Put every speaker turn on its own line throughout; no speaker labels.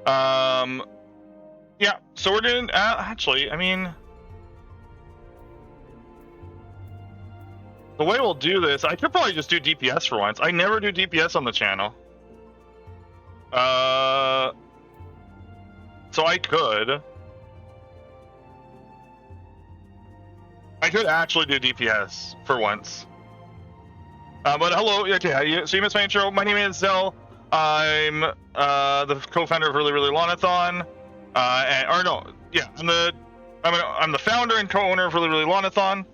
Yeah, so we're doing, actually, I mean, the way we'll do this, I could probably just do DPS for once. I never do DPS on the channel. So I could actually do DPS for once. But hello, okay, so you missed my intro. My name is Zell. I'm the co-founder of RRLAT9. I'm the founder and co-owner of RRLAT9.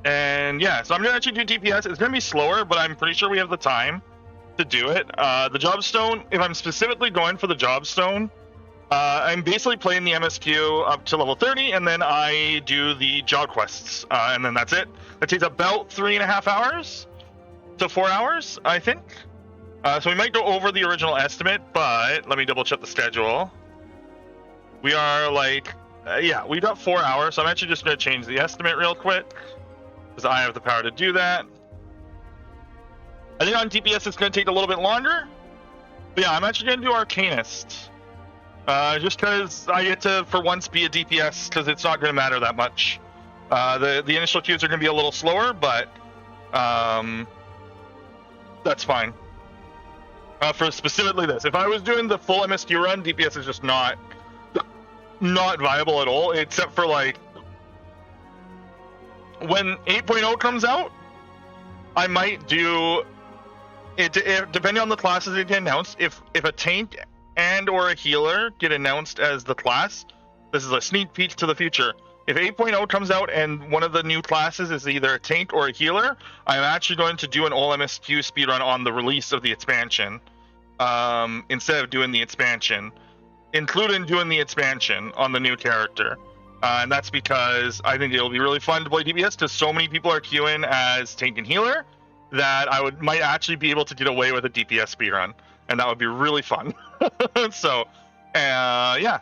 And yeah, so I'm gonna actually do DPS. It's gonna be slower, but I'm pretty sure we have the time to do it. The job stone, if I'm specifically going for the job stone, I'm basically playing the MSQ up to level 30, and then I do the job quests, and then that's it. That takes about 3.5 hours to 4 hours, I think. So we might go over the original estimate, but let me double check the schedule. We are like, yeah, we got 4 hours, so I'm actually just going to change the estimate real quick, because I have the power to do that. I think on DPS it's going to take a little bit longer, but yeah, I'm actually going to do Arcanist. Just because I get to, for once, be a DPS, because it's not going to matter that much. The initial queues are going to be a little slower, but that's fine. For specifically this, if I was doing the full MSQ run, DPS is just not viable at all, except for like when 8.0 comes out, I might do it, depending on the classes that get announced. If a tank and or a healer get announced as the class, this is a sneak peek to the future. If 8.0 comes out and one of the new classes is either a tank or a healer, I'm actually going to do an all MSQ speedrun on the release of the expansion, instead of doing the expansion, including doing the expansion on the new character. And that's because I think it'll be really fun to play DPS, because so many people are queuing as tank and healer that might actually be able to get away with a DPS speedrun, and that would be really fun. So, yeah.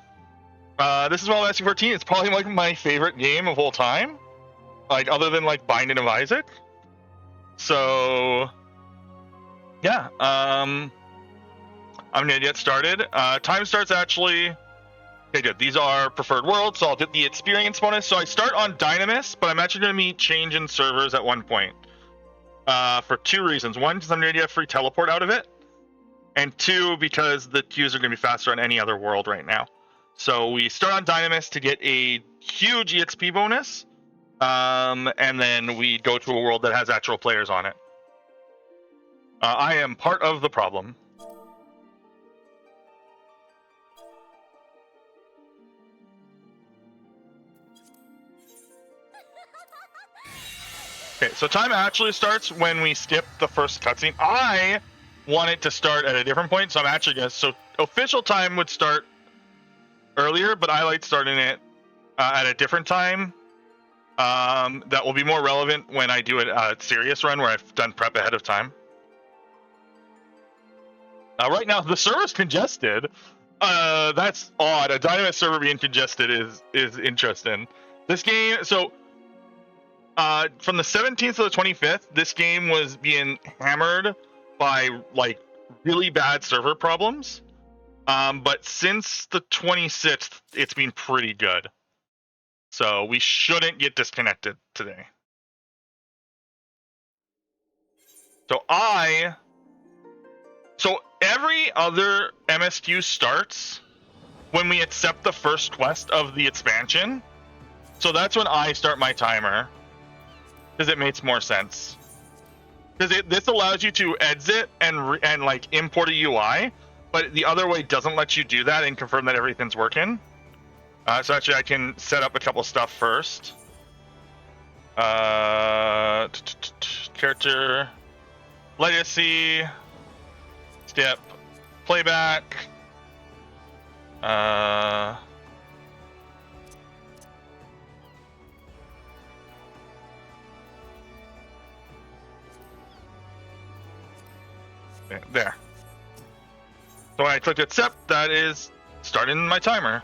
This is Final Fantasy 14. It's probably like my favorite game of all time, like other than like Binding of Isaac. So, yeah. I'm gonna get started. Time starts actually. Okay, good. These are preferred worlds, so I'll get the experience bonus. So I start on Dynamis, but I'm actually gonna be changing servers at one point. For two reasons. One, because I'm gonna get a free teleport out of it, and two, because the queues are gonna be faster on any other world right now. So we start on Dynamis to get a huge EXP bonus, and then we go to a world that has actual players on it. I am part of the problem. Okay, so time actually starts when we skip the first cutscene. I want it to start at a different point, so I'm actually gonna. So official time would start earlier, but I like starting it at a different time. That will be more relevant when I do a serious run where I've done prep ahead of time. Right now the server's congested. That's odd. A Dynamis server being congested is interesting. This game, so from the 17th to the 25th, this game was being hammered by like really bad server problems. But since the 26th, it's been pretty good. So we shouldn't get disconnected today. So every other MSQ starts when we accept the first quest of the expansion. So that's when I start my timer, because it makes more sense. Because this allows you to exit and like import a UI, but the other way doesn't let you do that and confirm that everything's working. So actually I can set up a couple stuff first. Character, legacy, skip, playback. There. So when I click accept, that is starting my timer.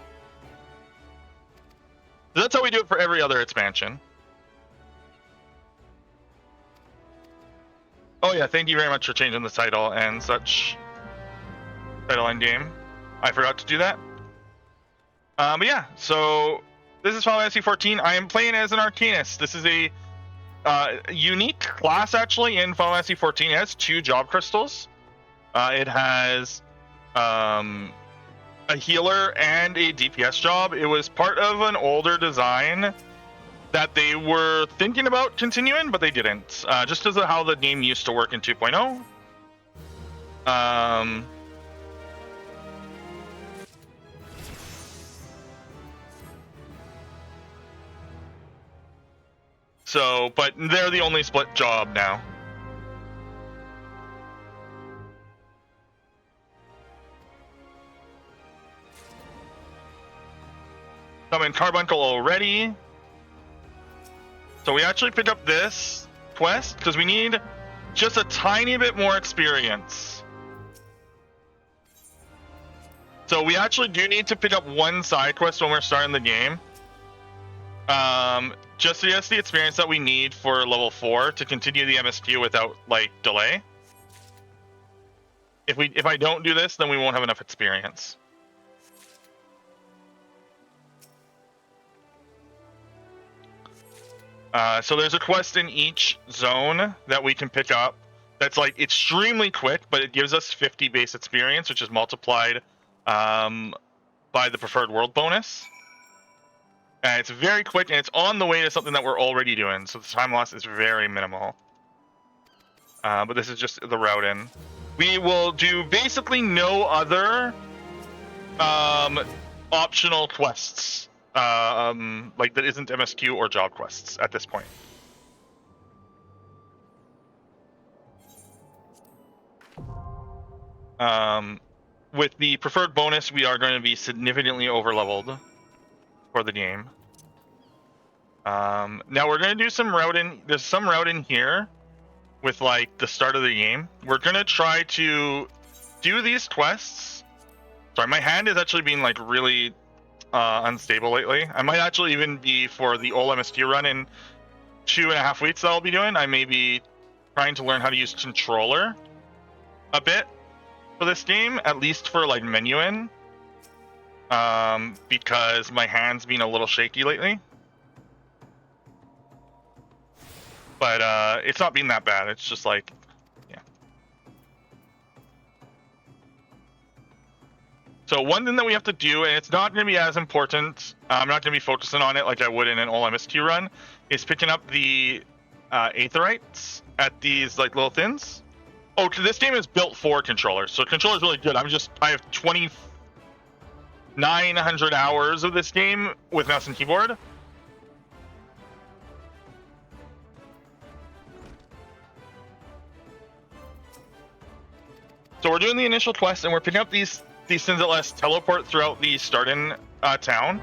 So that's how we do it for every other expansion. Oh yeah, thank you very much for changing the title and such. title end game. I forgot to do that. But yeah, so this is Final Fantasy 14. I am playing as an Arcanist. This is a unique class actually in Final Fantasy 14. It has 2 job crystals. It has a healer and a DPS job. It was part of an older design that they were thinking about continuing, but they didn't. Just because of how the game used to work in 2.0. So, but they're the only split job now. I'm in Carbuncle already. So we actually picked up this quest because we need just a tiny bit more experience. So we actually do need to pick up one side quest when we're starting the game. Just to get us the experience that we need for level 4 to continue the MSQ without like delay. If I don't do this, then we won't have enough experience. So there's a quest in each zone that we can pick up that's like extremely quick, but it gives us 50 base experience, which is multiplied by the preferred world bonus. And it's very quick, and it's on the way to something that we're already doing, so the time loss is very minimal. But this is just the route in. We will do basically no other optional quests. Like that isn't MSQ or job quests at this point. With the preferred bonus, we are going to be significantly over-leveled for the game. Now we're going to do some routing. There's some routing here with like the start of the game. We're going to try to do these quests. Sorry, my hand is actually being like really unstable lately. I might actually even be for the old MSQ run in 2.5 weeks that I'll be doing. I may be trying to learn how to use controller a bit for this game, at least for like menuing, because my hand's been a little shaky lately. But it's not been that bad. It's just like, yeah. So one thing that we have to do, and it's not going to be as important, I'm not going to be focusing on it like I would in an old MSQ run, is picking up the Aetherites at these like little thins. Oh, this game is built for controllers, so controller's really good. I have 2,900 hours of this game with mouse and keyboard. So we're doing the initial quest, and we're picking up these things that let us teleport throughout the starting town.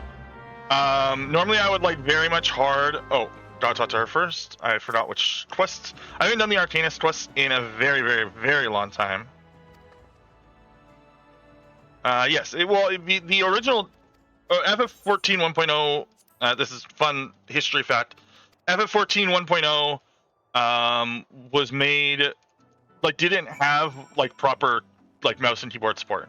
Normally I would like very much hard. Oh, gotta talk to her first. I forgot which quests. I haven't done the Arcanist quest in a very, very, very long time. Yes, it'd be the original FF14 1.0. This is fun history fact. FF14 1.0 was made, like, didn't have like proper like mouse and keyboard support.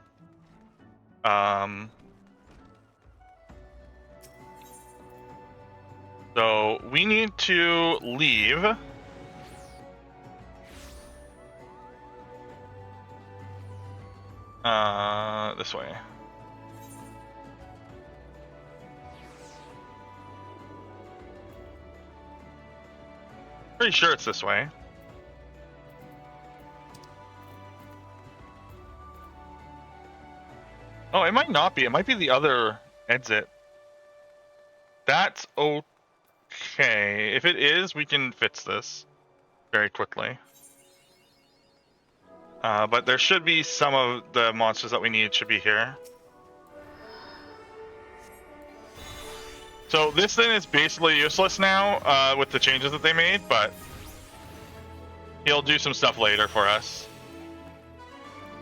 So we need to leave. This way. Pretty sure it's this way. Oh, it might not be. It might be the other exit. That's okay. If it is, we can fix this very quickly. But there should be some of the monsters that we need should be here. So this thing is basically useless now with the changes that they made, but he'll do some stuff later for us.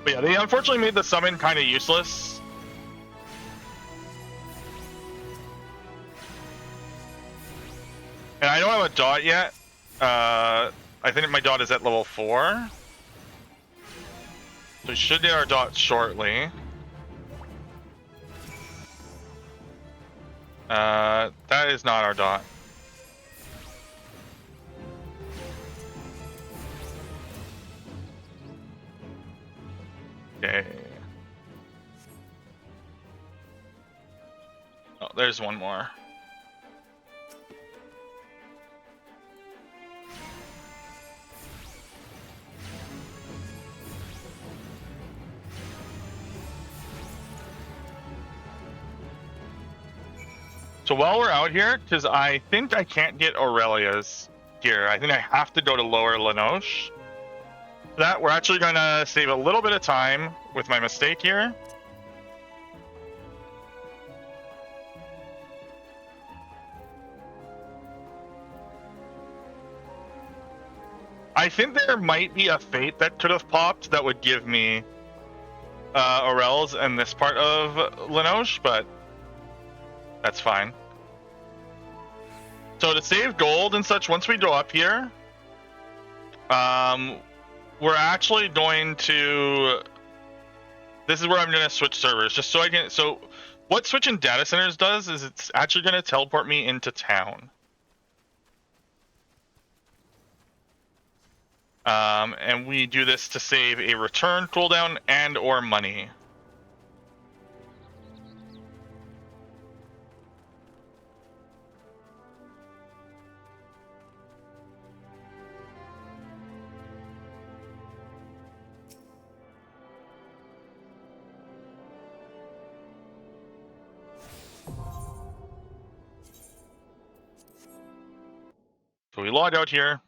But yeah, they unfortunately made the summon kind of useless. And I don't have a dot yet. I think my dot is at level 4. We should get our dot shortly. That is not our dot. Okay. Oh, there's one more. So while we're out here, because I think I can't get Aurelia's here, I think I have to go to Lower Lenoche. That we're actually going to save a little bit of time with my mistake here. I think there might be a fate that could have popped that would give me Aurel's in this part of Lenoche, but that's fine. So to save gold and such, once we go up here, we're actually going to... This is where I'm going to switch servers, just so I can... So what switching data centers does is it's actually going to teleport me into town. And we do this to save a return cooldown and or money. So we log out here.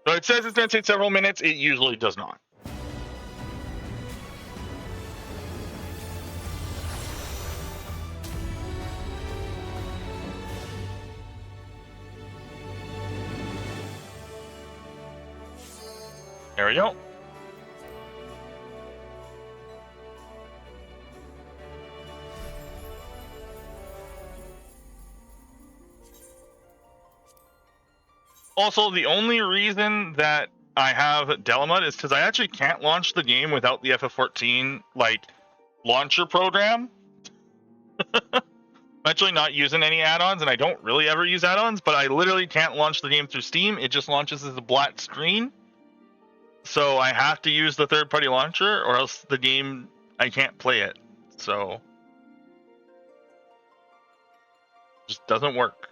So it says it's going to take several minutes. It usually does not. There we go. Also, the only reason that I have Delamud is because I actually can't launch the game without the FF14 like launcher program. I'm actually not using any add-ons, and I don't really ever use add-ons, but I literally can't launch the game through Steam. It just launches as a black screen. So I have to use the third-party launcher, or else the game, I can't play it. So just doesn't work.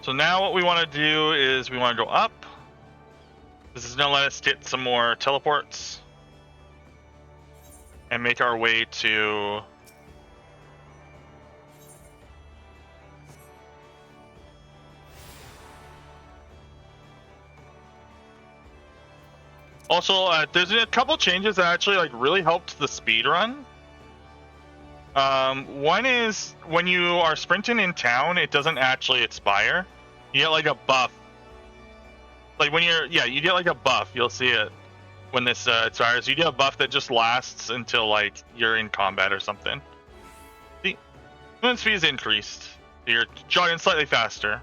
So now what we want to do is we want to go up. This is going to let us get some more teleports and make our way to also there's a couple changes that actually like really helped the speedrun. One is when you are sprinting in town, it doesn't actually expire. You get like a buff. Like when you're, you get like a buff. You'll see it when this expires. You get a buff that just lasts until like you're in combat or something. The movement speed is increased. So you're jogging slightly faster.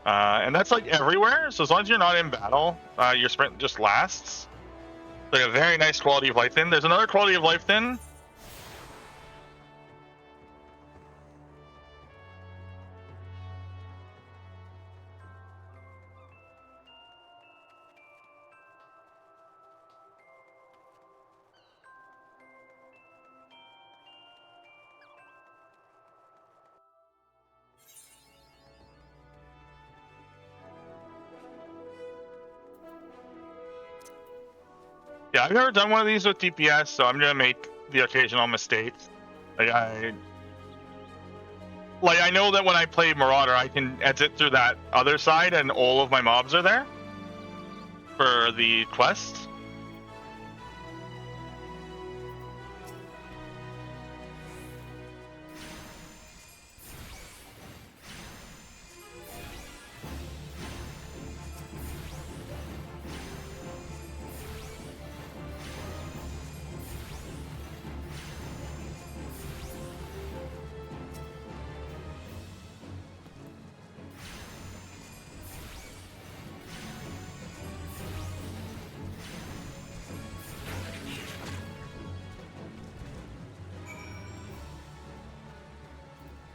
And that's like everywhere. So as long as you're not in battle, your sprint just lasts. Like a very nice quality of life thing. There's another quality of life thing. Yeah, I've never done one of these with DPS, so I'm gonna make the occasional mistakes. Like like, I know that when I play Marauder, I can exit through that other side, and all of my mobs are there for the quest.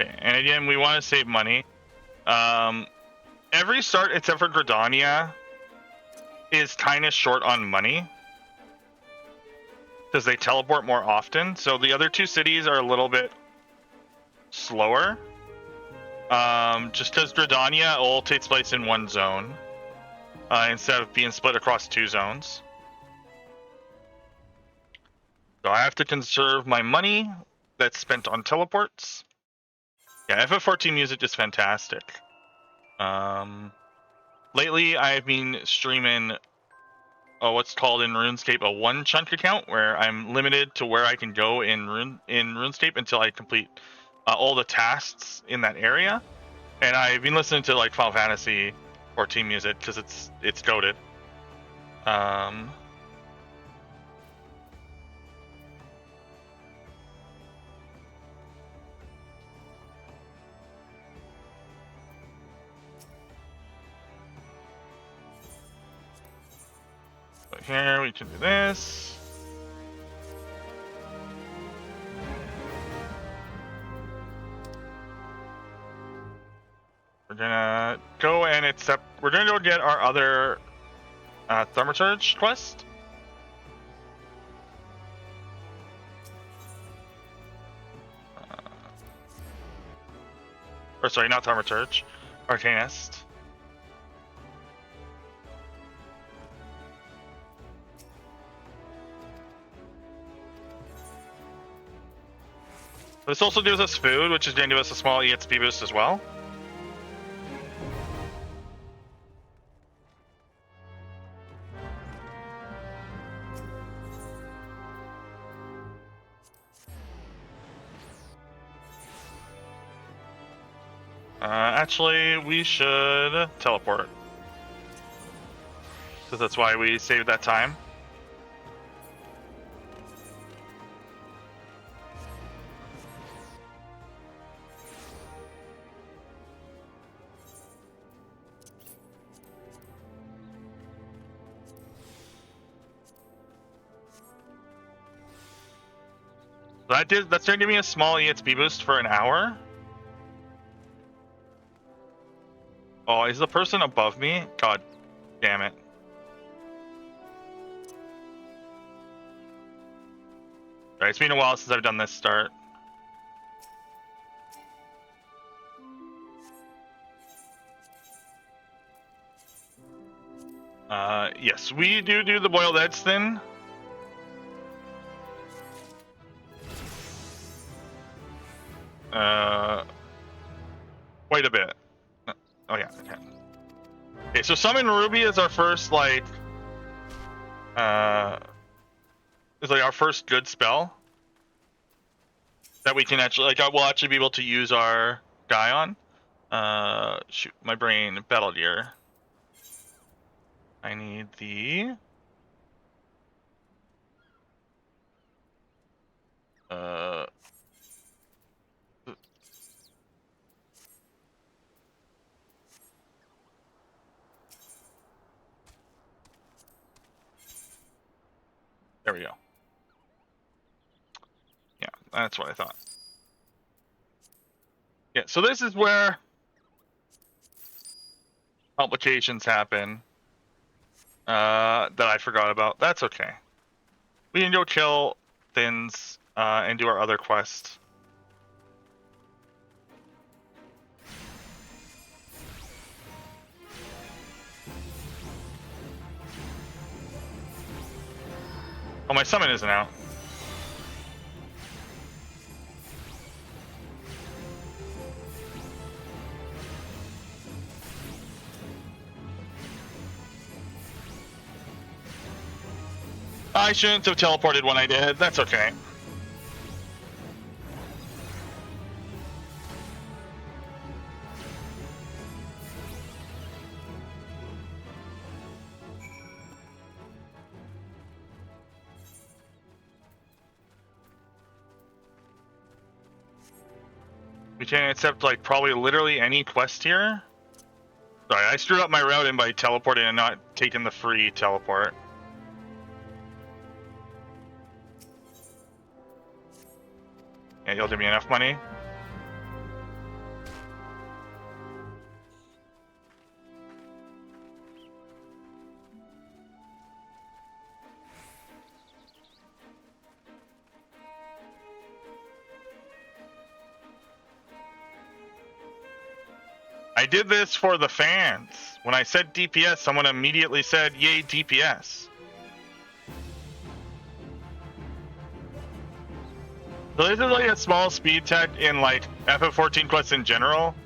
Okay, and again, we want to save money. Every start except for Gridania is kind of short on money because they teleport more often. So the other two cities are a little bit slower. Just because Gridania all takes place in one zone instead of being split across two zones. So I have to conserve my money that's spent on teleports. Yeah, FF14 music is fantastic. Lately, I've been streaming what's called in RuneScape a one chunk account, where I'm limited to where I can go in RuneScape until I complete all the tasks in that area. And I've been listening to like Final Fantasy 14 music because it's goated. But here we can do this. We're gonna go and accept. We're gonna go get our other Thaumaturge quest. Or sorry, not Thaumaturge, Arcanist. This also gives us food, which is going to give us a small EXP boost as well. Actually, we should teleport. Because that's why we saved that time. That's going to give me a small EXP boost for an hour. Oh, is the person above me? God damn it. Alright, it's been a while since I've done this start. Yes, we do the boiled eggs thing. Quite a bit. Oh yeah, okay. Okay, so Summon Ruby is our first is like our first good spell that we can actually we'll actually be able to use our guy on. Shoot, my brain, Battle Gear. I need the there we go. Yeah, that's what I thought. Yeah, so this is where complications happen that I forgot about. That's okay. We can go kill thins and do our other quest. Oh, my summon isn't out. I shouldn't have teleported when I did. That's okay. We can accept, like, probably literally any quest here. Sorry, I screwed up my routing by teleporting and not taking the free teleport. Yeah, you'll give me enough money. I did this for the fans. When I said DPS, someone immediately said, yay, DPS. So this is like a small speed tech in like FF14 quests in general.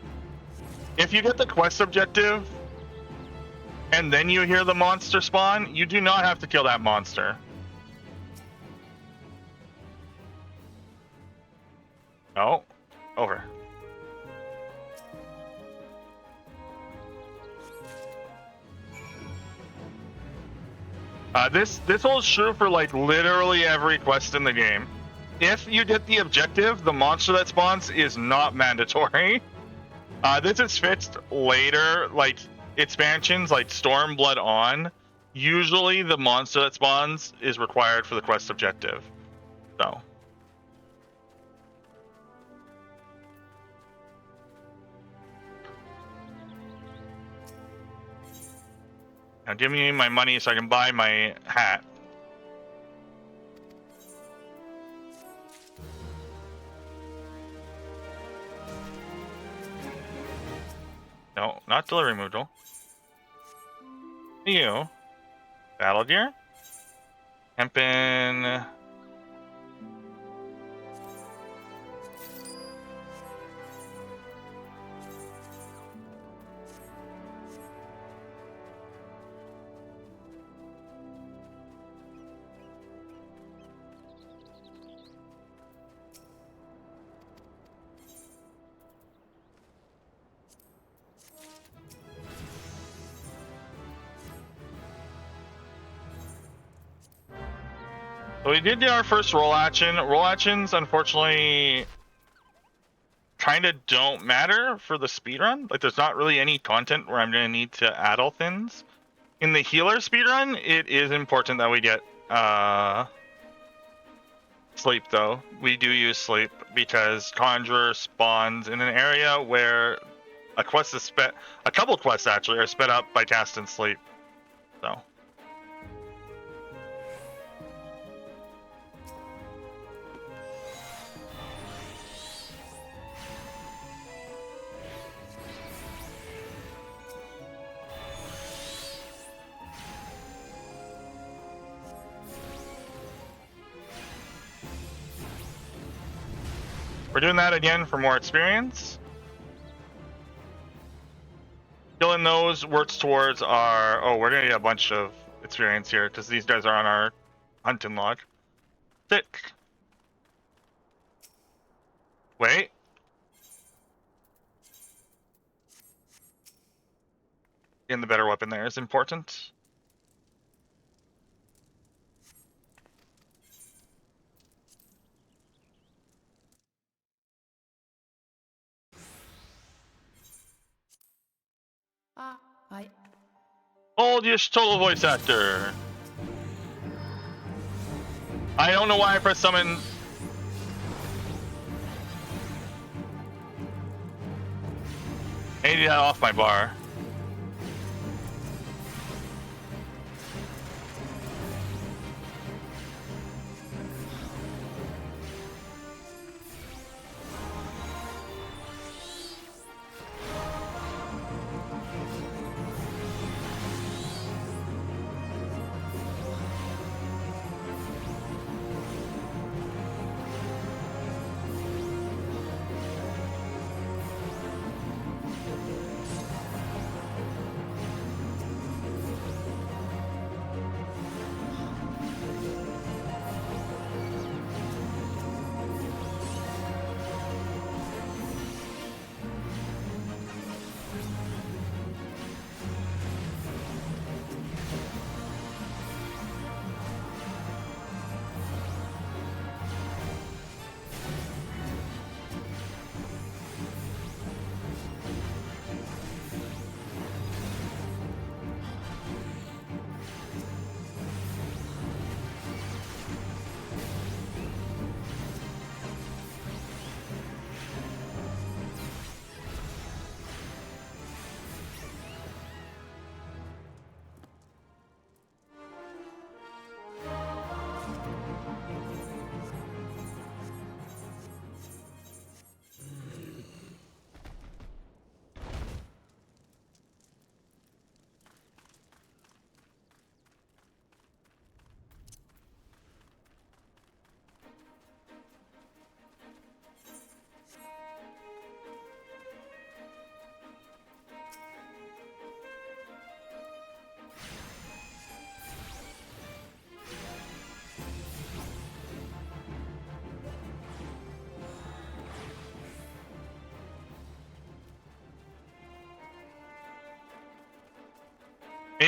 If you get the quest objective, and then you hear the monster spawn, you do not have to kill that monster. Oh, over. This holds true for like literally every quest in the game. If you get the objective, the monster that spawns is not mandatory. This is fixed later, like expansions like Stormblood on. Usually the monster that spawns is required for the quest objective. So. Now give me my money so I can buy my hat. No, not delivery module. You. Battle gear. Hempen. So we did our first roll action. Roll actions, unfortunately, kind of don't matter for the speedrun. Like, there's not really any content where I'm going to need to add all things. In the healer speedrun, it is important that we get sleep, though. We do use sleep because Conjurer spawns in an area where a quest is sped. A couple quests actually are sped up by cast and sleep. So. We're doing that again for more experience. Killing those works towards our... Oh, we're going to get a bunch of experience here because these guys are on our hunting log. Sick. Wait. Getting the better weapon there is important.
Hi.
Old total voice actor. I don't know why I pressed summon. I need that off my bar.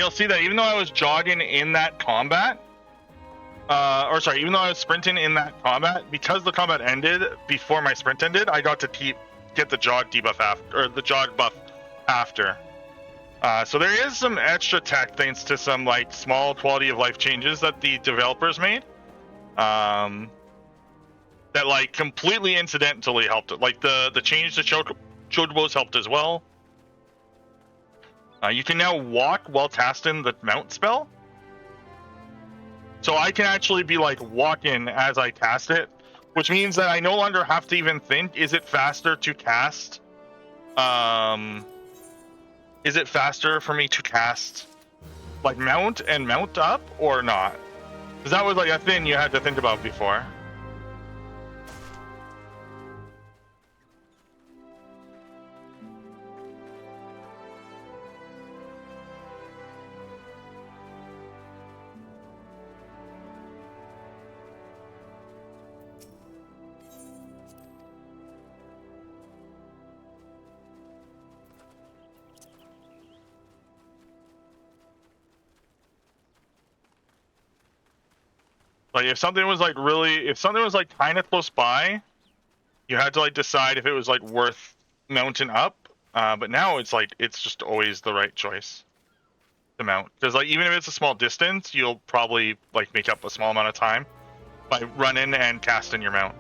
you'll see that even though I was jogging in that combat, even though I was sprinting in that combat, because the combat ended before my sprint ended, I got to get the jog debuff after, or the jog buff after. So there is some extra tech thanks to some like small quality of life changes that the developers made. That like completely incidentally helped it. Like the change to chocobos helped as well. You can now walk while casting the mount spell. So I can actually be like walking as I cast it, which means that I no longer have to even think, is it faster to cast? Is it faster for me to cast like mount and mount up or not? Because that was like a thing you had to think about before. Like if something was like kind of close by, you had to like decide if it was like worth mounting up. But now it's like it's just always the right choice to mount, because like even if it's a small distance, you'll probably like make up a small amount of time by running and casting your mount.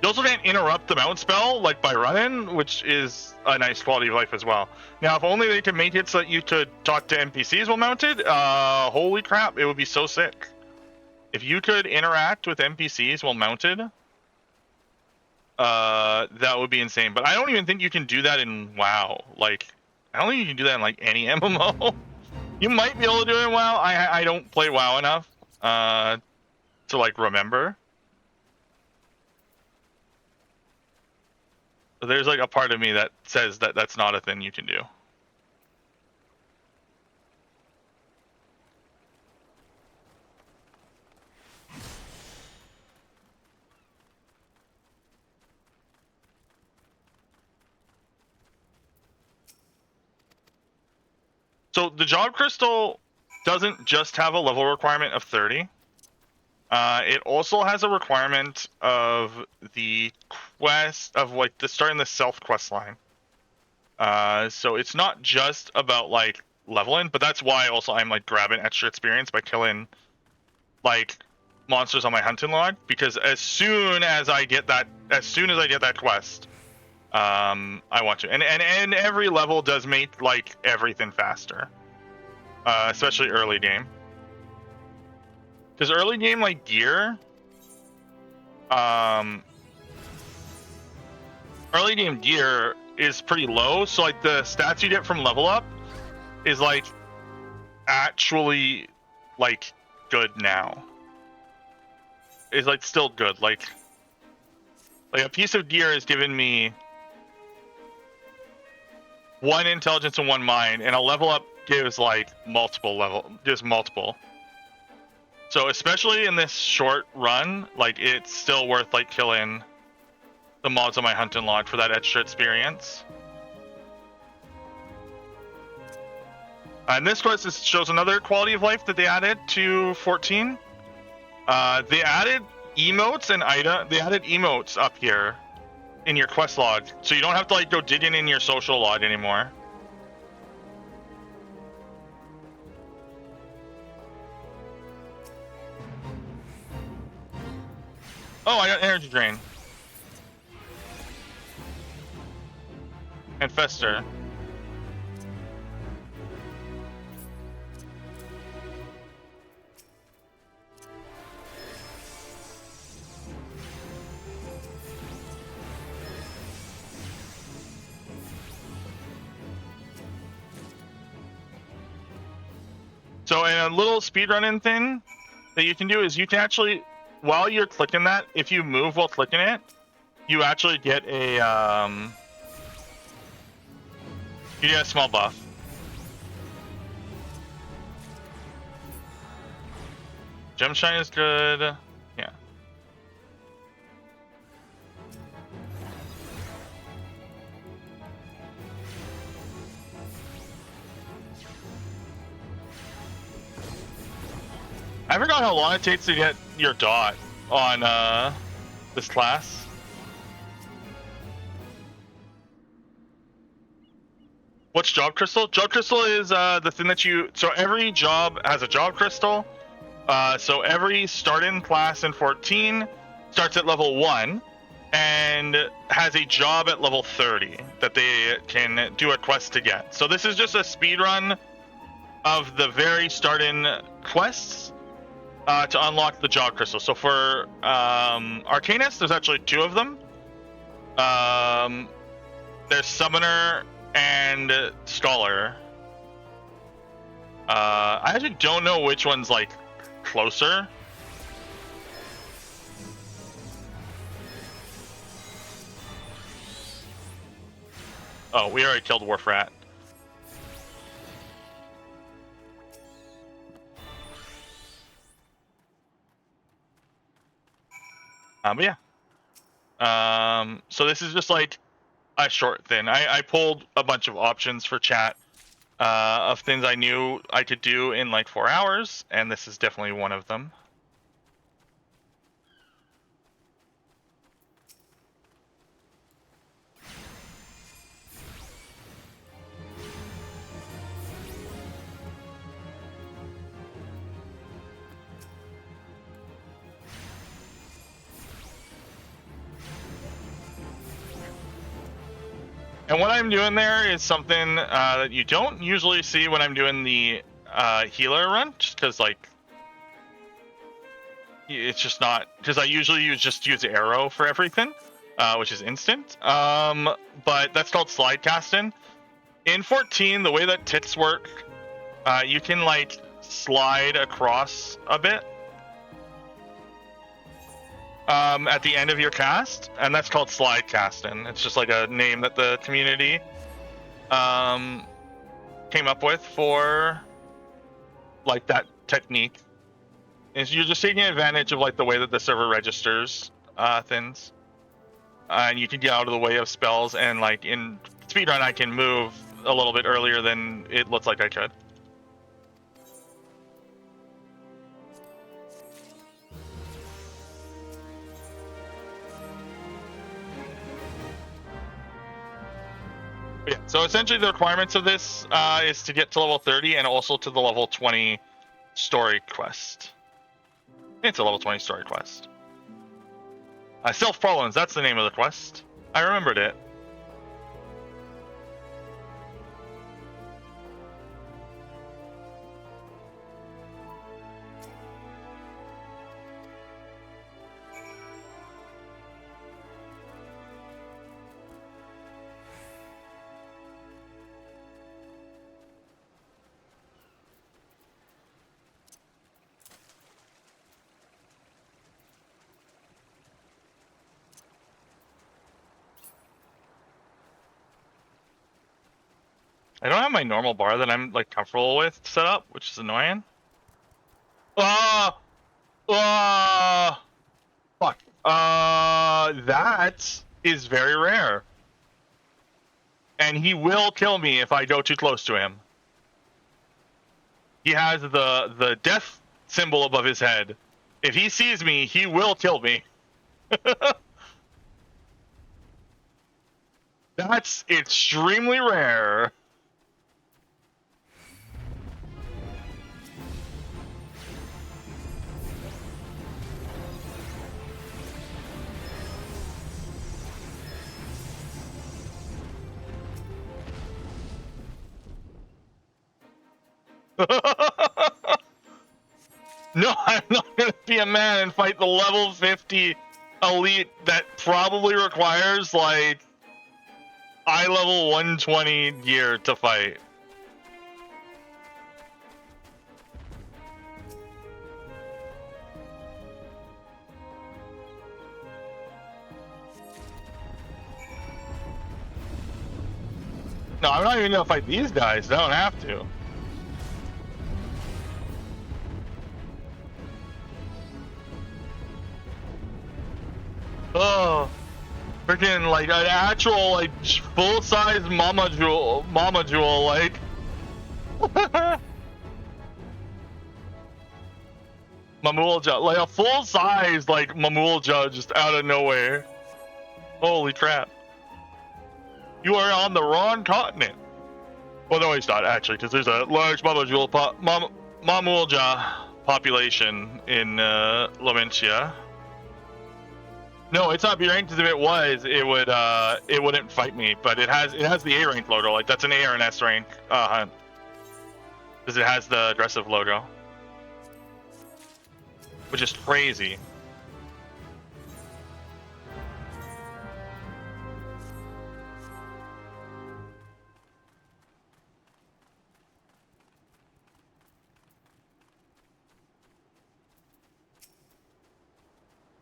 You also can't interrupt the mount spell like by running, which is a nice quality of life as well. Now, if only they could make it so that you could talk to NPCs while mounted, holy crap, it would be so sick. If you could interact with NPCs while mounted, that would be insane. But I don't even think you can do that in WoW. Like, I don't think you can do that in like any MMO. You might be able to do it in WoW. I don't play WoW enough to like remember. There's like a part of me that says that that's not a thing you can do. So the job crystal doesn't just have a level requirement of 30. It also has a requirement of the quest of like starting the self quest line. So it's not just about like leveling, but that's why also I'm like grabbing extra experience by killing like monsters on my hunting log, because as soon as I get that quest, I want to. And every level does make like everything faster, especially early game. Because early game, like, gear... early game gear is pretty low, so, like, the stats you get from level up is, like, actually, like, good now. Is, like, still good. Like, a piece of gear is giving me 1 intelligence and 1 mind, and a level up gives, like, multiple. So especially in this short run, like it's still worth like killing the mods on my hunting log for that extra experience. And this quest shows another quality of life that they added to 14. They added emotes and they added emotes up here in your quest log, so you don't have to like go digging in your social log anymore. Oh, I got energy drain. And fester. So, and a little speedrunning thing that you can do is you can actually, while you're clicking that, if you move while clicking it, you actually get a small buff. Gem shine is good. Yeah. I forgot how long it takes to get your dot on this class. What's job crystal? Job crystal is the thing that you. So every job has a job crystal. So every start-in class in 14 starts at level 1 and has a job at level 30 that they can do a quest to get. So this is just a speed run of the very start-in quests to unlock the job crystal. So for Arcanist, there's actually 2 of them. There's Summoner and Scholar. I actually don't know which one's like closer. Oh, we already killed Wharf Rat. But yeah. So this is just like a short thing. I pulled a bunch of options for chat of things I knew I could do in like 4 hours, and this is definitely one of them. And what I'm doing there is something that you don't usually see when I'm doing the healer run, just because like it's just not, because I usually just use arrow for everything, which is instant. But that's called slide casting. In 14, the way that tits work, you can like slide across a bit at the end of your cast, and that's called slide casting. It's just like a name that the community came up with for like that technique. Is you're just taking advantage of like the way that the server registers things, and you can get out of the way of spells. And like in speedrun, I can move a little bit earlier than it looks like I could. Yeah, so essentially the requirements of this is to get to level 30 and also to the level 20 story quest. It's a level 20 story quest. Self-Pollens, that's the name of the quest. I remembered it. I don't have my normal bar that I'm like comfortable with set up, which is annoying. Fuck. That is very rare. And he will kill me if I go too close to him. He has the death symbol above his head. If he sees me, he will kill me. That's extremely rare. No, I'm not gonna be a man and fight the level 50 elite that probably requires like eye level 120 gear to fight. No, I'm not even gonna fight these guys. I don't have to. Oh, freaking like an actual like full-size mama jewel, like. Mamulja, like a full size like Mamulja just out of nowhere. Holy crap! You are on the wrong continent. Well, no, it's not actually, because there's a large Mamulja population in Lamentia. No, it's not B ranked. Because if it was, it wouldn't fight me. But it has the A rank logo. Like that's an A or an S rank hunt, because it has the aggressive logo, which is crazy.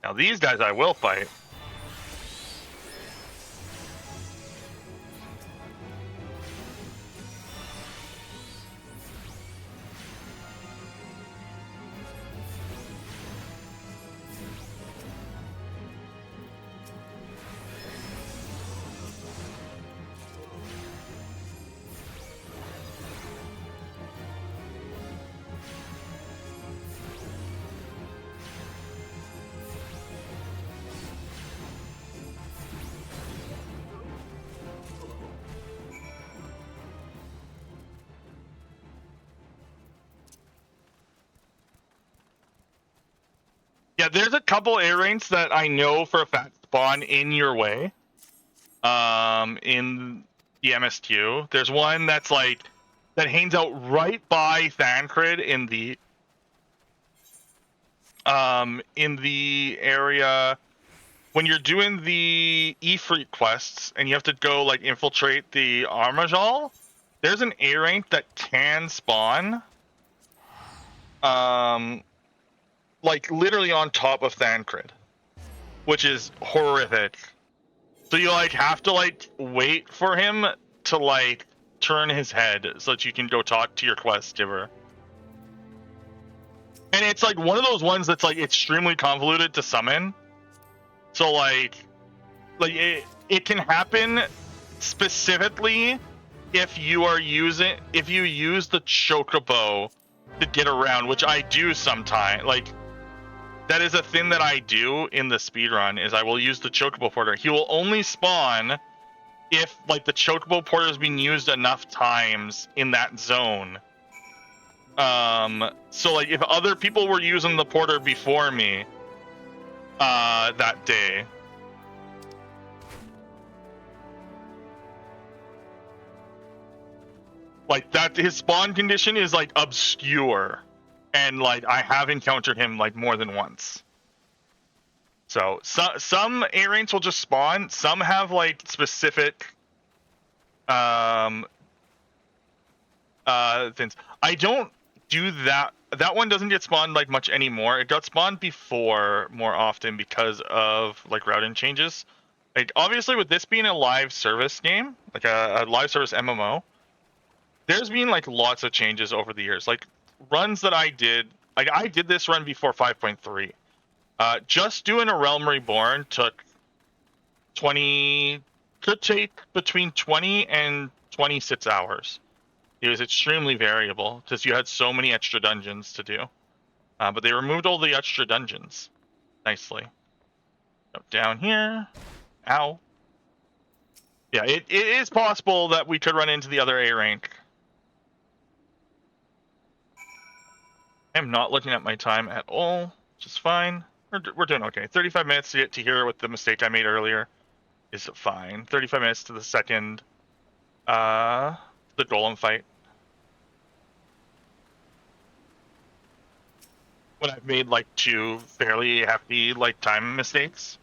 Now these guys I will fight. Yeah, there's a couple A ranks that I know for a fact spawn in your way. In the MSQ, there's one that's like that hangs out right by Thancred in the area when you're doing the Ifrit quests and you have to go like infiltrate the Armajal. There's an A rank that can spawn. Like literally on top of Thancred, which is horrific. So you like have to like wait for him to like turn his head so that you can go talk to your quest giver. And it's like one of those ones that's like extremely convoluted to summon. So like it can happen specifically if you use the chocobo to get around, which I do sometimes. Like that is a thing that I do in the speedrun, is I will use the chocobo porter. He will only spawn if like the chocobo porter has been used enough times in that zone. So like if other people were using the porter before me that day, like that, his spawn condition is like obscure. And like I have encountered him like more than once. So some A ranks will just spawn. Some have like specific things. I don't do that. That one doesn't get spawned like much anymore. It got spawned before more often because of like routing changes. Like obviously with this being a live service game, like a live service MMO, there's been like lots of changes over the years. Like runs that I did, like I did this run before 5.3. Just doing a Realm Reborn could take between 20 and 26 hours. It was extremely variable because you had so many extra dungeons to do. But they removed all the extra dungeons nicely. So down here, ow. Yeah, it is possible that we could run into the other A rank. I'm not looking at my time at all, which is fine. We're doing okay. 35 minutes to get to here with the mistake I made earlier is fine. 35 minutes to the second, the golem fight. When I've made like 2 fairly hefty like time mistakes.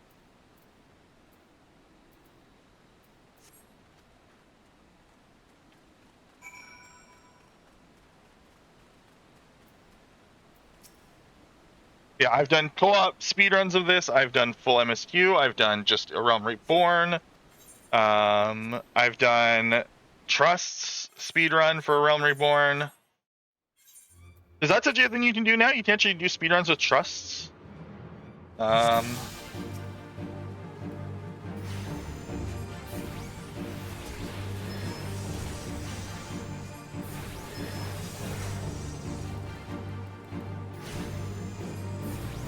Yeah, I've done co-op speedruns of this. I've done full MSQ. I've done just a Realm Reborn. I've done Trusts speedrun for Realm Reborn. Is that such a thing you can do now? You can actually do speedruns with Trusts.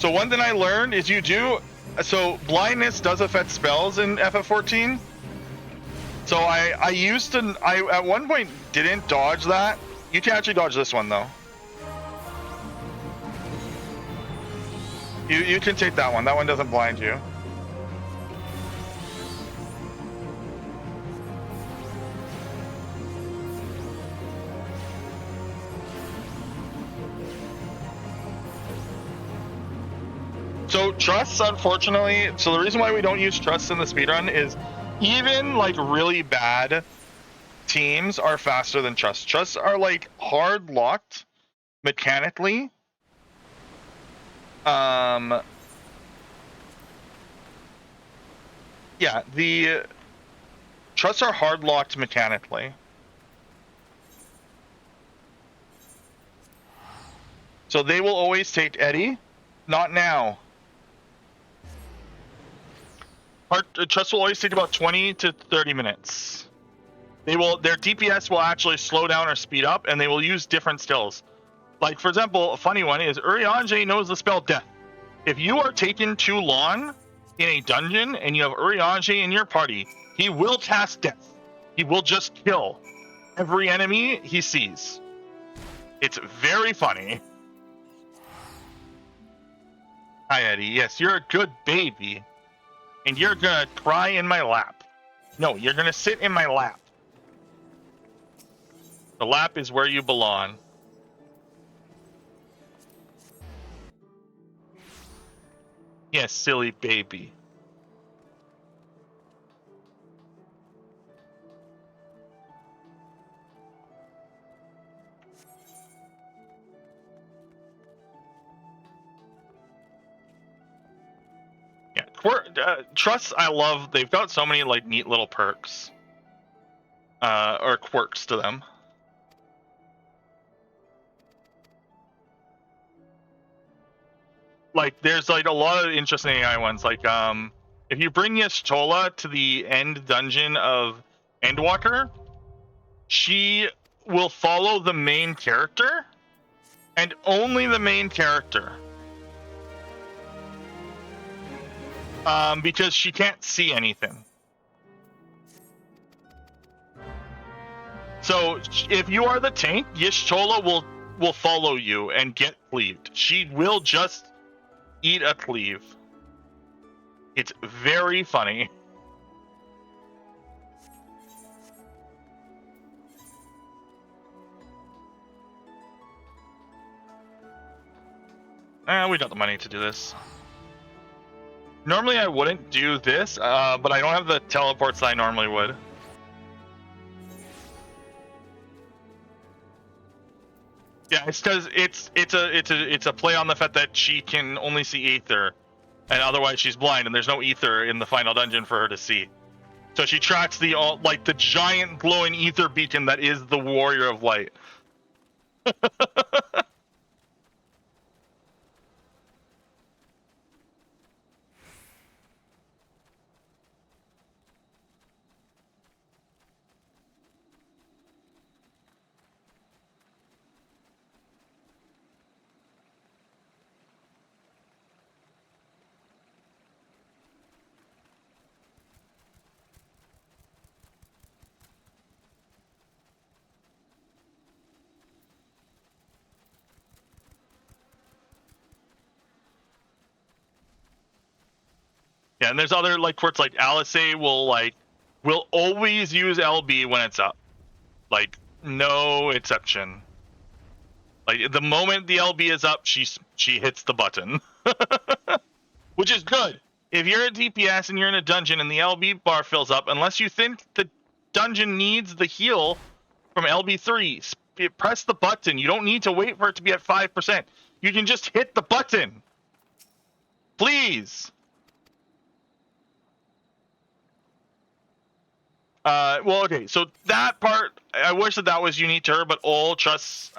So one thing I learned is so blindness does affect spells in FF14. So I used to, at one point didn't dodge that. You can actually dodge this one though. You can take that one. That one doesn't blind you. So trusts, unfortunately, so the reason why we don't use trusts in the speedrun is even like really bad teams are faster than trusts. Trusts are like hard locked mechanically. Yeah, the trusts are hard locked mechanically. So they will always take Eddie. Not now. Trusts will always take about 20 to 30 minutes. Their DPS will actually slow down or speed up, and they will use different skills. Like, for example, a funny one is Urianger knows the spell Death. If you are taken too long in a dungeon and you have Urianger in your party, he will cast Death. He will just kill every enemy he sees. It's very funny. Hi, Eddie. Yes, you're a good baby. And you're gonna cry in my lap. No, you're gonna sit in my lap. The lap is where you belong. Yes, silly baby. Trusts, I love. They've got so many like neat little perks, or quirks to them. Like, there's like a lot of interesting AI ones. Like, if you bring Y'shtola to the end dungeon of Endwalker, she will follow the main character, and only the main character. Because she can't see anything. So if you are the tank, Y'shtola will follow you and get cleaved. She will just eat a cleave. It's very funny. We got the money to do this. Normally I wouldn't do this, but I don't have the teleports that I normally would. Yeah, it's because it's a play on the fact that she can only see ether, and otherwise she's blind, and there's no ether in the final dungeon for her to see. So she tracks the giant glowing ether beacon that is the Warrior of Light. Yeah, and there's other like quirks like Alice will always use LB when it's up. Like, no exception. Like, the moment the LB is up, she hits the button. Which is good. If you're a DPS and you're in a dungeon and the LB bar fills up, unless you think the dungeon needs the heal from LB3, press the button. You don't need to wait for it to be at 5%. You can just hit the button. Please. Well, okay, so that part, I wish that was unique to her, but all trusts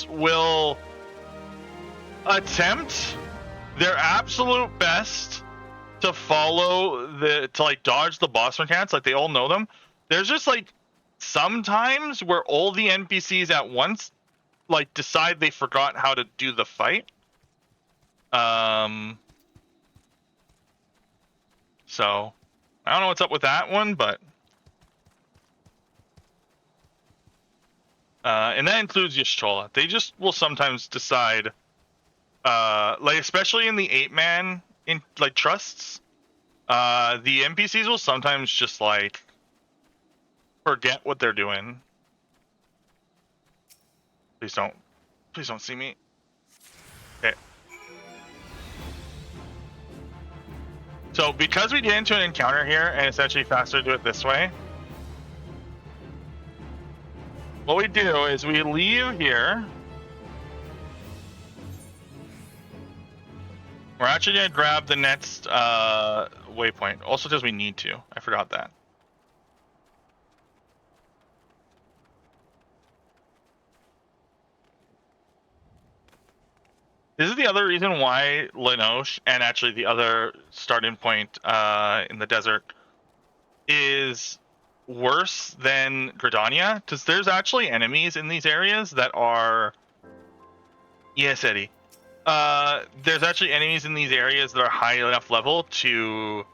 will attempt their absolute best to dodge the boss mechanics, like they all know them. There's just like sometimes where all the NPCs at once like decide they forgot how to do the fight. So I don't know what's up with that one, but and that includes Yashtola. They just will sometimes decide, like especially in the 8-man in like trusts, the NPCs will sometimes just like forget what they're doing. Please don't see me. Okay. So because we get into an encounter here, and it's actually faster to do it this way, what we do is we leave here. We're actually going to grab the next waypoint. Also because we need to. I forgot that. This is the other reason why Lenoche, and actually the other starting point in the desert, is worse than Gridania, because there's actually enemies in these areas that are... Yes, Eddie. There's actually enemies in these areas that are high enough level to,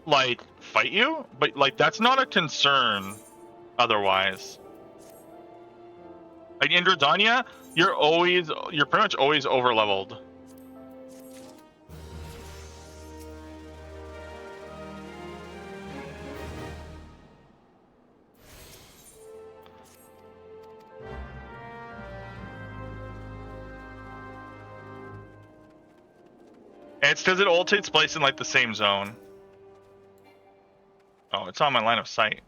like, fight you, but, like, that's not a concern otherwise. Like, in Gridania, you're pretty much always over-leveled. And it's because it all takes place in, like, the same zone. Oh, it's on my line of sight.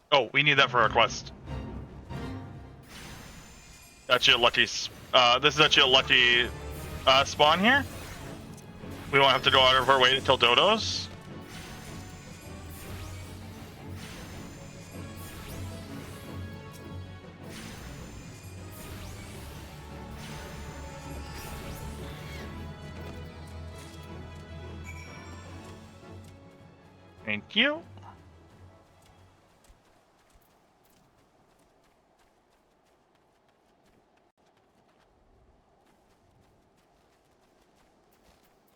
Oh, we need that for our quest. Actually a lucky... this is actually a lucky spawn here. We won't have to go out of our way to kill dodos. Thank you.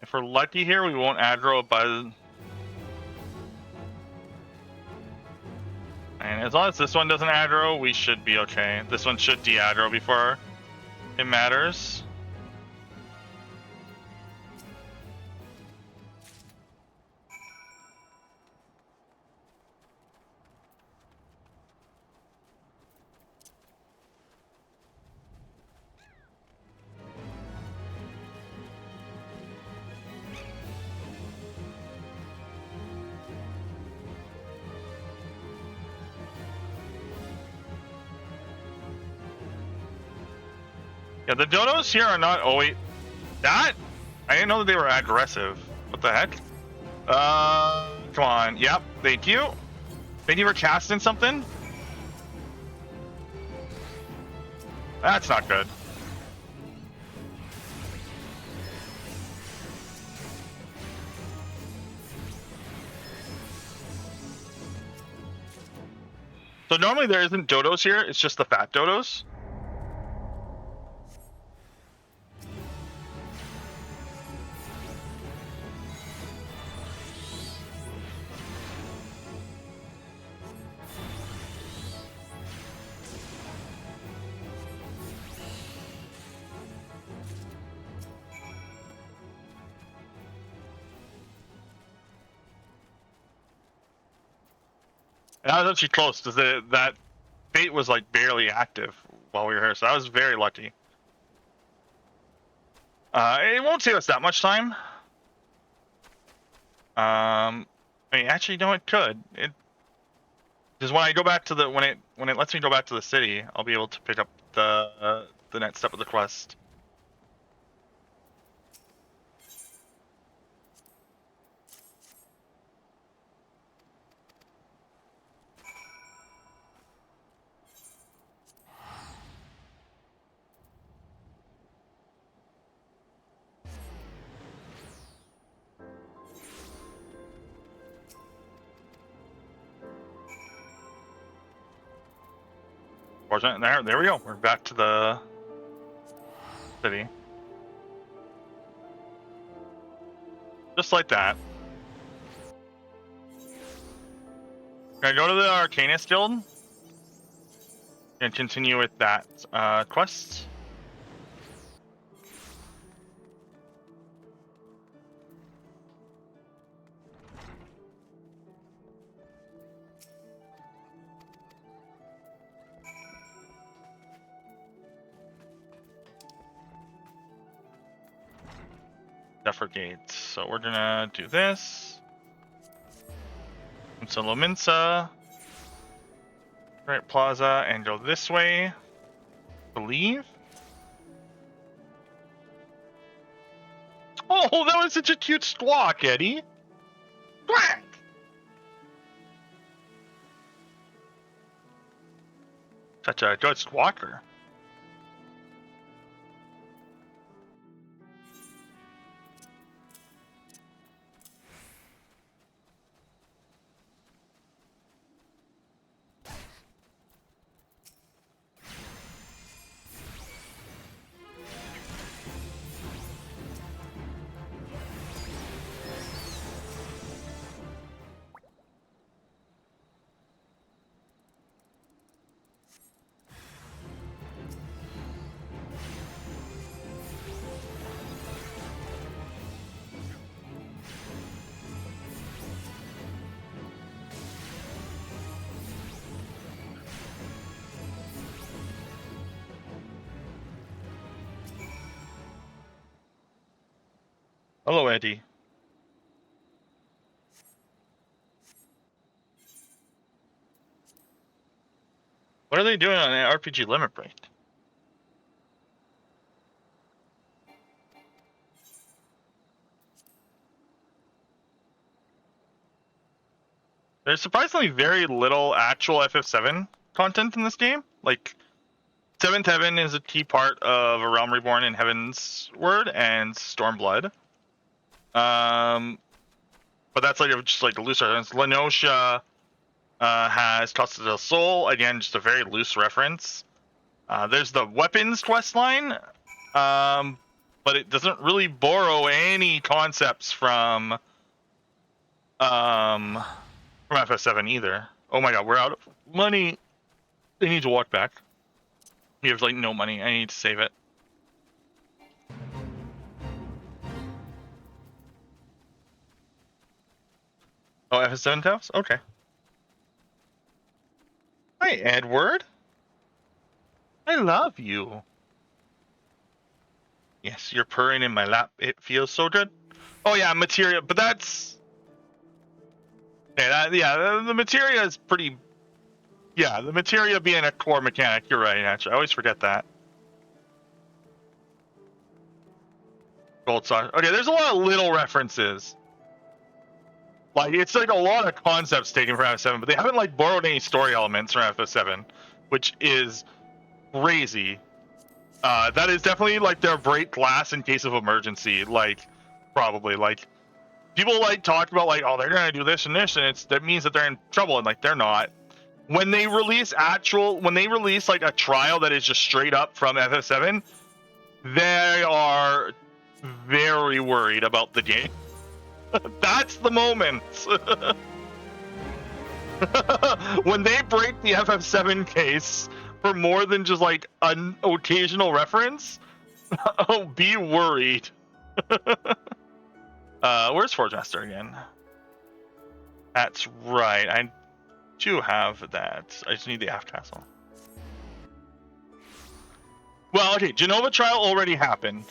If we're lucky here, we won't aggro a buzz. And as long as this one doesn't aggro, we should be okay. This one should de-aggro before it matters. Yeah, the dodos here are not always... That? I didn't know that they were aggressive. What the heck? Come on. Yep, thank you. Thank you for casting something. That's not good. So normally there isn't dodos here, it's just the fat dodos. And I was actually close because that bait was like barely active while we were here, so I was very lucky. It won't save us that much time. I mean, actually, no, it could. It because when I go back to the when it lets me go back to the city, I'll be able to pick up the next step of the quest. Fortunate. There we go. We're back to the city. Just like that. Can I go to the Arcanist Guild and continue with that quest? Gates. So we're gonna do this. So Lominsa, right Plaza, and go this way. I believe. Oh, that was such a cute squawk, Eddie. Quack! Such a good squawker. Hello, Eddie. What are they doing on an RPG limit break? There's surprisingly very little actual FF7 content in this game. Like, 7th Heaven is a key part of A Realm Reborn in Heaven's Word and Stormblood. But that's like just like a loose reference. Lenosha has Costa del Sol, again, just a very loose reference. There's the weapons quest line, but it doesn't really borrow any concepts from FF7 either. Oh my god, we're out of money. I need to walk back. We have like no money. I need to save it. Oh, FF7 house? Okay. Hi, Edward. I love you. Yes, you're purring in my lap. It feels so good. Oh yeah, materia, but that's... Yeah, the materia is pretty... Yeah, the materia being a core mechanic, you're right, actually. I always forget that. Gold sauce. Okay, there's a lot of little references. Like, it's like a lot of concepts taken from FF7, but they haven't like borrowed any story elements from FF7, which is crazy. That is definitely like their break glass in case of emergency. Like, probably like people like talk about like, oh, they're gonna do this and this, and that means that they're in trouble, and like they're not. When they release like a trial that is just straight up from FF7, they are very worried about the game. That's the moment. When they break the FF7 case for more than just like an occasional reference, oh, be worried. Where's Forge Master again? That's right. I do have that. I just need the aft castle. Well, okay. Genova trial already happened.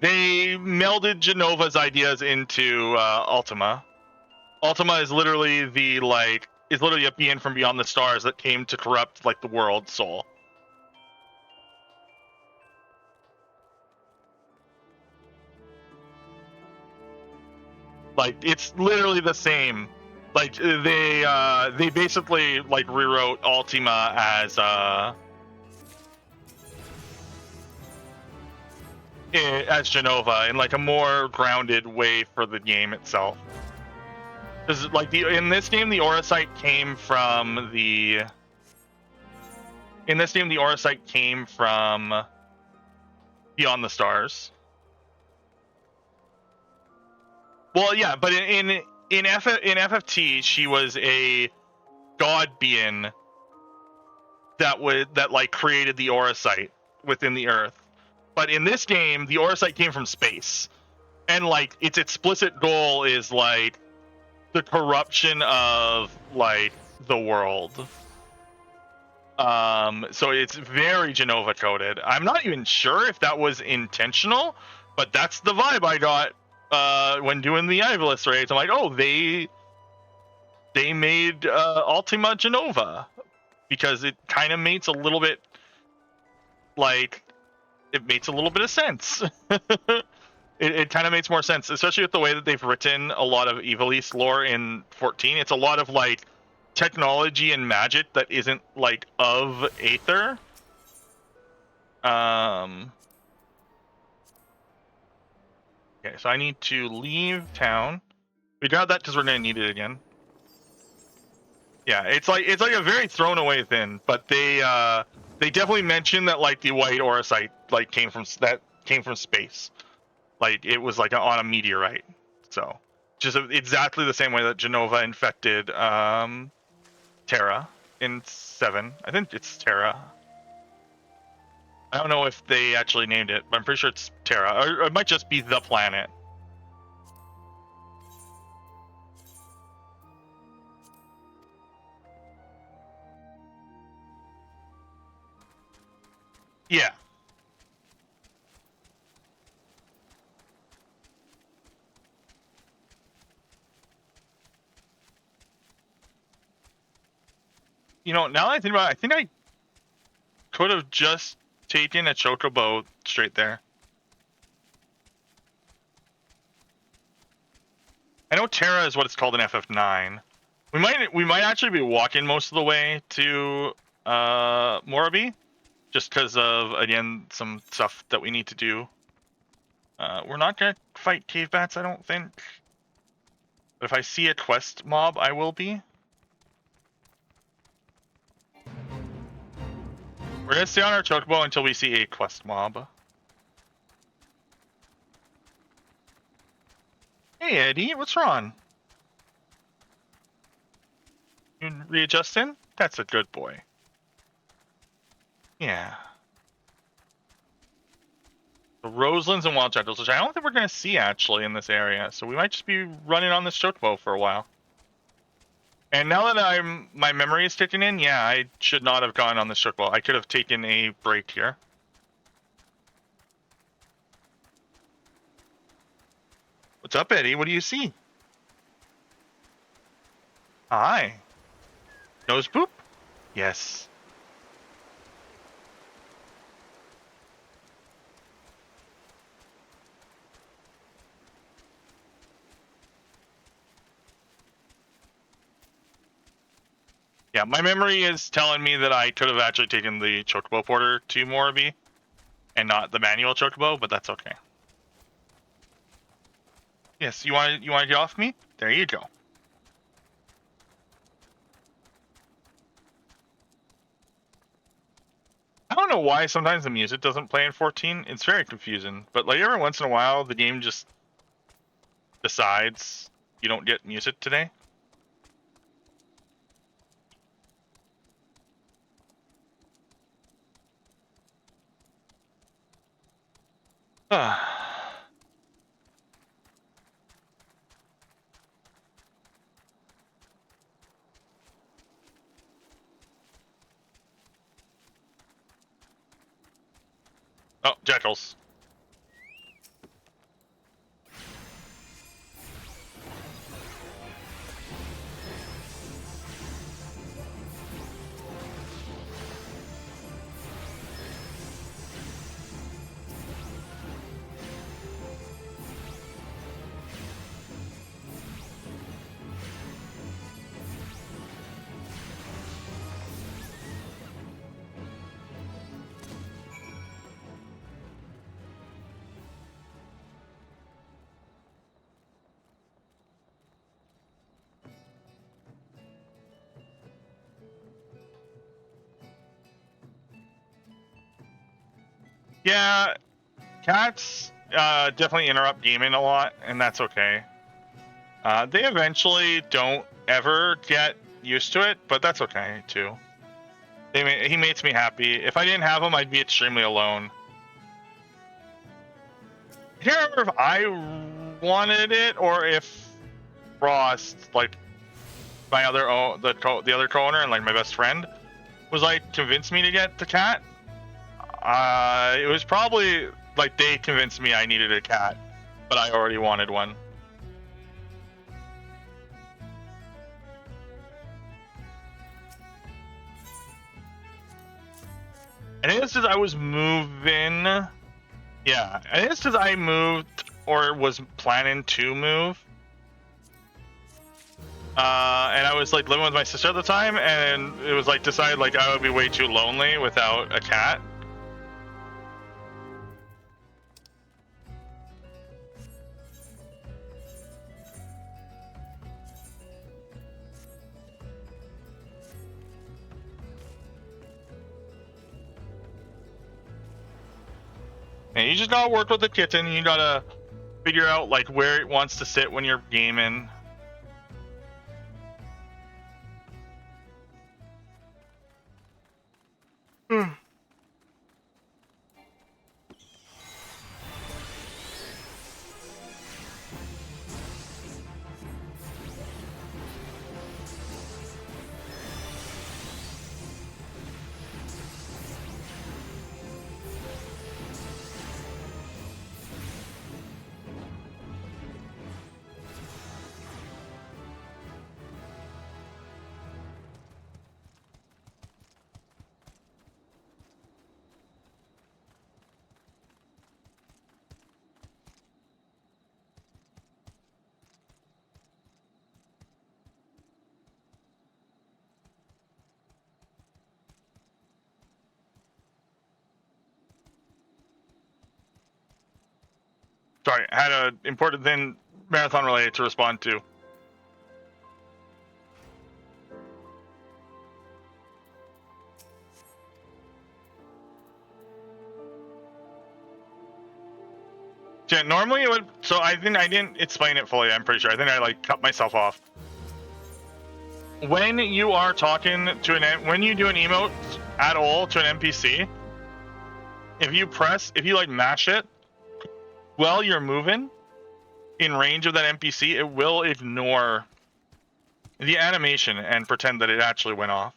They melded Genova's ideas into Ultima. Ultima is literally a being from beyond the stars that came to corrupt like the world's soul. Like, it's literally the same. Like, they basically like rewrote Ultima as Genova in like a more grounded way for the game itself. Because like in this game, the Auracite came from the. In this game, the Auracite came from Beyond the Stars. Well, yeah, but in FFT, she was a god being that like created the Auracite within the Earth. But in this game, the Auracite came from space, and like its explicit goal is like the corruption of like the world. So it's very Genova coded. I'm not even sure if that was intentional, but that's the vibe I got when doing the Ivalice raids. I'm like, oh, they made Ultima Genova because it kind of makes a little bit like it makes a little bit of sense. It kind of makes more sense, especially with the way that they've written a lot of Ivalice lore in 14. It's a lot of like technology and magic that isn't like of Aether. Okay, so I need to leave town. We got that because we're gonna need it again. Yeah, it's like a very thrown away thing, but they definitely mentioned that like the white Auracite like came from space. Like it was like on a meteorite. So just exactly the same way that Genova infected Terra in 7. I think it's Terra. I don't know if they actually named it, but I'm pretty sure it's Terra. Or it might just be the planet. Yeah. You know, now that I think about it, I think I could have just taken a chocobo straight there. I know Terra is what it's called in FF9. We might actually be walking most of the way to Morabi, just because of again some stuff that we need to do. We're not gonna fight cave bats, I don't think. But if I see a quest mob, I will be. We're gonna stay on our chocobo until we see a quest mob. Hey Eddie, what's wrong? You readjusting? That's a good boy. Yeah. The Roselands and Wild Jackals, which I don't think we're gonna see actually in this area, so we might just be running on this chocobo for a while. And now that my memory is kicking in, yeah, I should not have gone on this chocobo. I could have taken a break here. What's up, Eddie? What do you see? Hi. Nose boop? Yes. Yeah, my memory is telling me that I could have actually taken the chocobo porter to Morabi and not the manual chocobo, but that's okay. Yes, you want to get off me? There you go. I don't know why sometimes the music doesn't play in 14. It's very confusing, but like every once in a while the game just decides you don't get music today. Oh, jackals. Yeah, cats definitely interrupt gaming a lot, and that's okay. They eventually don't ever get used to it, but that's okay too. He makes me happy. If I didn't have him, I'd be extremely alone. I can't remember if I wanted it or if Frost, like my other the other co-owner and like my best friend, was like convinced me to get the cat. It was probably like they convinced me I needed a cat, but I already wanted one. And it's just I was moving. Yeah, and it's because I moved or was planning to move. And I was like living with my sister at the time, and it was like decided like I would be way too lonely without a cat. And you just gotta work with the kitten. You gotta figure out like where it wants to sit when you're gaming. Sorry, I had an important thing marathon related to respond to. Yeah, normally it would. So I didn't explain it fully. I'm pretty sure. I think I like cut myself off. When you are talking to when you do an emote at all to an NPC, if you like mash it while you're moving in range of that NPC, it will ignore the animation and pretend that it actually went off.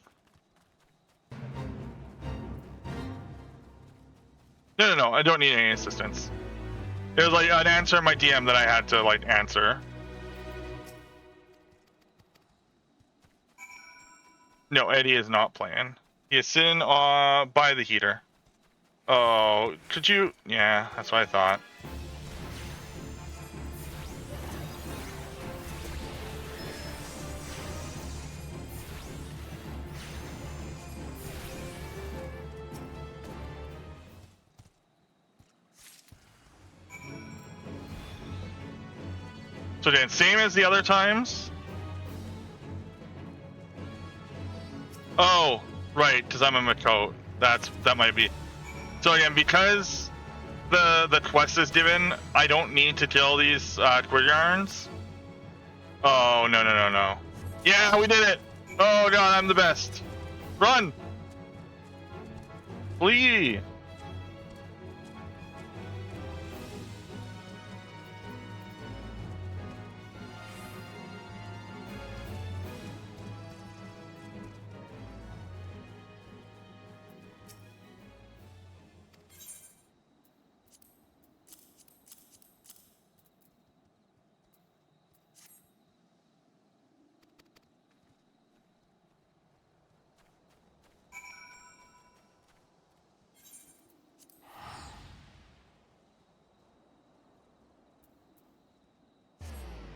No, I don't need any assistance. It was like an answer in my DM that I had to like answer. No, Eddie is not playing. He is sitting by the heater. Oh, could you? Yeah, that's what I thought. So again, same as the other times. Oh, right, because I'm a Makot. That might be. So again, because the quest is given, I don't need to kill these Quirgarns. Oh no. Yeah, we did it! Oh god, I'm the best. Run! Flee!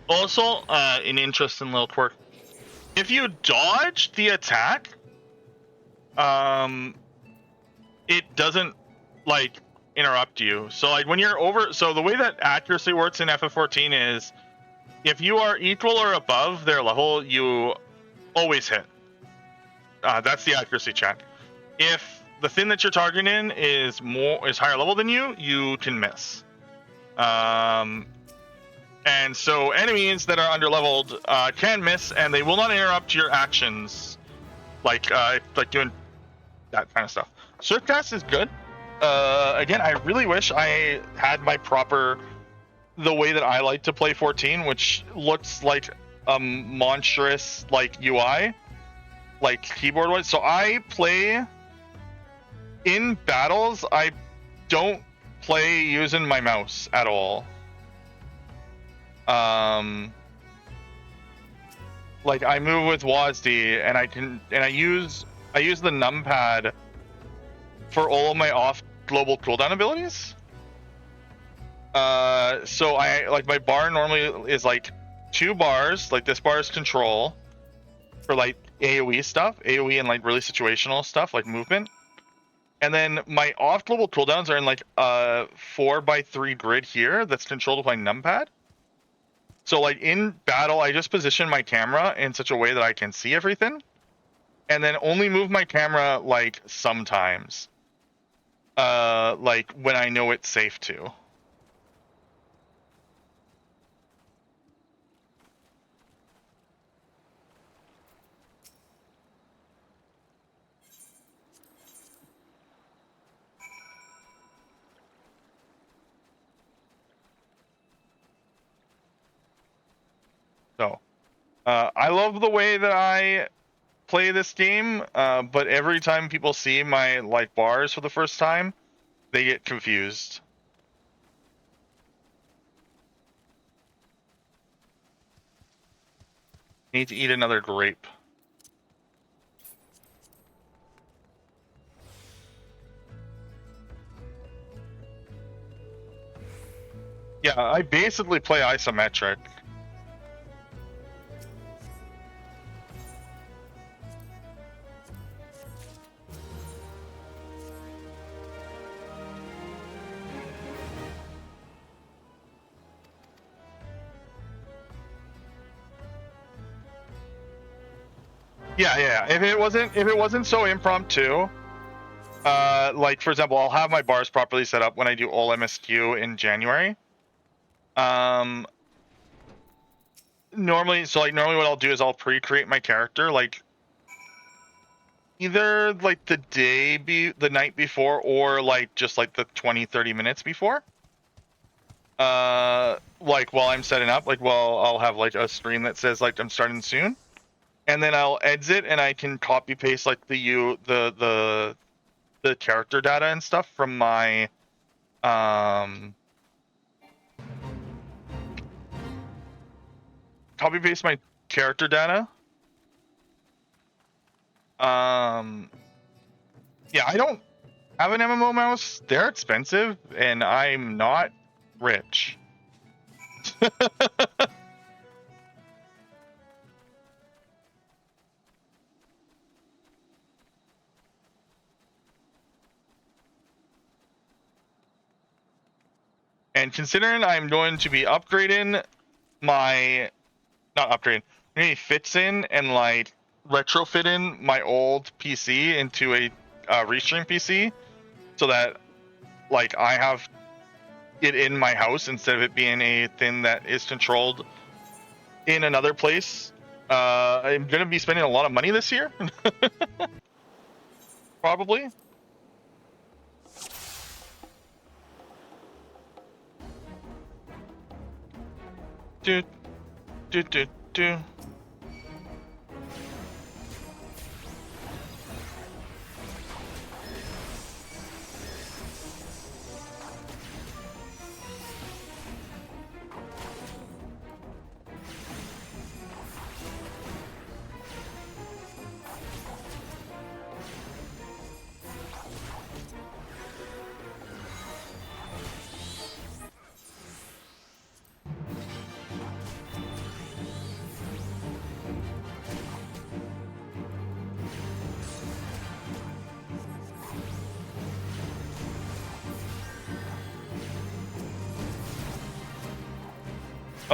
Also, an interesting little quirk. If you dodge the attack, it doesn't like interrupt you. So like when you're over, so the way that accuracy works in FF14 is if you are equal or above their level, you always hit. That's the accuracy check. If the thing that you're targeting is higher level than you, you can miss. And so enemies that are underleveled can miss, and they will not interrupt your actions, like doing that kind of stuff. Surfcast is good. Again, I really wish I had the way that I like to play 14, which looks like a monstrous like UI, like keyboard wise. So I play in battles. I don't play using my mouse at all. Like I move with WASD, and I use the numpad for all of my off global cooldown abilities. So I like my bar normally is like 2 bars. Like this bar is control for like AoE stuff, AoE and like really situational stuff like movement. And then my off global cooldowns are in like a 4x3 grid here that's controlled by numpad. So like in battle, I just position my camera in such a way that I can see everything, and then only move my camera like sometimes, like when I know it's safe to. So, I love the way that I play this game, but every time people see my like bars for the first time, they get confused. Need to eat another grape. Yeah, I basically play isometric. Yeah. If it wasn't so impromptu, like for example, I'll have my bars properly set up when I do all MSQ in January. Normally what I'll do is I'll pre-create my character like either like the night before or like just like the 20-30 minutes before. Like while I'm setting up, like I'll have like a screen that says like I'm starting soon. And then I'll exit, and I can copy paste like the character data and stuff from my copy paste my character data. Yeah, I don't have an MMO mouse. They're expensive, and I'm not rich. And considering I'm going to be upgrading maybe fits in and like retrofitting my old PC into a Restream PC, so that like I have it in my house instead of it being a thing that is controlled in another place. I'm gonna be spending a lot of money this year, probably. Do.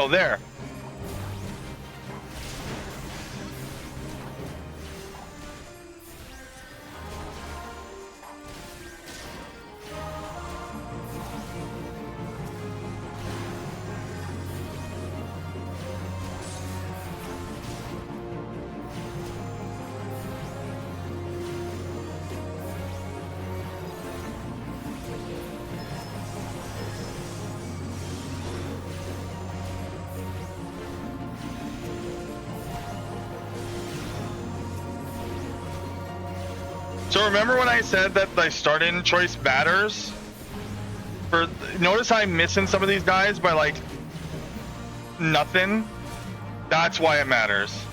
Oh, there. So remember when I said that the start-in choice matters? Notice I'm missing some of these guys by like nothing. That's why it matters.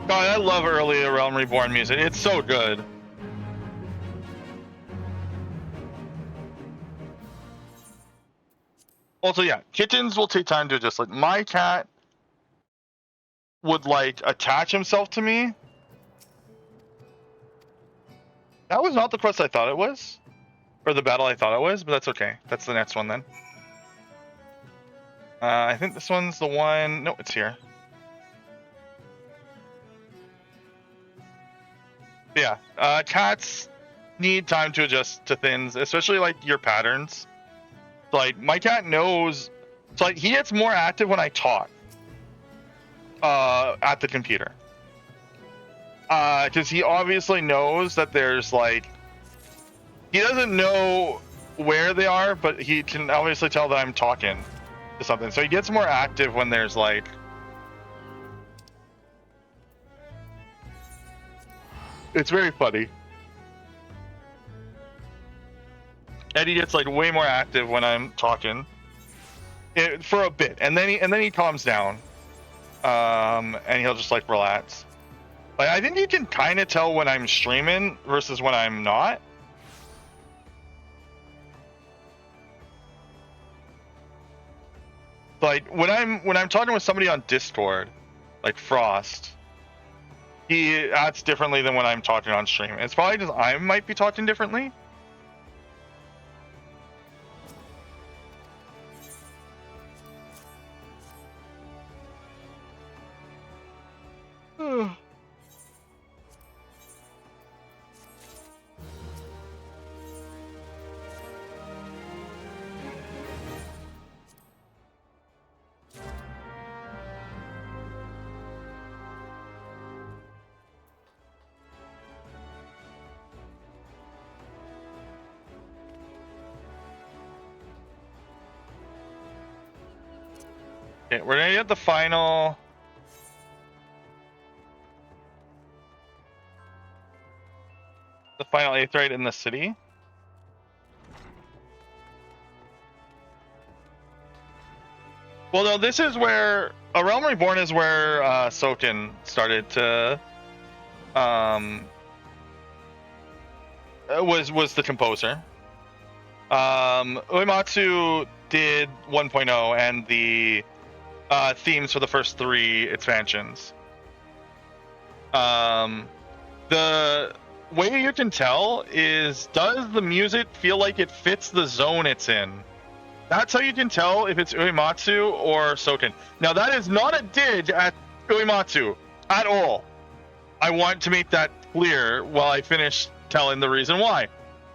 God, I love early Realm Reborn music. It's so good. Also, yeah, kittens will take time to adjust. Like, my cat would, like, attach himself to me. That was not the quest I thought it was. Or the battle I thought it was, but that's okay. That's the next one, then. I think this one's the one... No, it's here. Yeah, cats need time to adjust to things, especially like your patterns. Like my cat knows, so like he gets more active when I talk at the computer, because he obviously knows that there's like, he doesn't know where they are, but he can obviously tell that I'm talking to something. So he gets more active when there's like. It's very funny. Eddie gets like way more active when I'm talking for a bit, and then he calms down, and he'll just like relax. Like I think you can kind of tell when I'm streaming versus when I'm not. Like when I'm talking with somebody on Discord, like Frost. He acts differently than when I'm talking on stream. It's probably just I might be talking differently. Okay, we're gonna get the final. The final Aetheryte in the city. Well, no, this is where A Realm Reborn is where Soken started to was the composer. Uematsu did 1.0 and the themes for the first 3 expansions. The way you can tell is, does the music feel like it fits the zone it's in? That's how you can tell if it's Uematsu or Soken. Now, that is not a dig at Uematsu at all. I want to make that clear while I finish telling the reason why.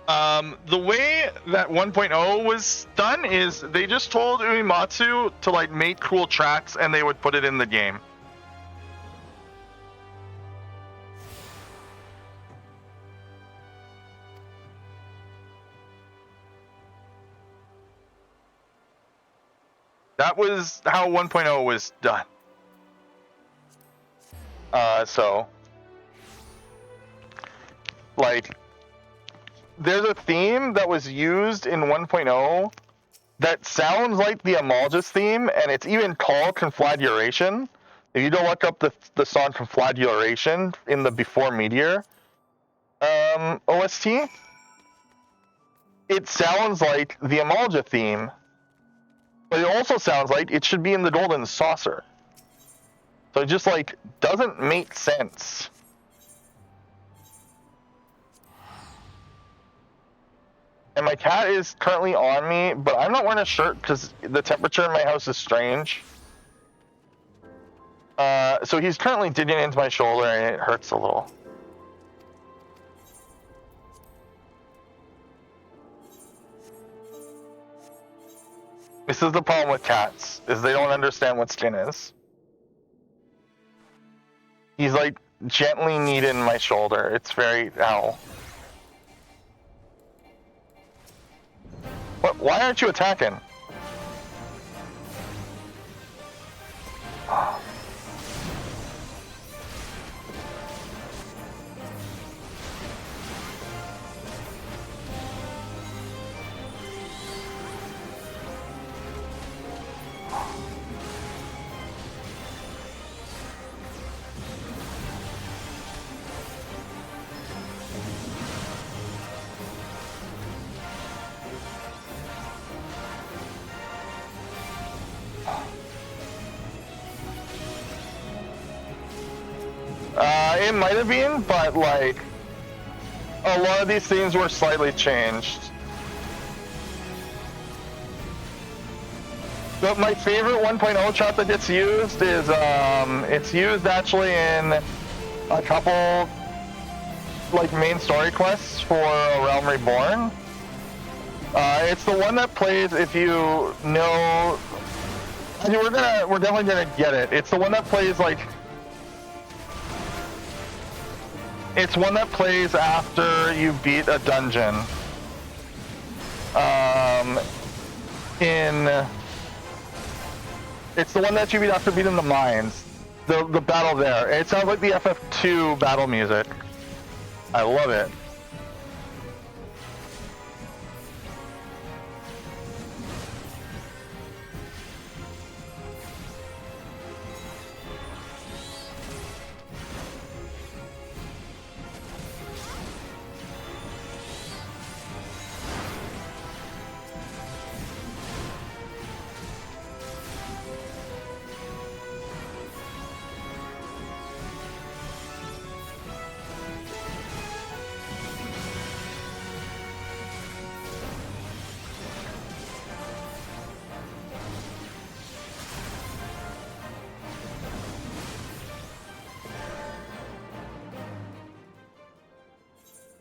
The way that 1.0 was done is they just told Uematsu to like make cool tracks and they would put it in the game. That was how 1.0 was done. So, like, there's a theme that was used in 1.0 that sounds like the Amalgis theme, and it's even called Confladuration. If you don't look up the song Confladuration in the Before Meteor OST,
it sounds like the Amalja theme, but it also sounds like it should be in the Golden Saucer. So it just like doesn't make sense. And my cat is currently on me, but I'm not wearing a shirt because the temperature in my house is strange. So he's currently digging into my shoulder and it hurts a little. This is the problem with cats, is they don't understand what skin is. He's like gently kneading my shoulder. It's very, ow. What? Why aren't you attacking? It might have been, but like a lot of these things were slightly changed. But my favorite 1.0 chart that gets used is it's used actually in a couple like main story quests for A Realm Reborn. It's the one that plays, if you know, I mean, we're definitely gonna get it. It's the one that plays like, it's one that plays after you beat a dungeon. It's the one that you beat after beating the mines. The battle there. It sounds like the FF2 battle music. I love it.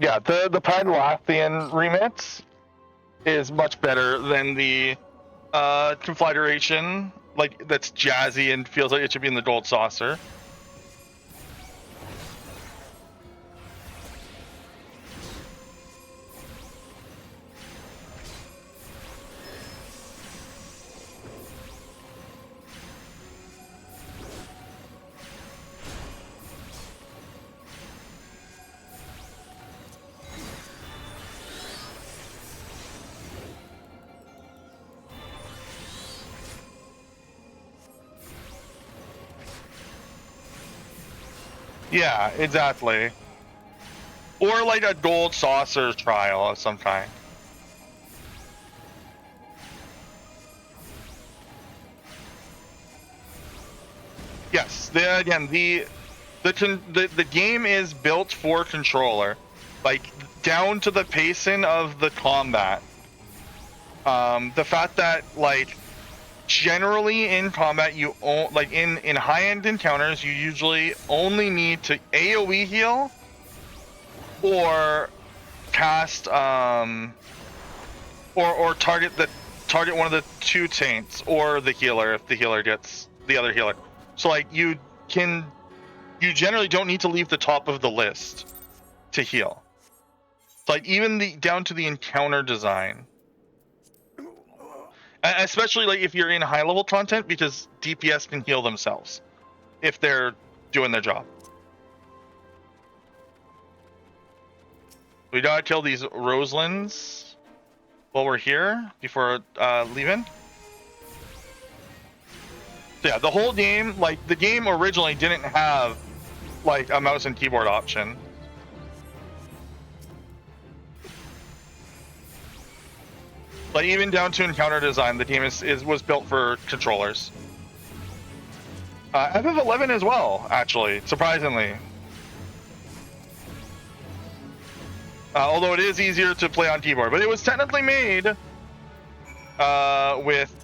Yeah, the Padlathian remix is much better than the Conflagration, like that's jazzy and feels like it should be in the Gold Saucer. Yeah, exactly. Or like a Gold Saucer trial of some kind. Yes, again, the game is built for controller, like down to the pacing of the combat. The fact that like generally in combat you like in high-end encounters you usually only need to AoE heal or cast or target one of the two taints or the healer if the healer gets the other healer. So like you generally don't need to leave the top of the list to heal. So like even down to the encounter design. Especially like if you're in high level content, because DPS can heal themselves if they're doing their job. We gotta kill these Roselands while we're here before leaving. So yeah, the whole game, like the game originally didn't have like a mouse and keyboard option. Like even down to encounter design, the game was built for controllers. FF11 as well, actually, surprisingly. Although it is easier to play on keyboard, but it was technically made with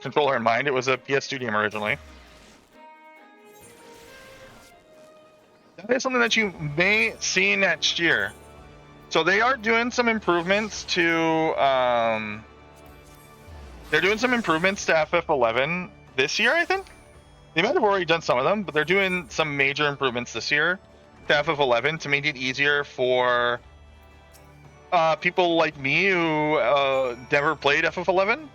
controller in mind. It was a PS2 game originally. That is something that you may see next year. So they are doing some improvements to they're doing some improvements to FF11 this year, I think. They might have already done some of them, but they're doing some major improvements this year to FF11 to make it easier for people like me who never played FF11.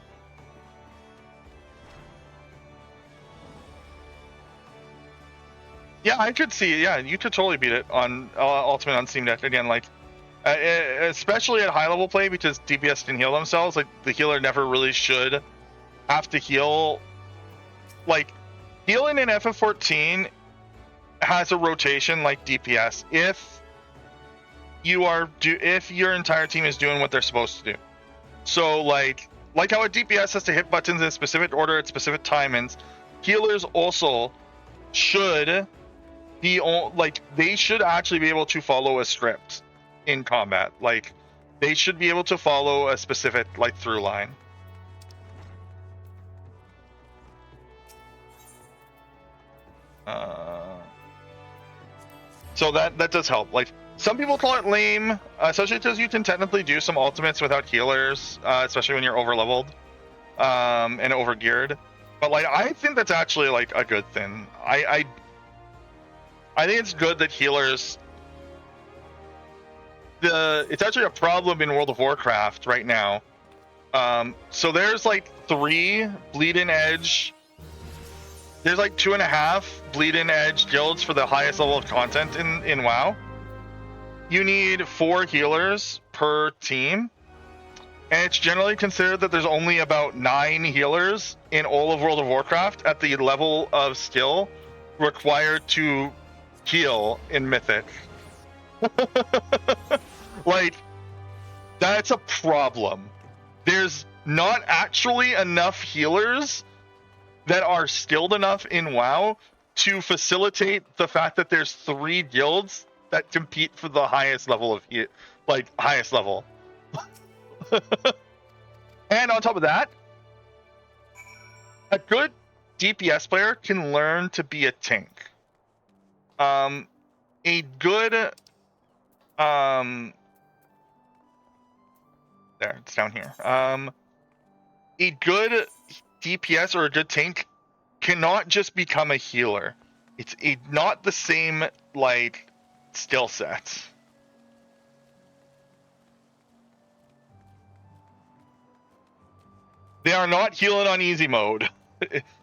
Yeah, I could see. Yeah, you could totally beat it on Ultimate on Steam Deck again. Like, especially at high level play, because DPS can heal themselves. Like, the healer never really should have to heal. Like, healing in FF14 has a rotation like DPS if your entire team is doing what they're supposed to do. So like how a DPS has to hit buttons in a specific order at specific timings, healers also should be they should actually be able to follow a script in combat. Like, they should be able to follow a specific like through line. So that does help. Like, some people call it lame, especially because you can technically do some ultimates without healers, especially when you're overleveled and overgeared. But like, I think that's actually like a good thing. I think it's good that healers. It's actually a problem in World of Warcraft right now. So there's like 3 bleed-in edge. There's like 2.5 bleed-in edge guilds for the highest level of content in WoW. You need 4 healers per team, and it's generally considered that there's only about 9 healers in all of World of Warcraft at the level of skill required to heal in Mythic. Like, that's a problem. There's not actually enough healers that are skilled enough in WoW to facilitate the fact that there's 3 guilds that compete for the highest level of highest level. And on top of that, a good DPS player can learn to be a tank. A good there, it's down here. A good DPS or a good tank cannot just become a healer. It's not the same like skill set. They are not healing on easy mode.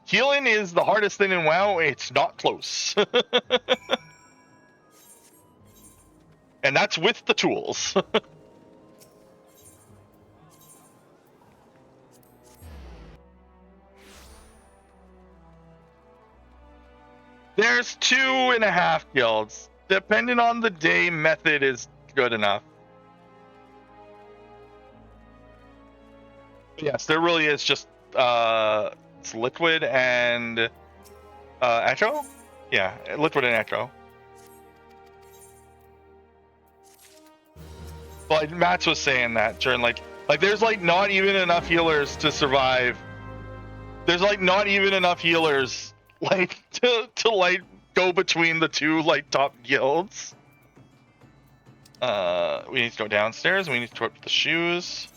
Healing is the hardest thing in WoW. It's not close. And that's with the tools. There's 2.5 guilds. Depending on the day, method is good enough. Yes, there really is just it's Liquid and Echo? Yeah, Liquid and Echo. But Matt was saying that during like there's like not even enough healers to survive. There's like not even enough healers like to like go between the 2 like top guilds. We need to go downstairs. We need to equip the shoes.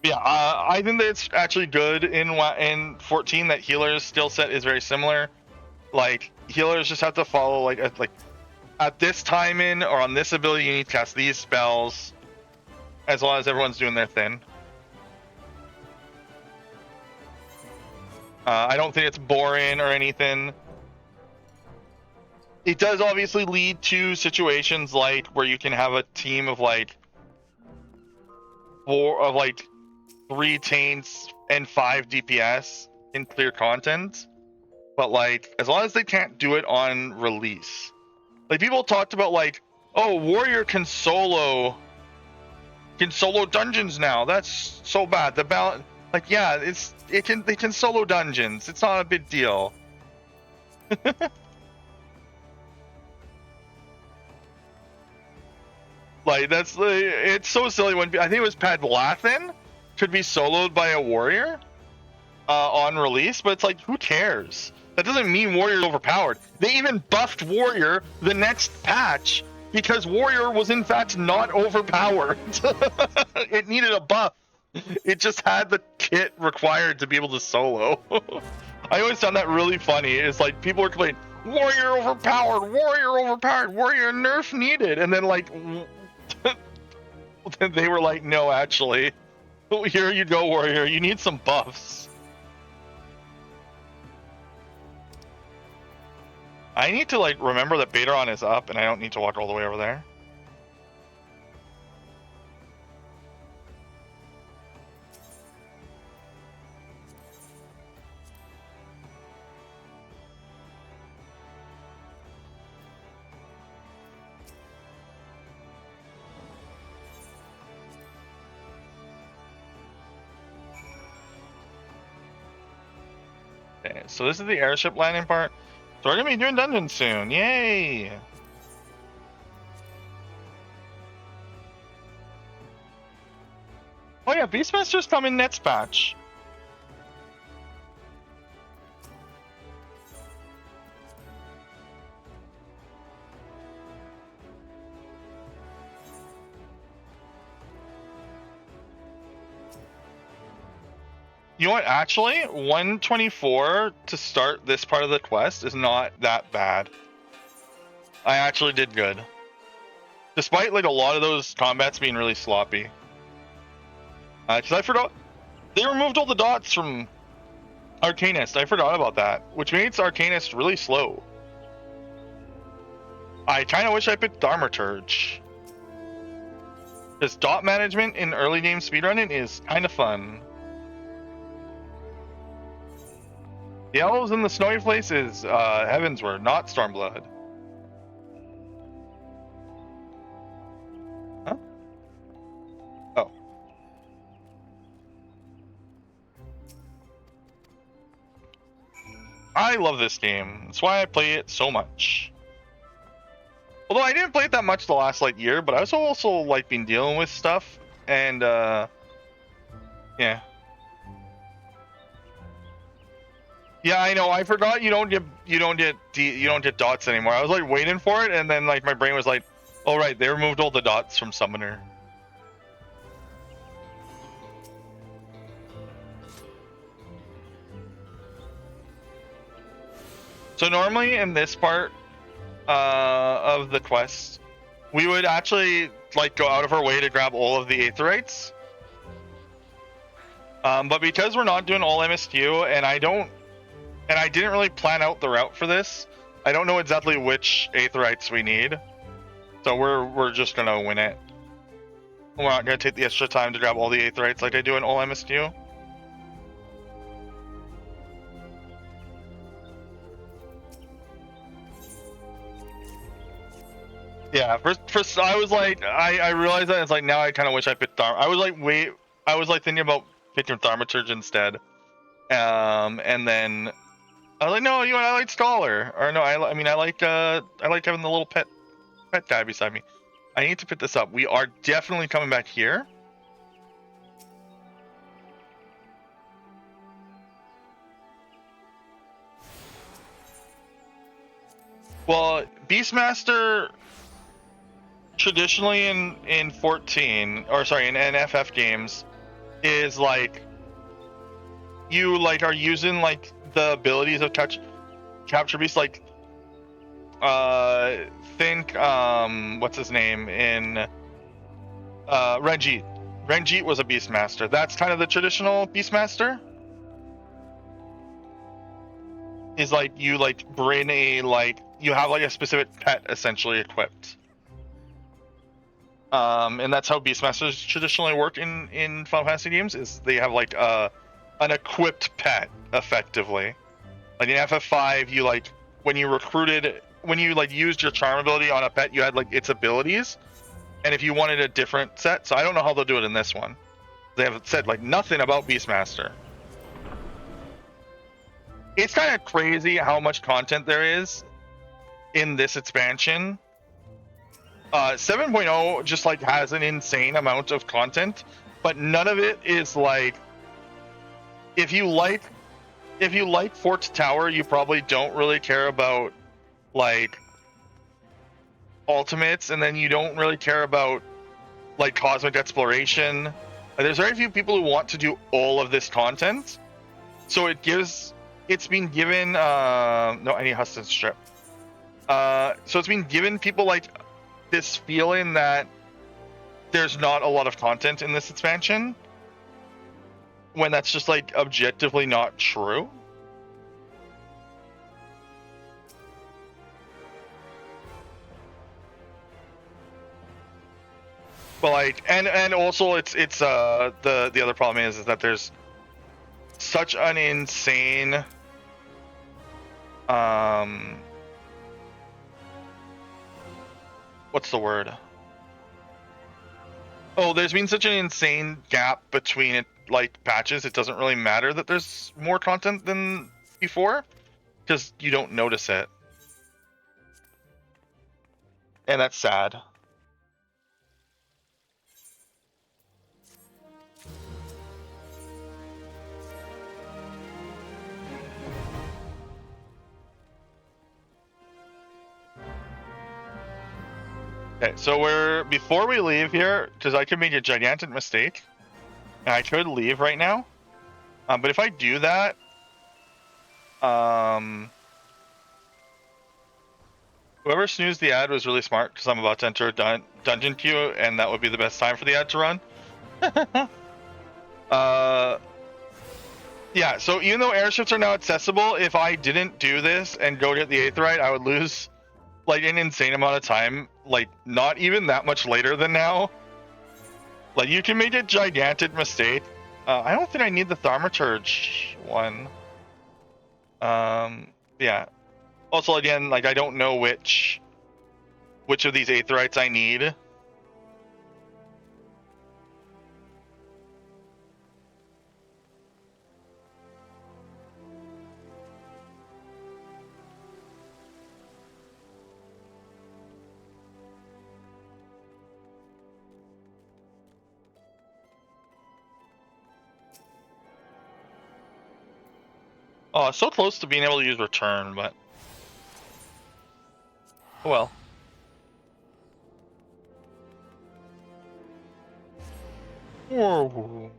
Yeah, I think that it's actually good in 14 that healers skill set is very similar. Like, healers just have to follow like at this timing or on this ability you need to cast these spells, as long as everyone's doing their thing. I don't think it's boring or anything. It does obviously lead to situations like where you can have a team of like 3 taints and 5 DPS in clear content. But like, as long as they can't do it on release, like people talked about like, oh, warrior can solo dungeons now. That's so bad. The balance, like, yeah, they can solo dungeons. It's not a big deal. Like it's so silly when I think it was Padlathan could be soloed by a warrior on release, but it's like, who cares? That doesn't mean warrior's overpowered. They even buffed warrior the next patch because warrior was in fact not overpowered. It needed a buff. It just had the kit required to be able to solo. I always found that really funny. It's like people are complaining, warrior overpowered, warrior nerf needed, and then like they were like, no, actually, here you go, warrior, you need some buffs. I need to like remember that Betaron is up and I don't need to walk all the way over there. Okay, so this is the airship landing part. So we're gonna be doing dungeons soon. Yay! Oh yeah, Beastmasters come in next patch. You know what, actually, 124 to start this part of the quest is not that bad. I actually did good. Despite like a lot of those combats being really sloppy. Because I forgot, they removed all the dots from Arcanist. I forgot about that, which makes Arcanist really slow. I kind of wish I picked Thaumaturge. Because dot management in early game speedrunning is kind of fun. The elves in the snowy place is Heavensward, not Stormblood. Huh? Oh. I love this game. That's why I play it so much. Although I didn't play it that much the last like year, but I was also like been dealing with stuff and yeah. Yeah, I know. I forgot you don't get dots anymore. I was like waiting for it, and then like my brain was like, "Oh right, they removed all the dots from Summoner." So normally in this part of the quest, we would actually like go out of our way to grab all of the Aetherites. But because we're not doing all MSQ, and I didn't really plan out the route for this, I don't know exactly which Aetherites we need. So we're just gonna win it. We're not gonna take the extra time to grab all the Aetherites like I do in all MSQ. Yeah, first I was like, I realized that it's like now I kind of wish I picked I was like thinking about picking Thaumaturge instead, and then I was like, no, you know what, I like Scholar, or no, I like having the little pet guy beside me. I need to pick this up. We are definitely coming back here. Well, Beastmaster traditionally in 14, or sorry, in NFF games, is like you like are using like the abilities of Capture Beast, like think what's his name in Renjit. Renjit was a Beastmaster. That's kind of the traditional Beastmaster. Is like you like bring a like you have like a specific pet essentially equipped. And that's how Beastmasters traditionally work in Final Fantasy games, is they have like an equipped pet effectively. Like in FF5, you like when you like used your charm ability on a pet, you had like its abilities, and if you wanted a different set, so I don't know how they'll do it in this one. They have said like nothing about Beastmaster. It's kind of crazy how much content there is in this expansion. 7.0 just like has an insane amount of content, but none of it is like, if you like Fort Tower, you probably don't really care about like ultimates, and then you don't really care about like cosmic exploration. Like, there's very few people who want to do all of this content, so it's been given no, I need Huston strip. So it's been given people like this feeling that there's not a lot of content in this expansion, when that's just like objectively not true. But like, and also it's the other problem is that there's such an insane what's the word? Oh, there's been such an insane gap between it, like patches. It doesn't really matter that there's more content than before, because you don't notice it, and that's sad. Okay, so before we leave here, because I could make a gigantic mistake, and I could leave right now, but if I do that, whoever snoozed the ad was really smart, because I'm about to enter a dungeon queue, and that would be the best time for the ad to run. Yeah, so even though airships are now accessible, if I didn't do this and go get the Aetheryte, I would lose like an insane amount of time, like not even that much later than now. Like, you can make a gigantic mistake. I don't think I need the Thaumaturge one. Yeah. Also, again, like, I don't know which of these Aetherites I need. Oh, so close to being able to use return, but oh well. Whoa.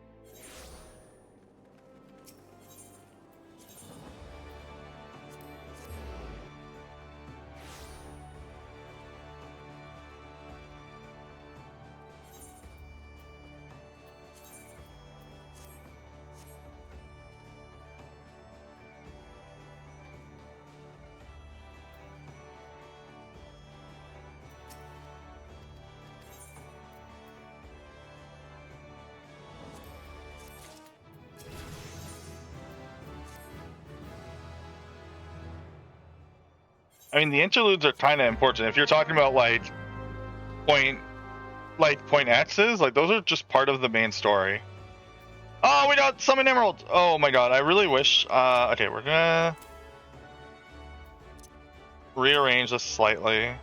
I mean, the interludes are kind of important. If you're talking about like point X's, like those are just part of the main story. Oh, we got Summon Emerald! Oh my god, I really wish. Okay, we're gonna rearrange this slightly.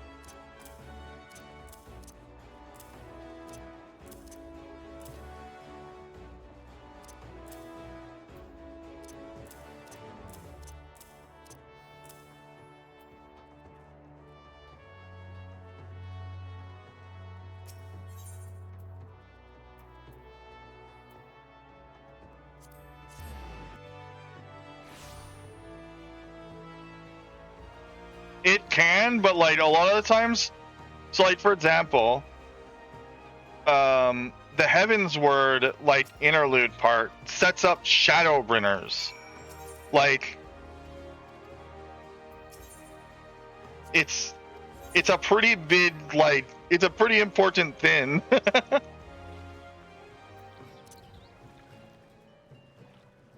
It can, but like a lot of the times, so like for example, the Heaven's Word like interlude part sets up Shadowbringers. Like it's a pretty big, like it's a pretty important thing.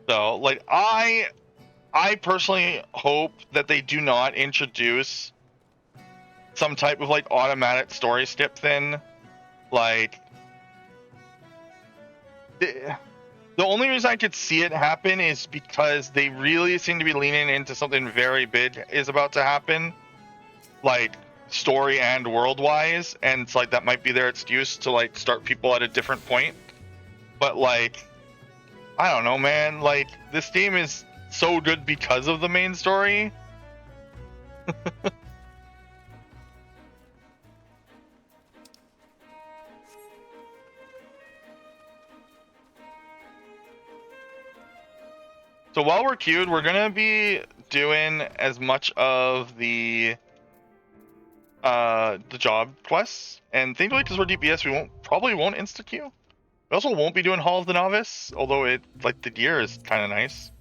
So like I I personally hope that they do not introduce some type of like automatic story skip thing. Like the only reason I could see it happen is because they really seem to be leaning into something very big is about to happen, like story and world wise, and it's like that might be their excuse to like start people at a different point. But like, I don't know, man. Like this game is so good because of the main story. So while we're queued, we're gonna be doing as much of the job quests, and thankfully because we're DPS, we probably won't insta queue. We also won't be doing Hall of the Novice, although it like the gear is kind of nice.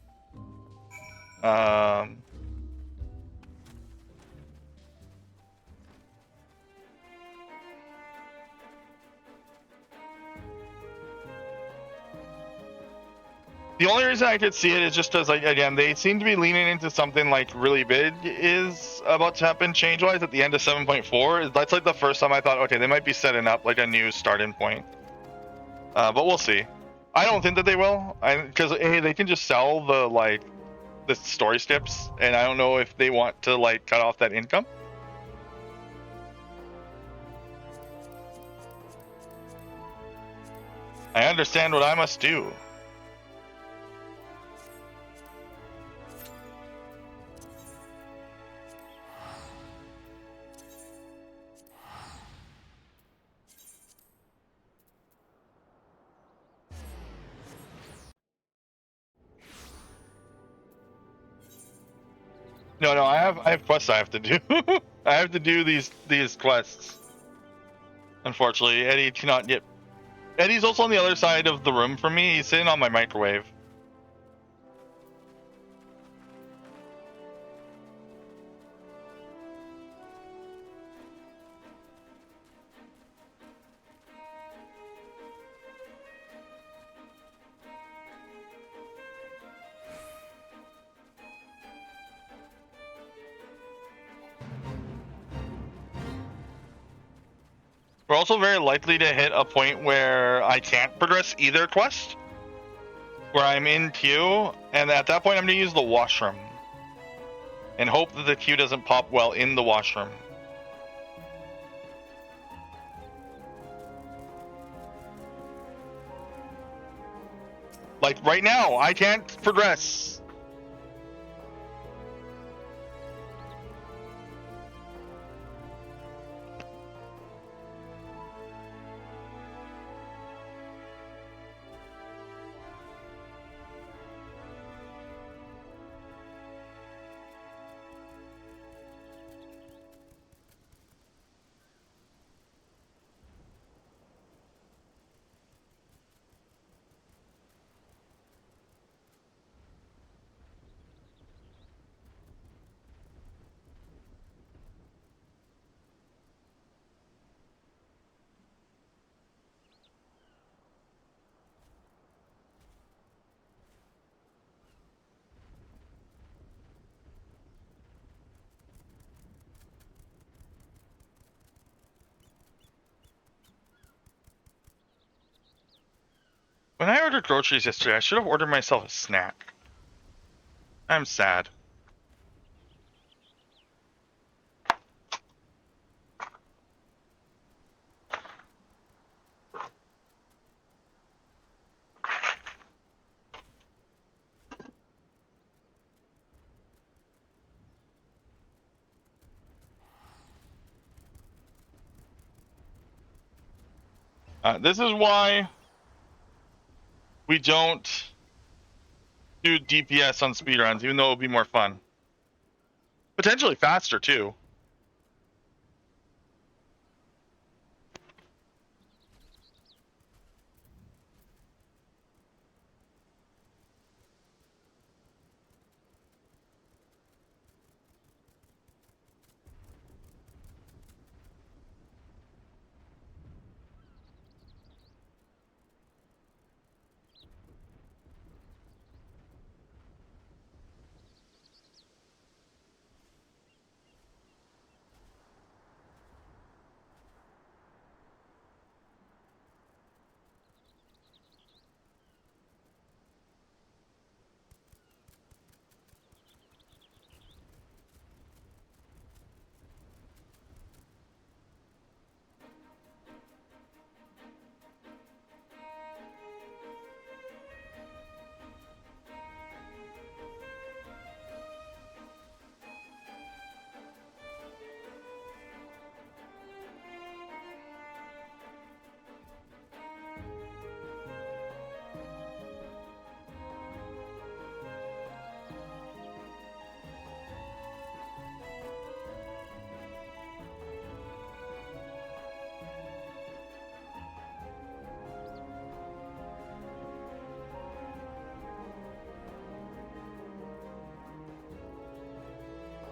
The only reason I could see it is just because, like, again, they seem to be leaning into something like really big is about to happen change-wise at the end of 7.4. That's like the first time I thought, okay, they might be setting up like a new starting point. But we'll see. I don't think that they will, because hey, they can just sell the story skips, and I don't know if they want to like cut off that income. I understand what I must do. No, I have quests I have to do. I have to do these quests. Unfortunately, Eddie cannot get. Eddie's also on the other side of the room from me. He's sitting on my microwave. We're also very likely to hit a point where I can't progress either quest, where I'm in queue, and at that point I'm going to use the washroom and hope that the queue doesn't pop well in the washroom. Like right now, I can't progress. When I ordered groceries yesterday, I should have ordered myself a snack. I'm sad. This is why we don't do DPS on speedruns, even though it'll be more fun. Potentially faster, too.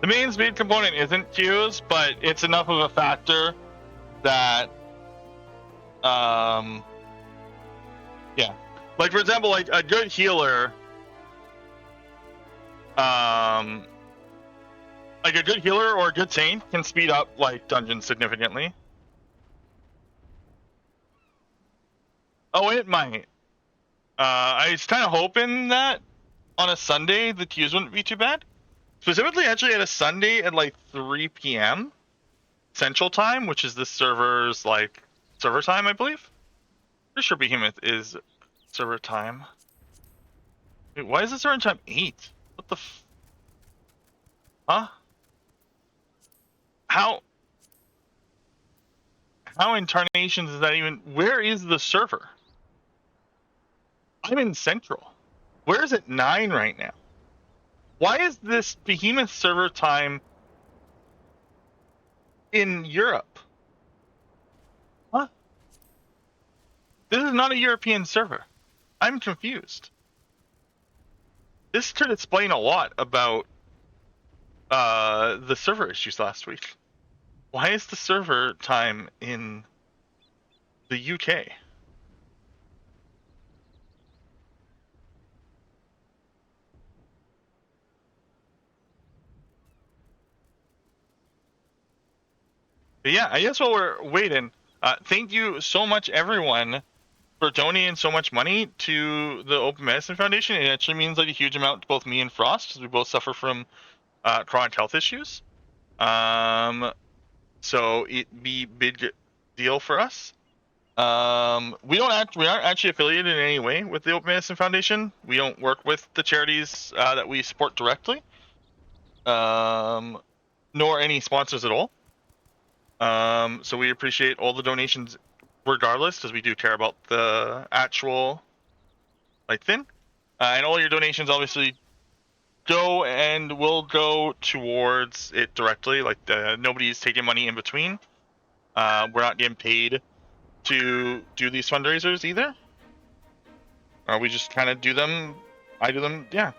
The main speed component isn't queues, but it's enough of a factor that, yeah. Like, for example, like a good healer, like a good healer or a good tank can speed up like dungeons significantly. Oh, it might. I was kind of hoping that on a Sunday the queues wouldn't be too bad. Specifically, actually, at a Sunday at like 3 p.m. Central Time, which is this server's like server time, I believe. Pretty sure Behemoth is server time. Wait, why is the server time 8? What the huh? How in Tarnations is that even? Where is the server? I'm in Central. Where is it 9 right now? Why is this Behemoth server time in Europe? Huh? This is not a European server. I'm confused. This could explain a lot about the server issues last week. Why is the server time in the UK? But yeah, I guess while we're waiting, thank you so much, everyone, for donating so much money to the Open Medicine Foundation. It actually means like a huge amount to both me and Frost, because we both suffer from chronic health issues. So it be big deal for us. We aren't actually affiliated in any way with the Open Medicine Foundation. We don't work with the charities that we support directly, nor any sponsors at all. So we appreciate all the donations regardless, because we do care about the actual like thing. And all your donations obviously go and will go towards it directly. Like nobody's taking money in between. We're not getting paid to do these fundraisers either. We just kind of do them. I do them, yeah.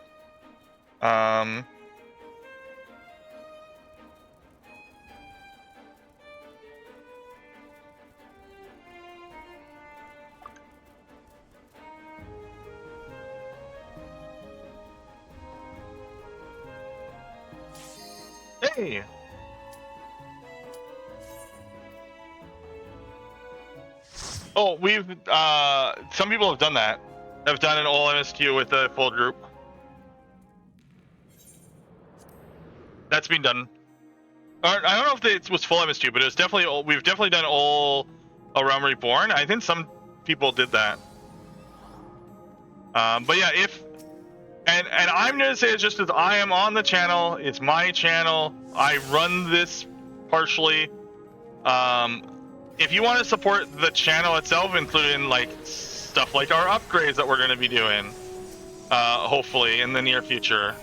Hey. Oh, we've some people have done that. Have done an all MSQ with a full group. That's been done. I don't know if it was full MSQ, but it was definitely all, we've definitely done all A Realm Reborn. I think some people did that. But yeah, and I'm gonna say it's just as I am on the channel. It's my channel. I run this partially. If you want to support the channel itself, including like stuff like our upgrades that we're going to be doing, hopefully in the near future,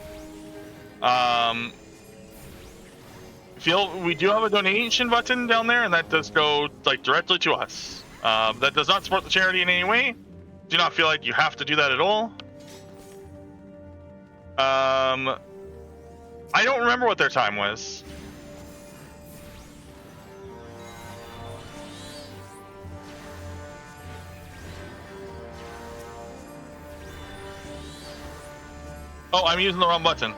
we do have a donation button down there, and that does go like directly to us. That does not support the charity in any way. Do not feel like you have to do that at all. I don't remember what their time was. Oh, I'm using the wrong button.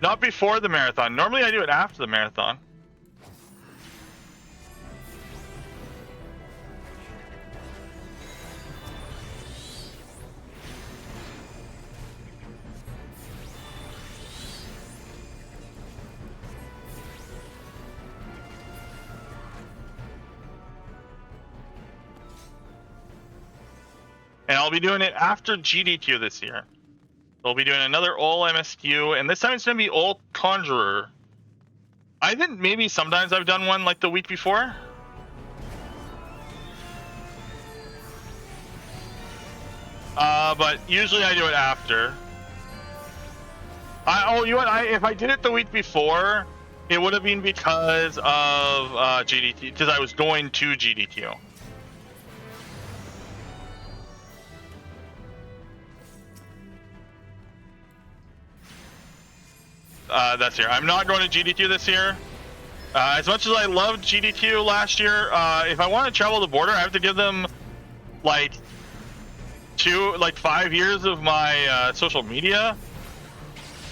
Not before the marathon. Normally I do it after the marathon. and I'll be doing it after GDQ this year. We'll be doing another all MSQ, and this time it's gonna be all Conjurer. I think maybe sometimes I've done one like the week before. But usually I do it after. Oh, you know what? If I did it the week before, it would have been because of GDQ, because I was going to GDQ. That's here. I'm not going to GDQ this year. As much as I loved GDQ last year, if I want to travel the border, I have to give them like 5 years of my social media,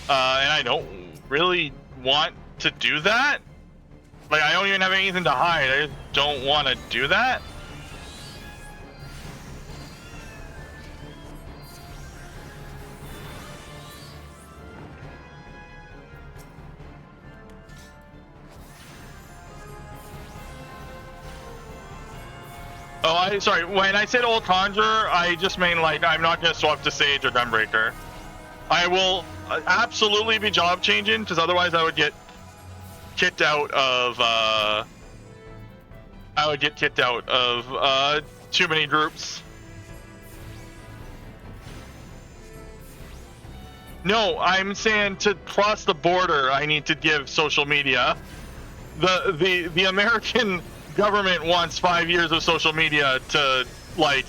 and I don't really want to do that. Like, I don't even have anything to hide. I just don't want to do that. Oh, sorry. When I said old Conjurer, I just mean like I'm not gonna swap to Sage or Gunbreaker. I will absolutely be job changing, because otherwise I would get kicked out of. Too many groups. No, I'm saying to cross the border, I need to give social media. The American government wants 5 years of social media to like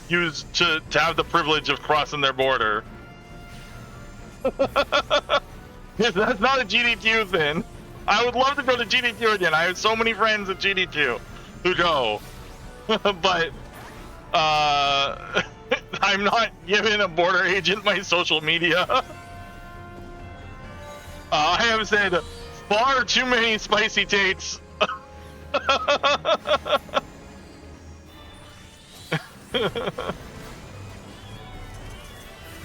use to have the privilege of crossing their border. That's not a GDQ thing. I would love to go to GDQ again. I have so many friends at GDQ who go, but I'm not giving a border agent my social media. I have said far too many spicy takes.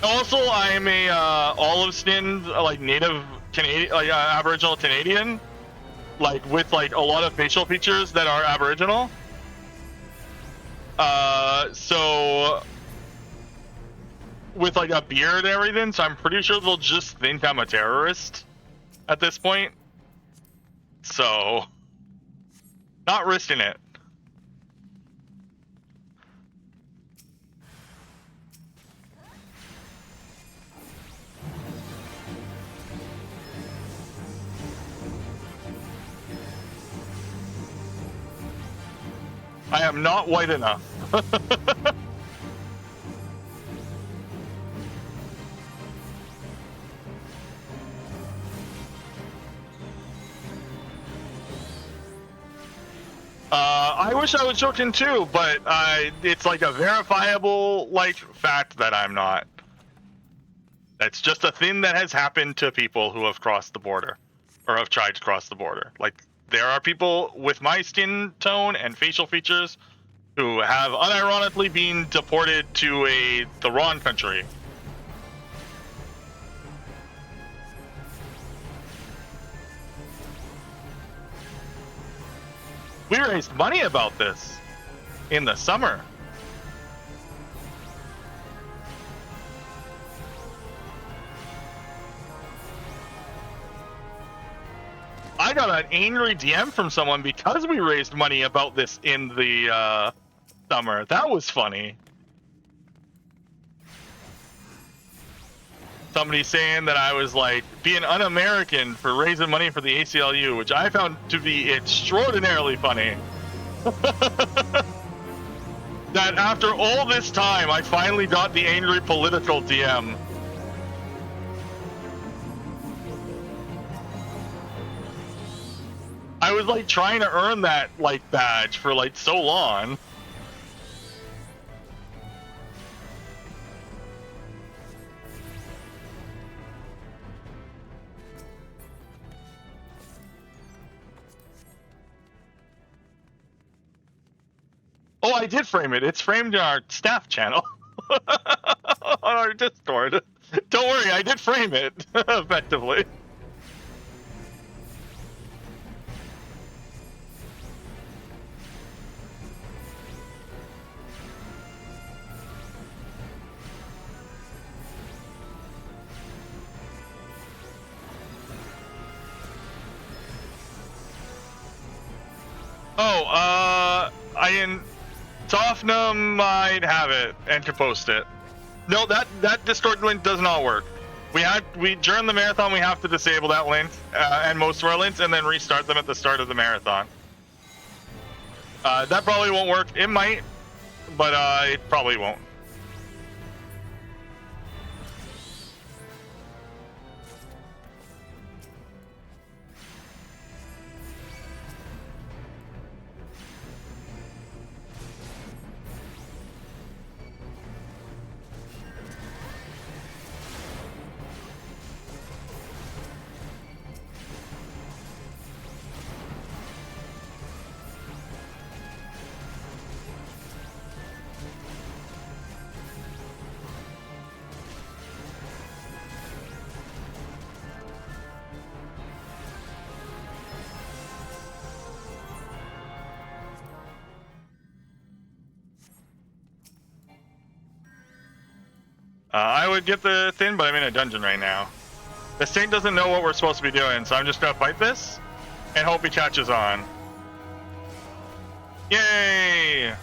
Also, I'm a olive skinned like native Canadian, like Aboriginal Canadian, like with like a lot of facial features that are Aboriginal. So with like a beard and everything, so I'm pretty sure they'll just think I'm a terrorist at this point. So, not risking it. I am not white enough. I wish I was joking too, but it's like a verifiable like fact that I'm not. That's just a thing that has happened to people who have crossed the border or have tried to cross the border. Like, there are people with my skin tone and facial features who have unironically been deported to the wrong country. We raised money about this in the summer. I got an angry DM from someone because we raised money about this in the summer. That was funny. Somebody saying that I was like being un-American for raising money for the ACLU, which I found to be extraordinarily funny. That after all this time, I finally got the angry political DM. I was like trying to earn that like badge for like so long. Oh, I did frame it. It's framed in our staff channel on our Discord. Don't worry, I did frame it effectively. Sofna might have it and can post it. No, that Discord link does not work. During the marathon we have to disable that link and most of our links and then restart them at the start of the marathon. That probably won't work. It might, but it probably won't. I would get the thing, but I'm in a dungeon right now. The thing doesn't know what we're supposed to be doing, so I'm just gonna fight this and hope he catches on. Yay!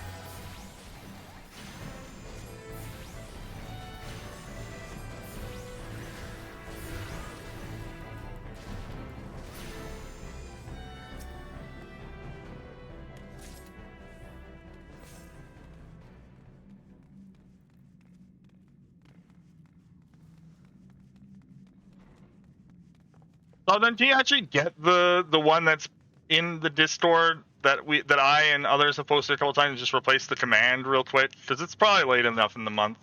So then, can you actually get the one that's in the Discord that I and others have posted a couple times and just replace the command real quick? Because it's probably late enough in the month.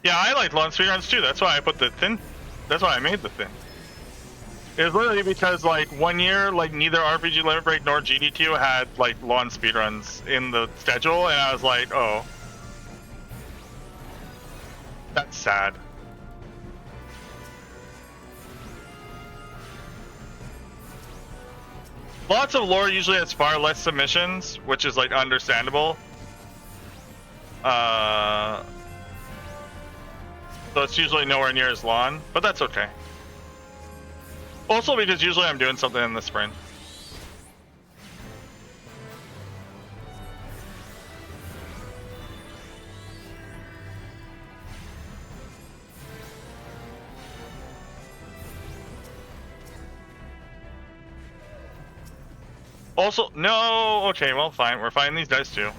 Yeah, I like long speedruns too. That's why I put the thin. That's why I made the thin. It was literally because like 1 year, like neither RPG Limit Break nor GD2 had like long speedruns in the schedule, and I was like, oh, that's sad. Lots of lore usually has far less submissions, which is like understandable. So it's usually nowhere near as long, but that's okay. Also because usually I'm doing something in the sprint. Also, no, okay, well fine, we're fighting these guys too.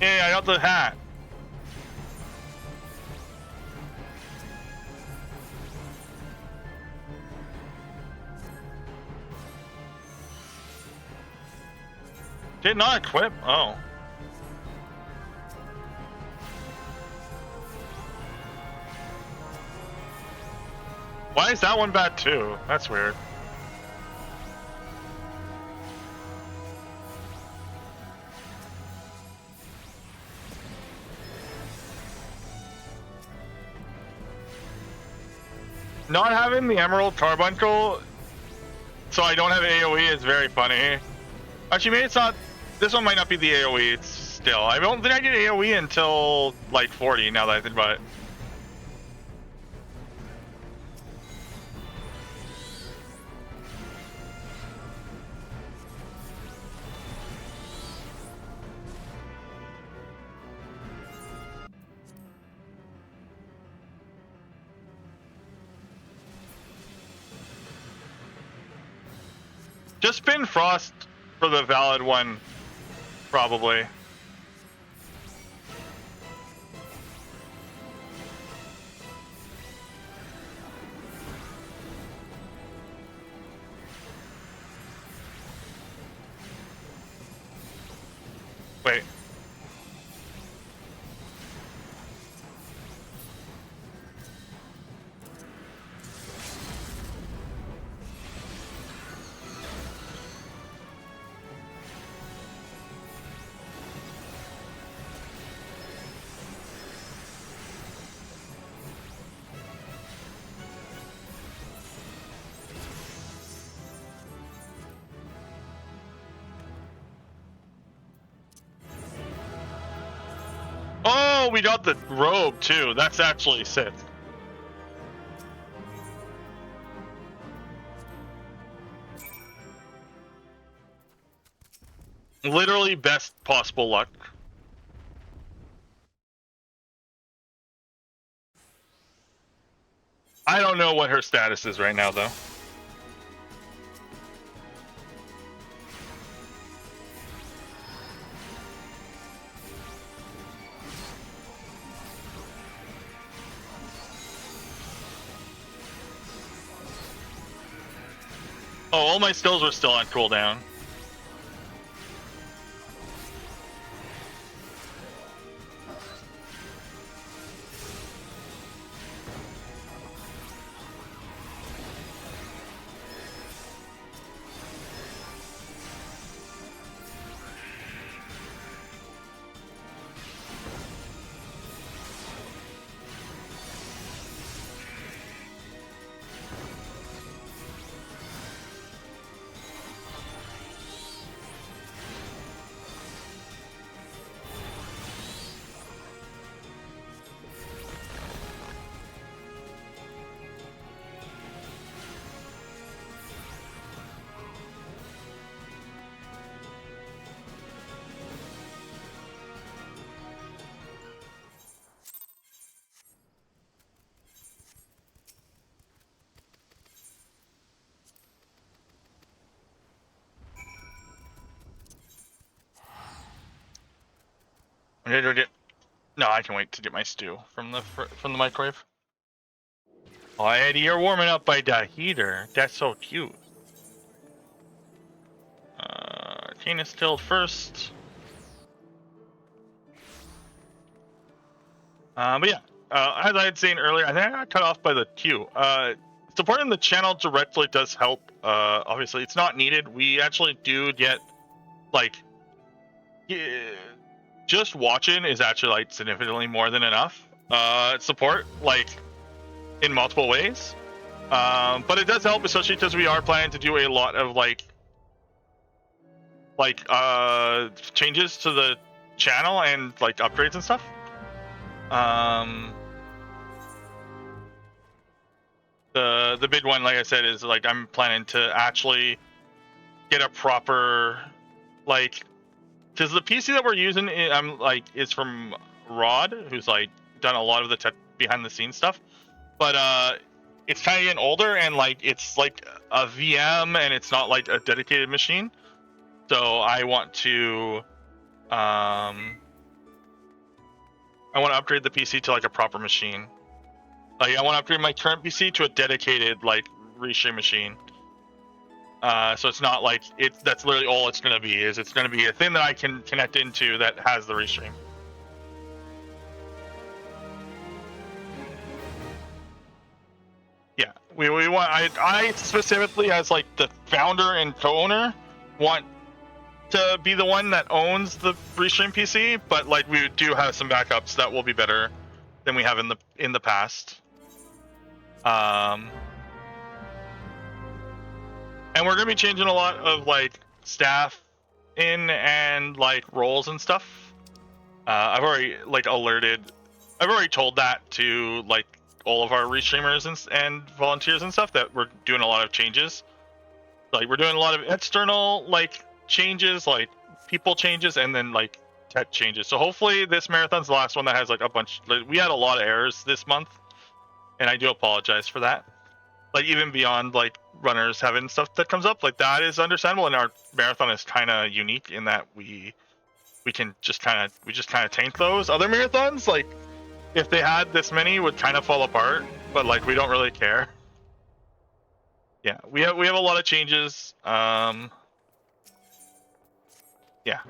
Hey, I got the hat. Did not equip? Oh. Why is that one bad too? That's weird. Not having the Emerald Carbuncle, so I don't have AoE is very funny. Actually, maybe it's not This one might not be the AoE. It's still. I don't think I get AoE until like 40. Now that I think about it. Just spin Frost for the valid one, probably. Wait. Oh, we got the robe too. That's actually sick. Literally best possible luck. I don't know what her status is right now, though. Oh, all my skills were still on cooldown. No, I can wait to get my stew from the microwave. Oh, Eddie, you're warming up by the heater. That's so cute. Kane is killed first. But yeah, as I had seen earlier, I think I got cut off by the queue. Supporting the channel directly does help. Obviously, it's not needed. We actually do get, like, just watching is actually like significantly more than enough support, like in multiple ways. But it does help, especially because we are planning to do a lot of like changes to the channel and like upgrades and stuff. The big one, like I said, is like I'm planning to actually get a proper, like, because the PC that we're using, is from Rod, who's like done a lot of the behind the scenes stuff, but it's kind of getting older and like it's like a VM and it's not like a dedicated machine. So I want to upgrade the PC to like a proper machine. Like I want to upgrade my current PC to a dedicated like restream machine. So it's not like that's literally all it's going to be. It's going to be a thing that I can connect into that has the restream. Yeah, we want. I specifically, as like the founder and co-owner, want to be the one that owns the restream PC. But like we do have some backups that will be better than we have in the past. And we're gonna be changing a lot of like staff in and like roles and stuff. I've already like I've already told that to like all of our restreamers and volunteers and stuff that we're doing a lot of changes. Like we're doing a lot of external like changes, like people changes, and then like tech changes. So hopefully this marathon's the last one that has like a bunch. Like, we had a lot of errors this month, and I do apologize for that. Like even beyond like runners having stuff that comes up, like that is understandable. And our marathon is kind of unique in that we just kind of tank those. Other marathons, like if they had this many, would kind of fall apart. But like we don't really care. Yeah, we have a lot of changes. Yeah,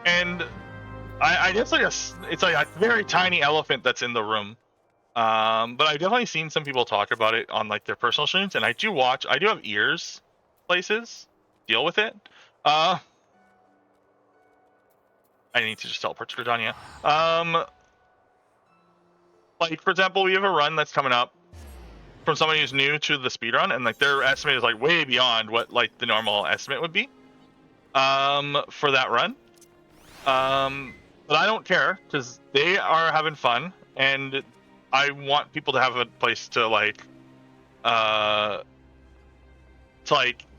and I guess like it's like a very tiny elephant that's in the room. But I've definitely seen some people talk about it on like their personal streams, and I do have ears places deal with it. I need to just teleport to Gridania. Like for example, we have a run that's coming up from someone who's new to the speedrun, and like their estimate is like way beyond what like the normal estimate would be for that run. But I don't care because they are having fun, and I want people to have a place to like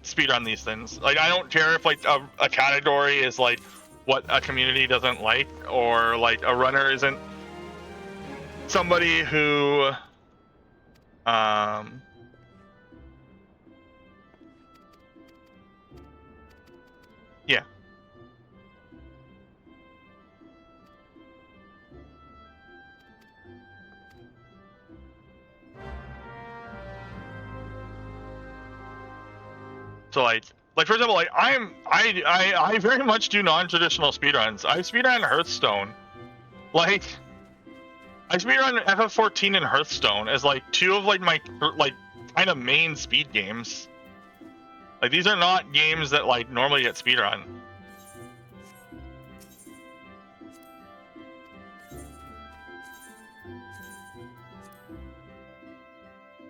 speedrun these things. Like I don't care if like a category is like what a community doesn't like, or like a runner isn't somebody who yeah. So like for example, like I very much do non-traditional speedruns. I speedrun Hearthstone. Like I speedrun FF14 and Hearthstone as like two of like my like kind of main speed games. Like these are not games that like normally get speedrun.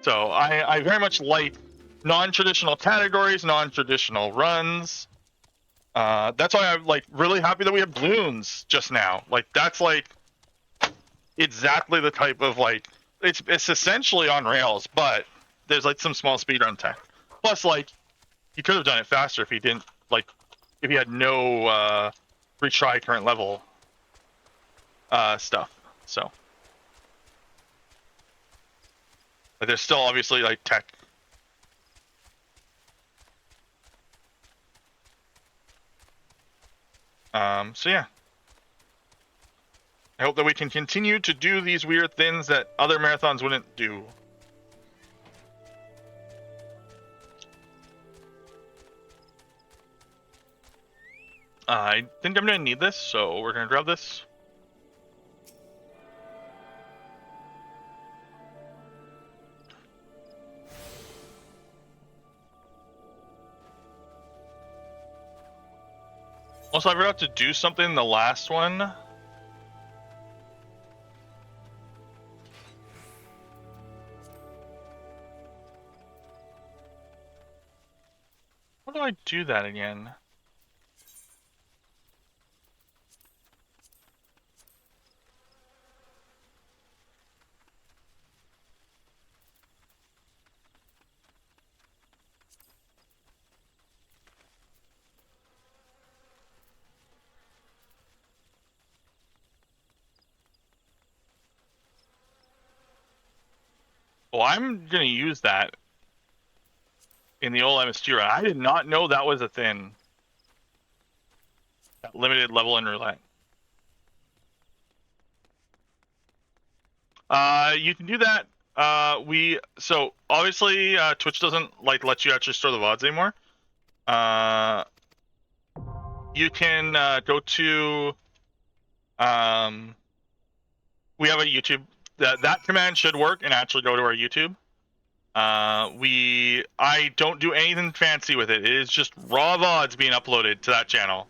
So I very much like non-traditional categories, non-traditional runs. That's why I'm like really happy that we have balloons just now. Like that's like exactly the type of like it's essentially on rails, but there's like some small speedrun tech. Plus, like he could have done it faster if he didn't like if he had no retry current level stuff. So, but there's still obviously like tech. So yeah. I hope that we can continue to do these weird things that other marathons wouldn't do. I think I'm going to need this, so we're going to grab this. Also, I forgot to do something in the last one. How do I do that again? Well, I'm going to use that in the old MSG run. I did not know that was a thing. That limited level in roulette. You can do that. So obviously Twitch doesn't like let you actually store the VODs anymore. You can go to we have a YouTube. That command should work and actually go to our YouTube. I don't do anything fancy with it. It is just raw VODs being uploaded to that channel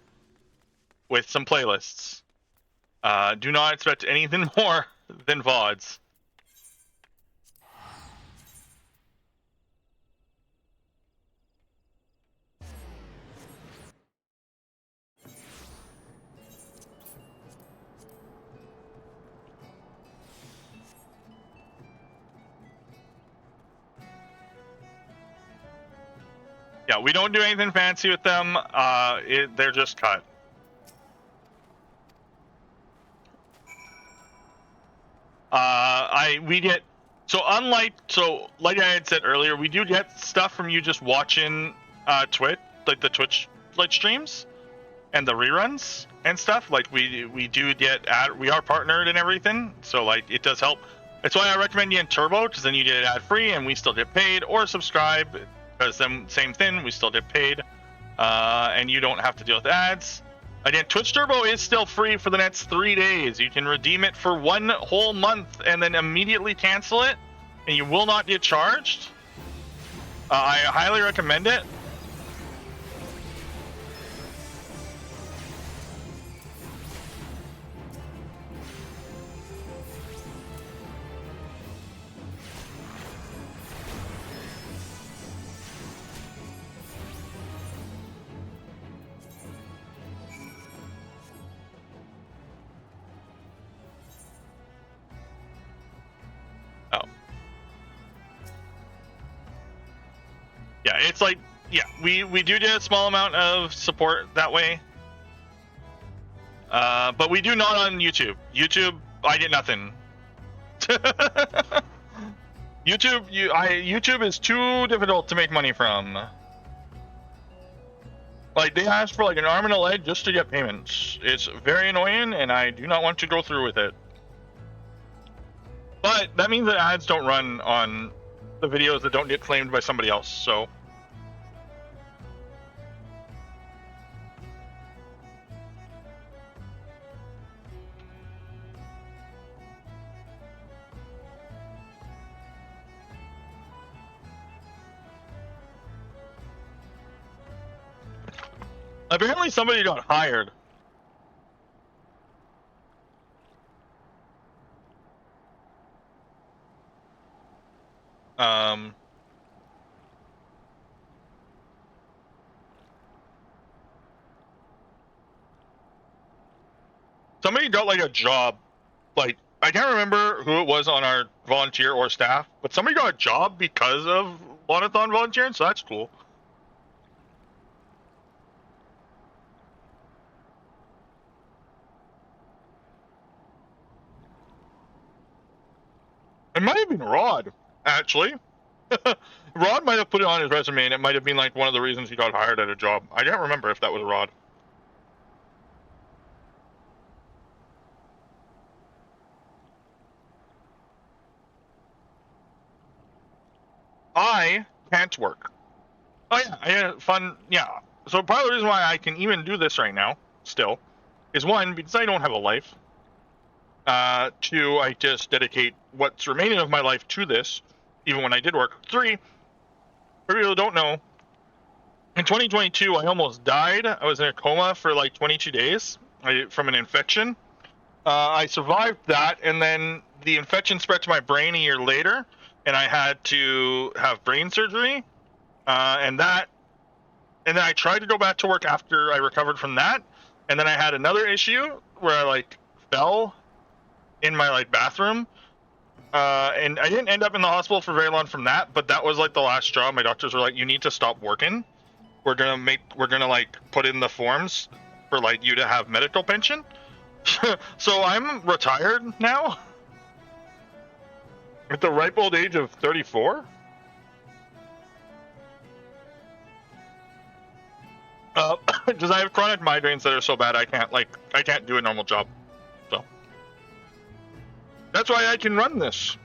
with some playlists. Do not expect anything more than VODs. Yeah, we don't do anything fancy with them. They're just cut. We get like I had said earlier, we do get stuff from you just watching Twitch, like the Twitch like streams and the reruns and stuff. Like we do get we are partnered and everything, so like it does help. That's why I recommend you in Turbo, because then you get ad free and we still get paid, or subscribe, because then same thing, we still get paid, and you don't have to deal with ads. Again, Twitch Turbo is still free for the next 3 days. You can redeem it for 1 whole month and then immediately cancel it, and you will not get charged. I highly recommend it. Oh. Yeah, it's like, yeah, we do get a small amount of support that way. But we do not on YouTube. YouTube, I get nothing. YouTube is too difficult to make money from. Like, they ask for like an arm and a leg just to get payments. It's very annoying, and I do not want to go through with it. But that means that ads don't run on the videos that don't get claimed by somebody else, so. Apparently somebody got hired. Somebody got like a job, like, I can't remember who it was on our volunteer or staff, but somebody got a job because of Lonathon volunteering, so that's cool. It might have been Rod, actually. Rod might have put it on his resume, and it might have been like one of the reasons he got hired at a job. I can't remember if that was Rod. I can't work. Oh yeah, I had fun. Yeah. So part of the reason why I can even do this right now, still, is one, because I don't have a life. Two, I just dedicate what's remaining of my life to this, even when I did work. Three, for people who don't know, in 2022, I almost died. I was in a coma for like 22 days from an infection. I survived that, and then the infection spread to my brain a year later, and I had to have brain surgery. And then I tried to go back to work after I recovered from that, and then I had another issue where I like fell in my like bathroom, and I didn't end up in the hospital for very long from that, but that was like the last straw. My doctors were like, you need to stop working. We're gonna like put in the forms for like you to have medical pension. So I'm retired now at the ripe old age of 34. Because I have chronic migraines that are so bad I can't do a normal job. So that's why I can run this.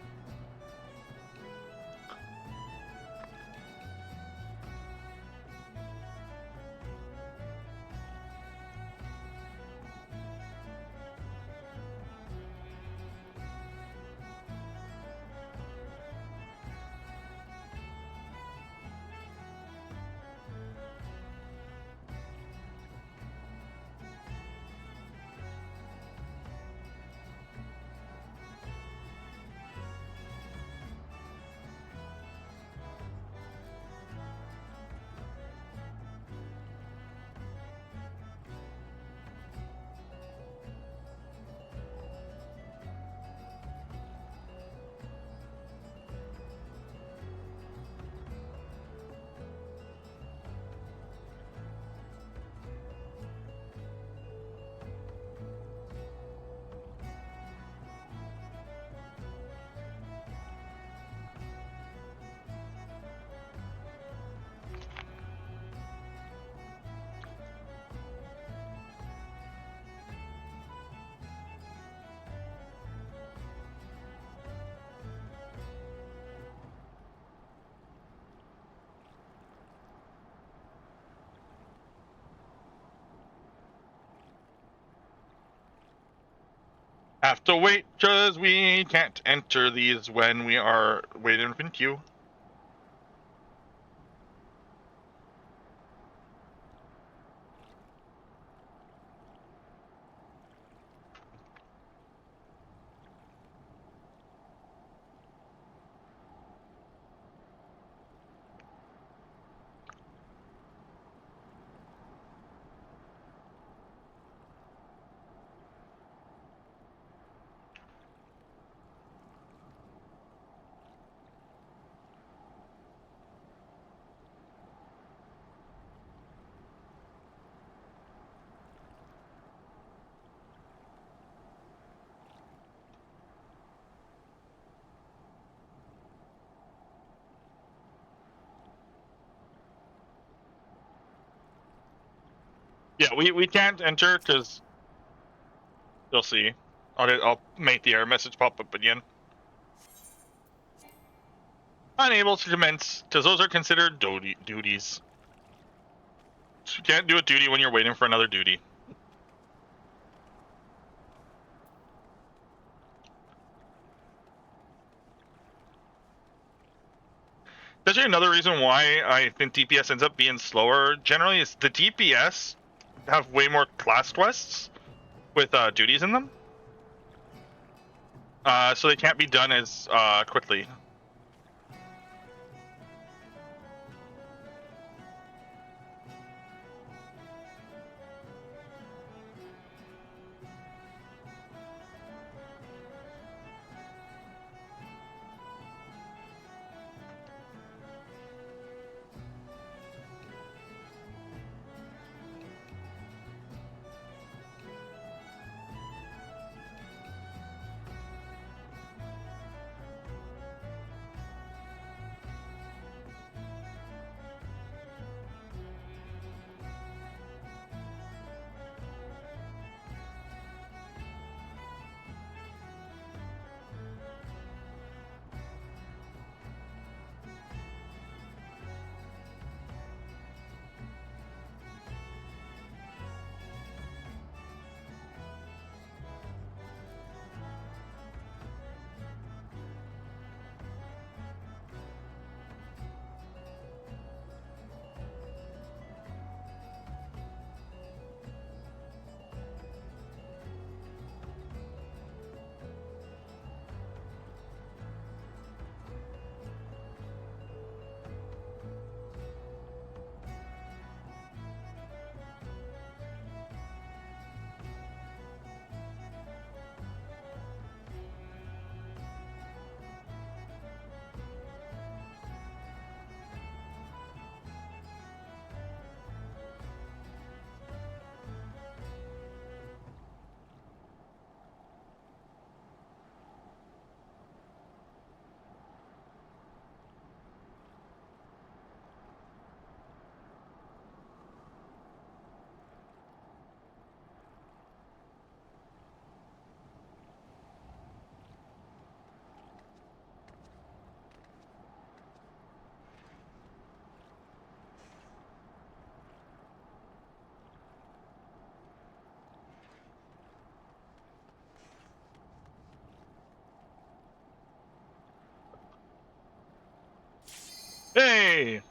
have to wait because we can't enter these when we are waiting in queue. Yeah, we can't enter because you'll see. I'll make the error message pop up again. Unable to commence because those are considered duties. So you can't do a duty when you're waiting for another duty. Actually, another reason why I think DPS ends up being slower generally is the DPS have way more class quests with duties in them. So they can't be done as quickly. Hey!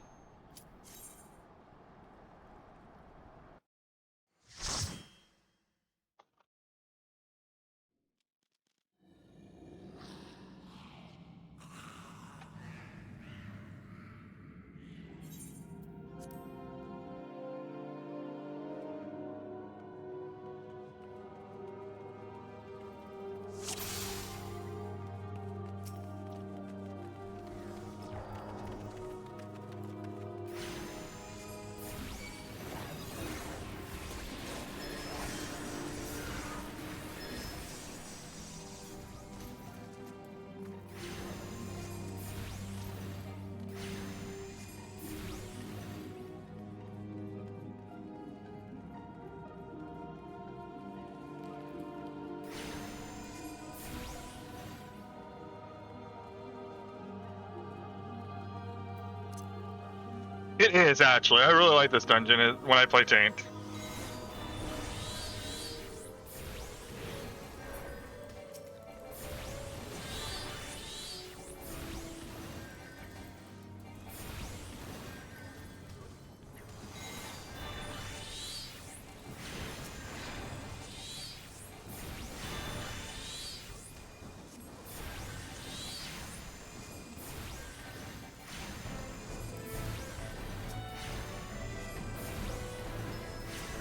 It is, actually. I really like this dungeon when I play tank.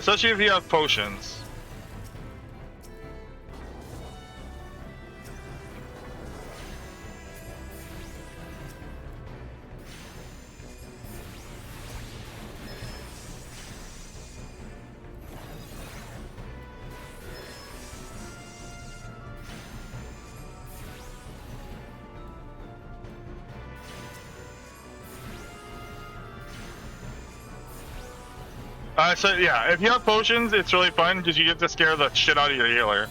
especially if you have potions. So yeah, if you have potions, it's really fun because you get to scare the shit out of your healer.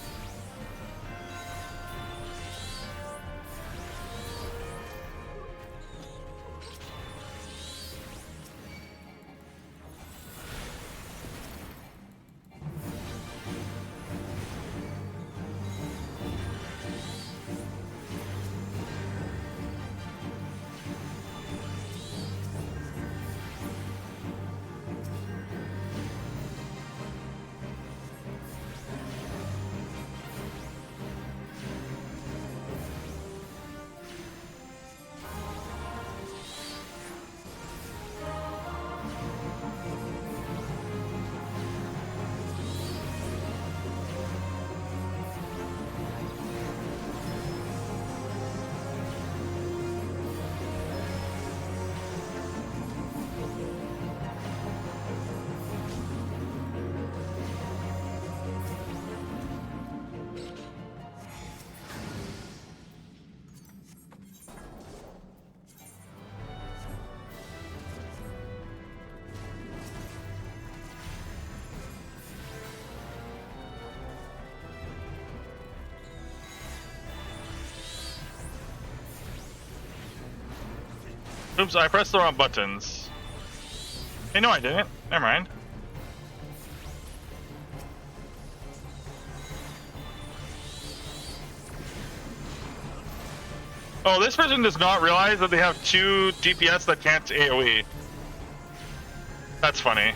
Oops, I pressed the wrong buttons. Hey, no, I didn't. Never mind. Oh, this person does not realize that they have 2 DPS that can't AoE. That's funny.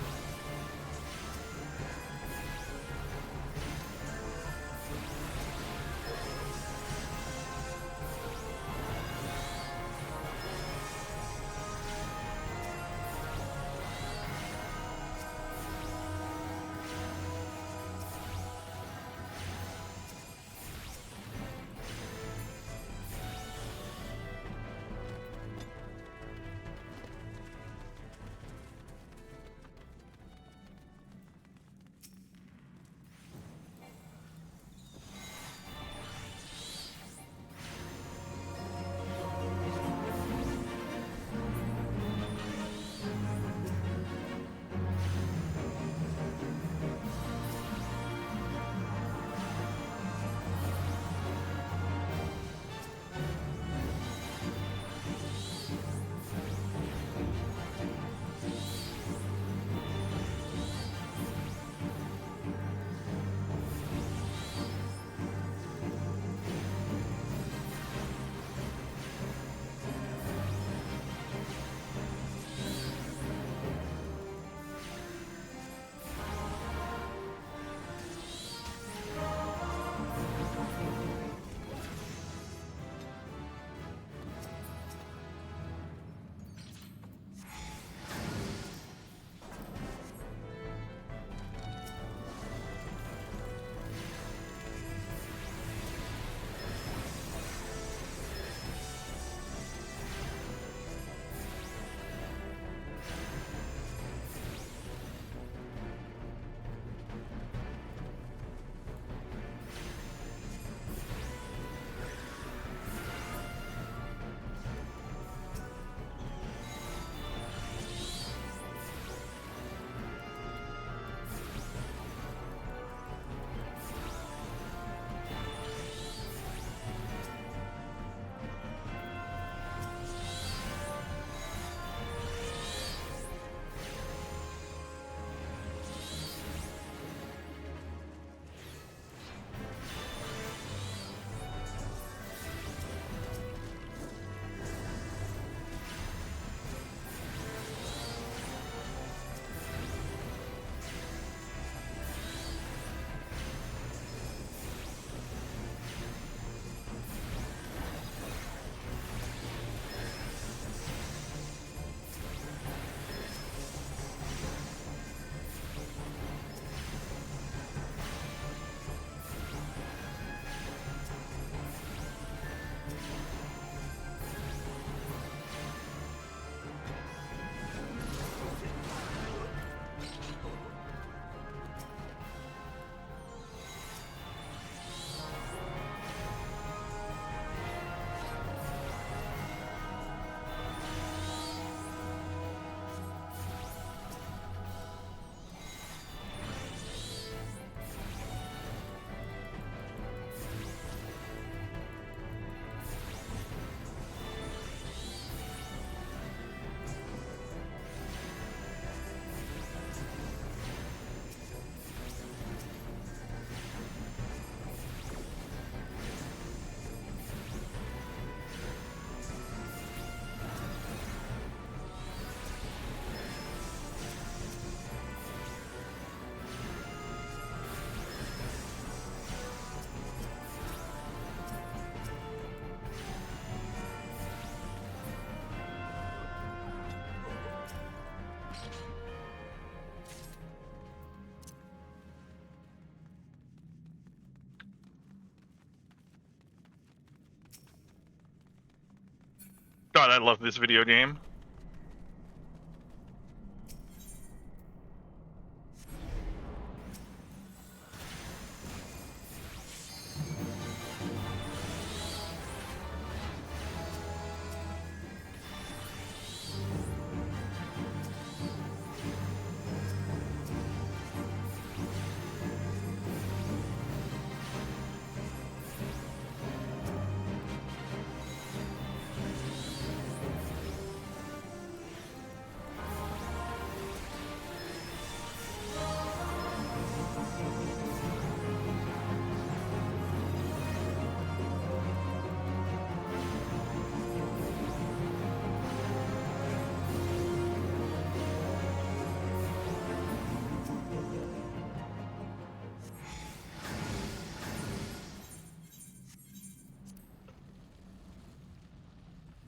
God, I love this video game.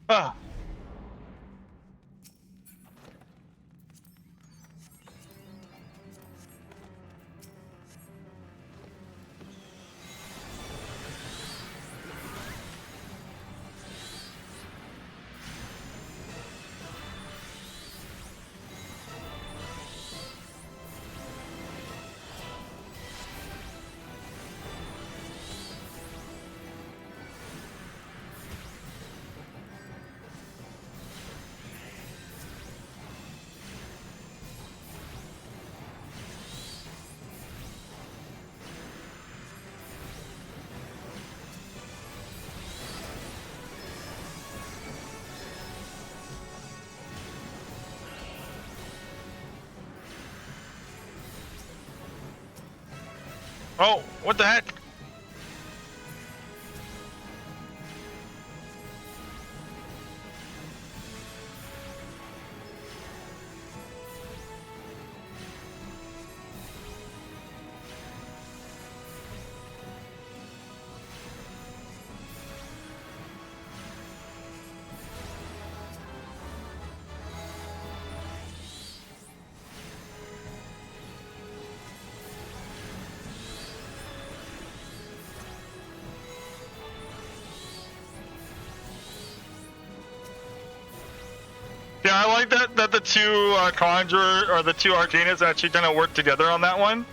Ah. Oh, what the heck? Yeah, I like that the two Conjurer or the two Arcanists actually kind of work together on that one.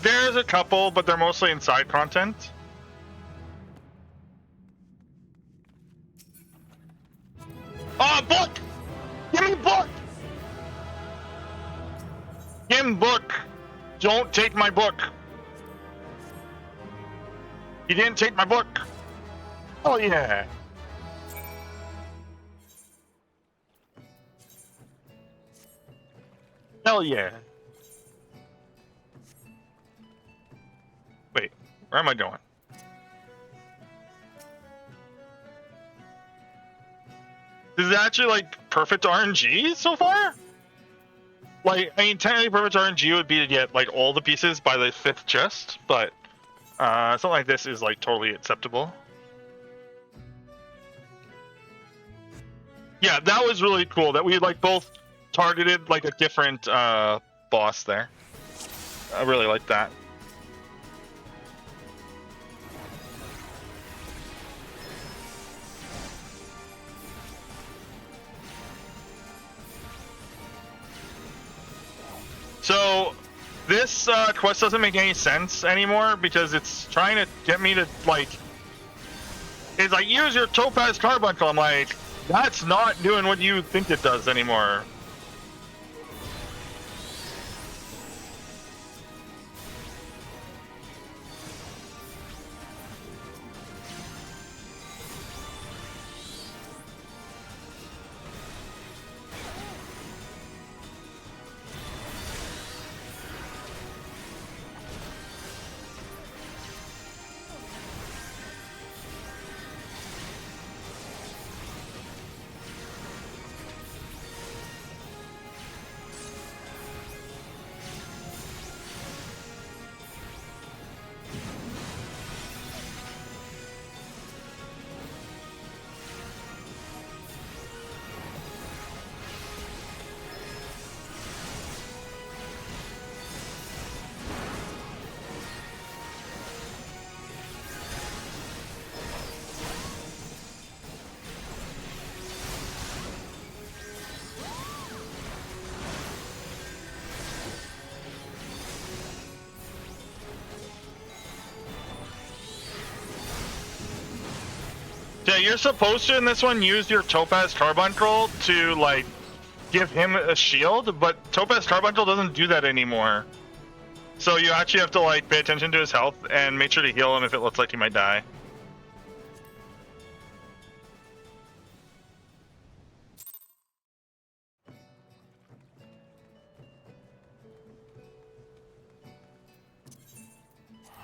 There's a couple, but they're mostly inside content. Oh, book! Give me book! Give me book! Don't take my book! You didn't take my book! Oh yeah! Hell yeah! Wait, where am I going? This is actually like perfect RNG so far? Like, I mean, technically perfect RNG would be to get like all the pieces by the 5th chest, but something like this is like totally acceptable. Yeah, that was really cool that we like both targeted like a different boss there. I really like that. So this quest doesn't make any sense anymore because it's trying to get me to like, it's like use your Topaz Carbuncle. I'm like, that's not doing what you think it does anymore. Yeah, you're supposed to in this one use your Topaz Carbuncle to like give him a shield, but Topaz Carbuncle doesn't do that anymore. So you actually have to like pay attention to his health and make sure to heal him if it looks like he might die.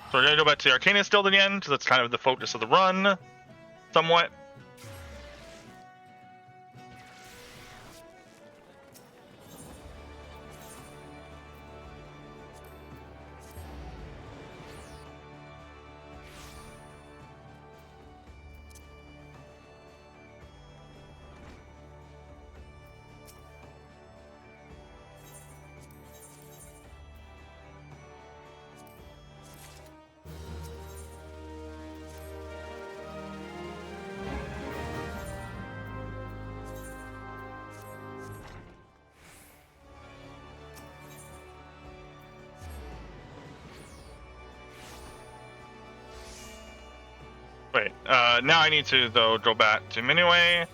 So we're gonna go back to the Arcanist Guild again, because that's kind of the focus of the run, somewhat. Wait, now I need to, though, go back to Minuet.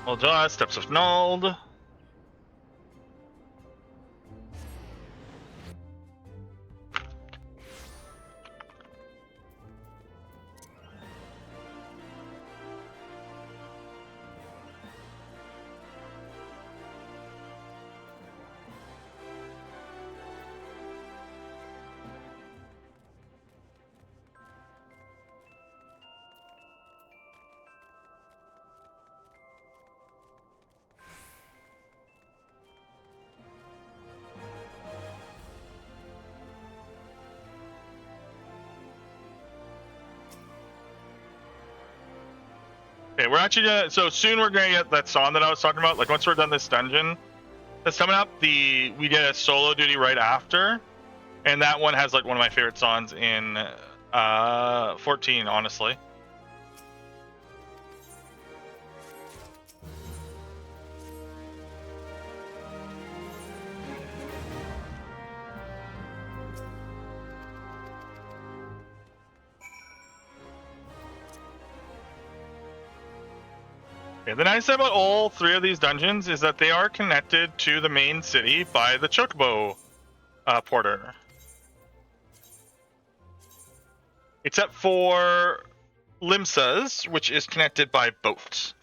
Well, just Steps of Nulled. Okay, we're actually gonna, so soon we're gonna get that song that I was talking about. Like once we're done this dungeon that's coming up, we get a solo duty right after, and that one has like one of my favorite songs in 14, honestly. Okay, the nice thing about all three of these dungeons is that they are connected to the main city by the Chocobo porter. Except for Limsa's, which is connected by boat.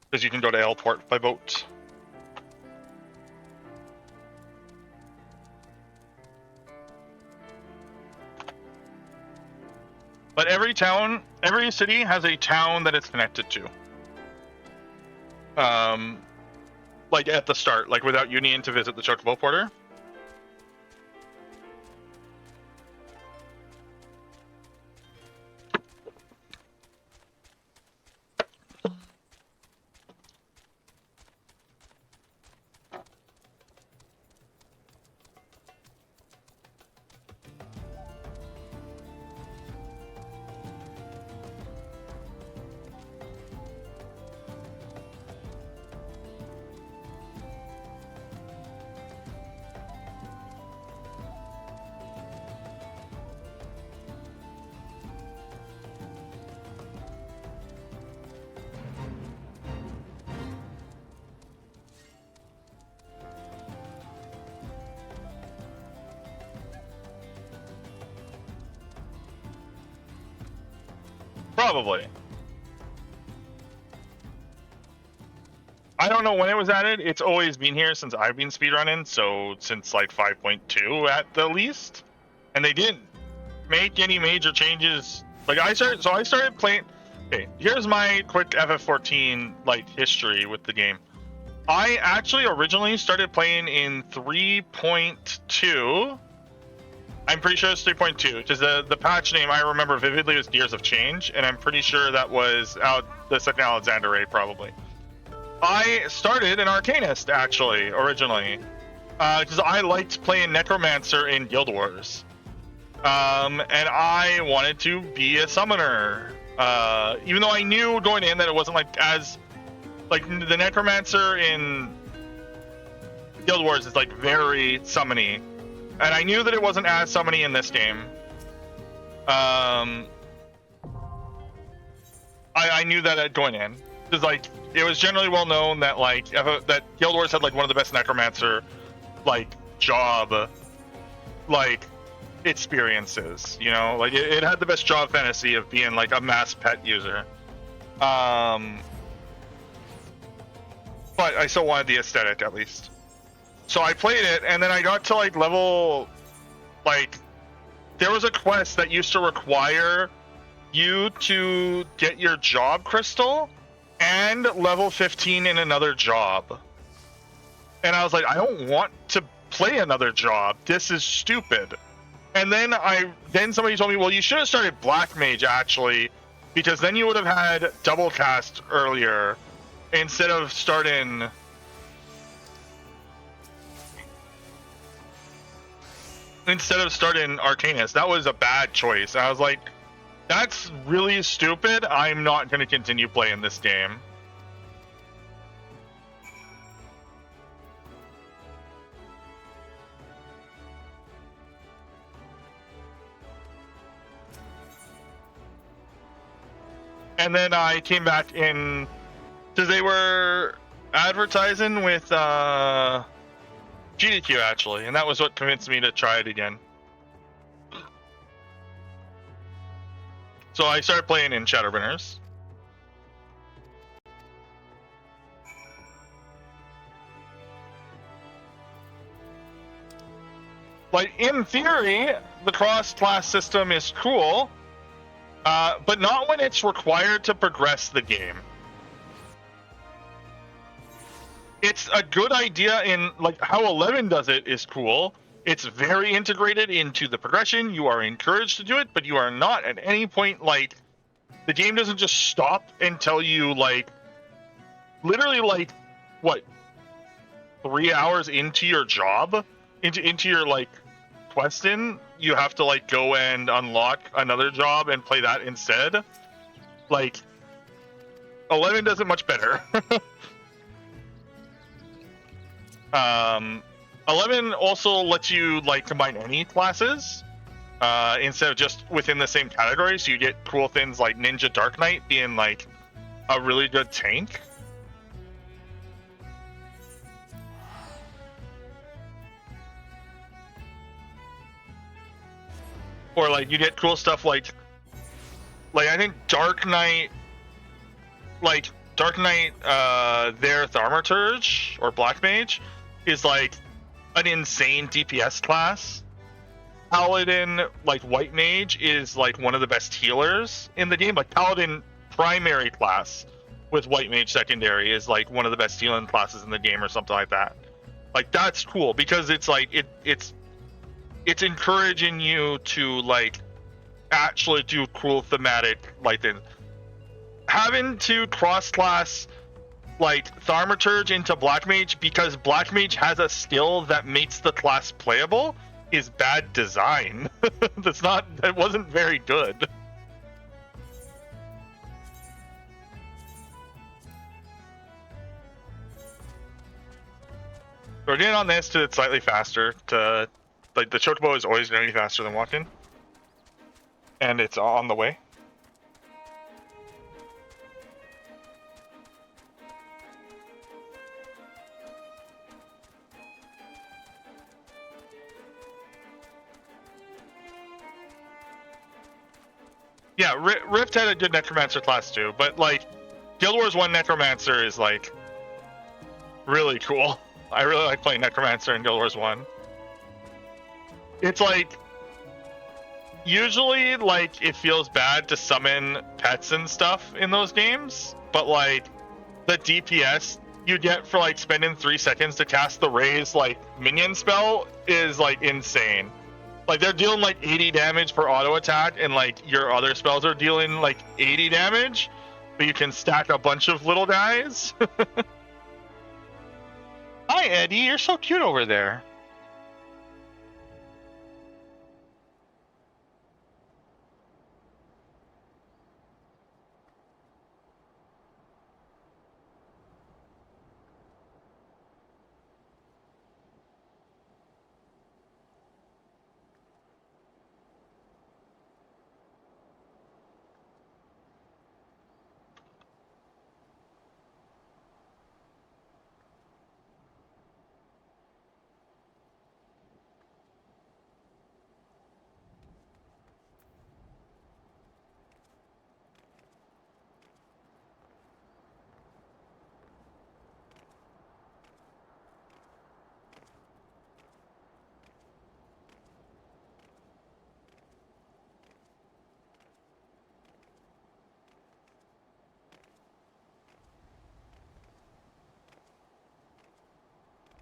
Because you can go to Airport by boat. But every town, every city has a town that it's connected to. Like at the start, like without you needing to visit the Chocobo Porter. Probably. I don't know when it was added. It's always been here since I've been speedrunning, so since like 5.2 at the least. And they didn't make any major changes. Like I started playing. Okay, here's my quick FF14 like history with the game. I actually originally started playing in 3.2. I'm pretty sure it's 3.2, because the patch name I remember vividly was Gears of Change, and I'm pretty sure that was the second Alexander raid, probably. I started an Arcanist, actually, originally, because I liked playing Necromancer in Guild Wars. And I wanted to be a summoner, even though I knew going in that it wasn't like the Necromancer in Guild Wars is like very summony, and I knew that it wasn't as summony in this game. I knew that going in, because like it was generally well known that like that Guild Wars had like one of the best Necromancer like job like experiences, you know, like it had the best job fantasy of being like a mass pet user. But I still wanted the aesthetic at least. So I played it, and then I got to like level, like, there was a quest that used to require you to get your job crystal and level 15 in another job. And I was like, I don't want to play another job. This is stupid. And then somebody told me, well, you should have started Black Mage actually, because then you would have had double cast earlier instead of starting Arcanist. That was a bad choice. I was like, that's really stupid. I'm not going to continue playing this game. And then I came back in, because they were advertising with GDQ actually, and that was what convinced me to try it again. So I started playing in Shadowbringers. Like, in theory, the cross-class system is cool, but not when it's required to progress the game. It's a good idea in, like, how 11 does it is cool. It's very integrated into the progression. You are encouraged to do it, but you are not at any point, like, the game doesn't just stop and tell you, like, literally, like, what, 3 hours into your job, into your, like, questing, you have to, like, go and unlock another job and play that instead. Like, 11 does it much better. 11 also lets you, like, combine any classes instead of just within the same category, so you get cool things like Ninja Dark Knight being, like, a really good tank. Or, like, you get cool stuff like I think Dark Knight, their Thaumaturge, or Black Mage, is, like, an insane DPS class. Paladin, like, White Mage is, like, one of the best healers in the game. Like, Paladin primary class with White Mage secondary is, like, one of the best healing classes in the game, or something like that. Like, that's cool, because it's, like, it's encouraging you to, like, actually do cool thematic, like, things. Having to cross-class, like, Thaumaturge into Black Mage because Black Mage has a skill that makes the class playable is bad design. That wasn't very good. We're getting on this to it's slightly faster. Like, the Chocobo is always going to be faster than walking. And it's on the way. Yeah, Rift had a good Necromancer class too, but, like, Guild Wars 1 Necromancer is, like, really cool. I really like playing Necromancer in Guild Wars 1. It's, like, usually, like, it feels bad to summon pets and stuff in those games, but, like, the DPS you get for like spending 3 seconds to cast the raise like minion spell is like insane. Like they're dealing like 80 damage per auto attack, and like your other spells are dealing like 80 damage, but you can stack a bunch of little guys. Hi Eddie, you're so cute over there.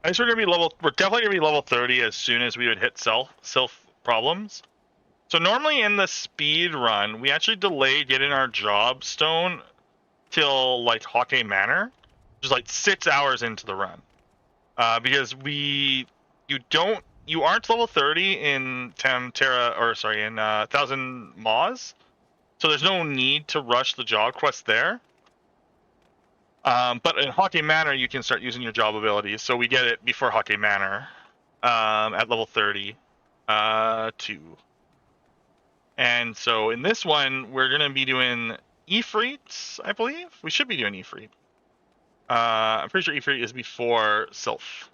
I guess we're definitely gonna be level 30 as soon as we would hit self problems. So normally in the speed run, we actually delay getting our job stone till like Hawkeye Manor, which is like 6 hours into the run. Because you aren't level 30 in in 1000 Maws, so there's no need to rush the job quest there. But in Hawkeye Manor, you can start using your job abilities, so we get it before Hawkeye Manor at level 30. 2. And so in this one, we're going to be doing Ifrit, I believe. We should be doing Ifrit. I'm pretty sure Ifrit is before Sylph.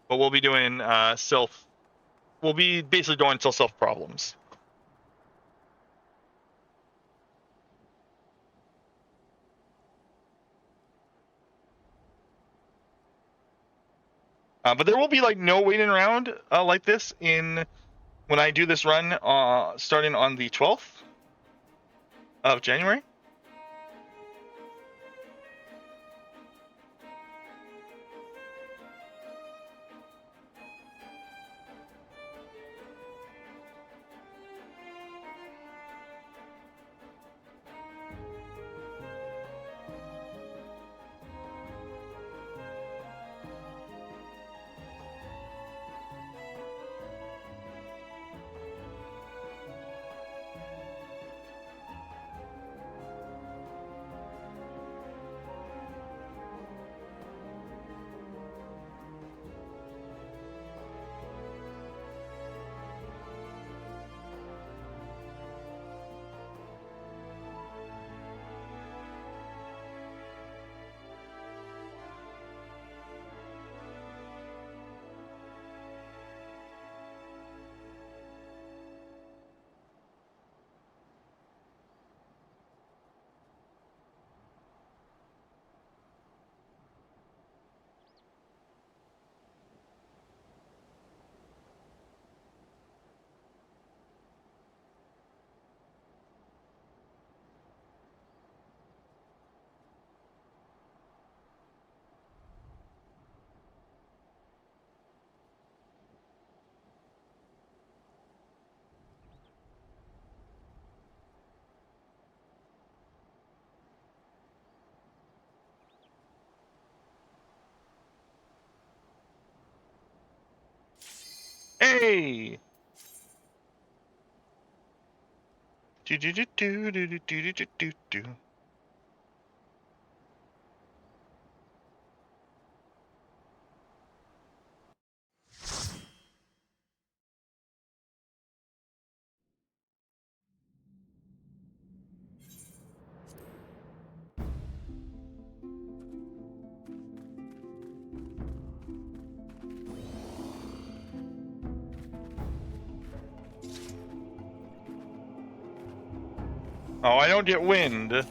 But we'll be doing Sylph. We'll be basically going until Sylph problems. But there will be like no waiting around like this when I do this run starting on the 12th of January. Hey! Do do do do do do do do do do. Oh, I don't get wind.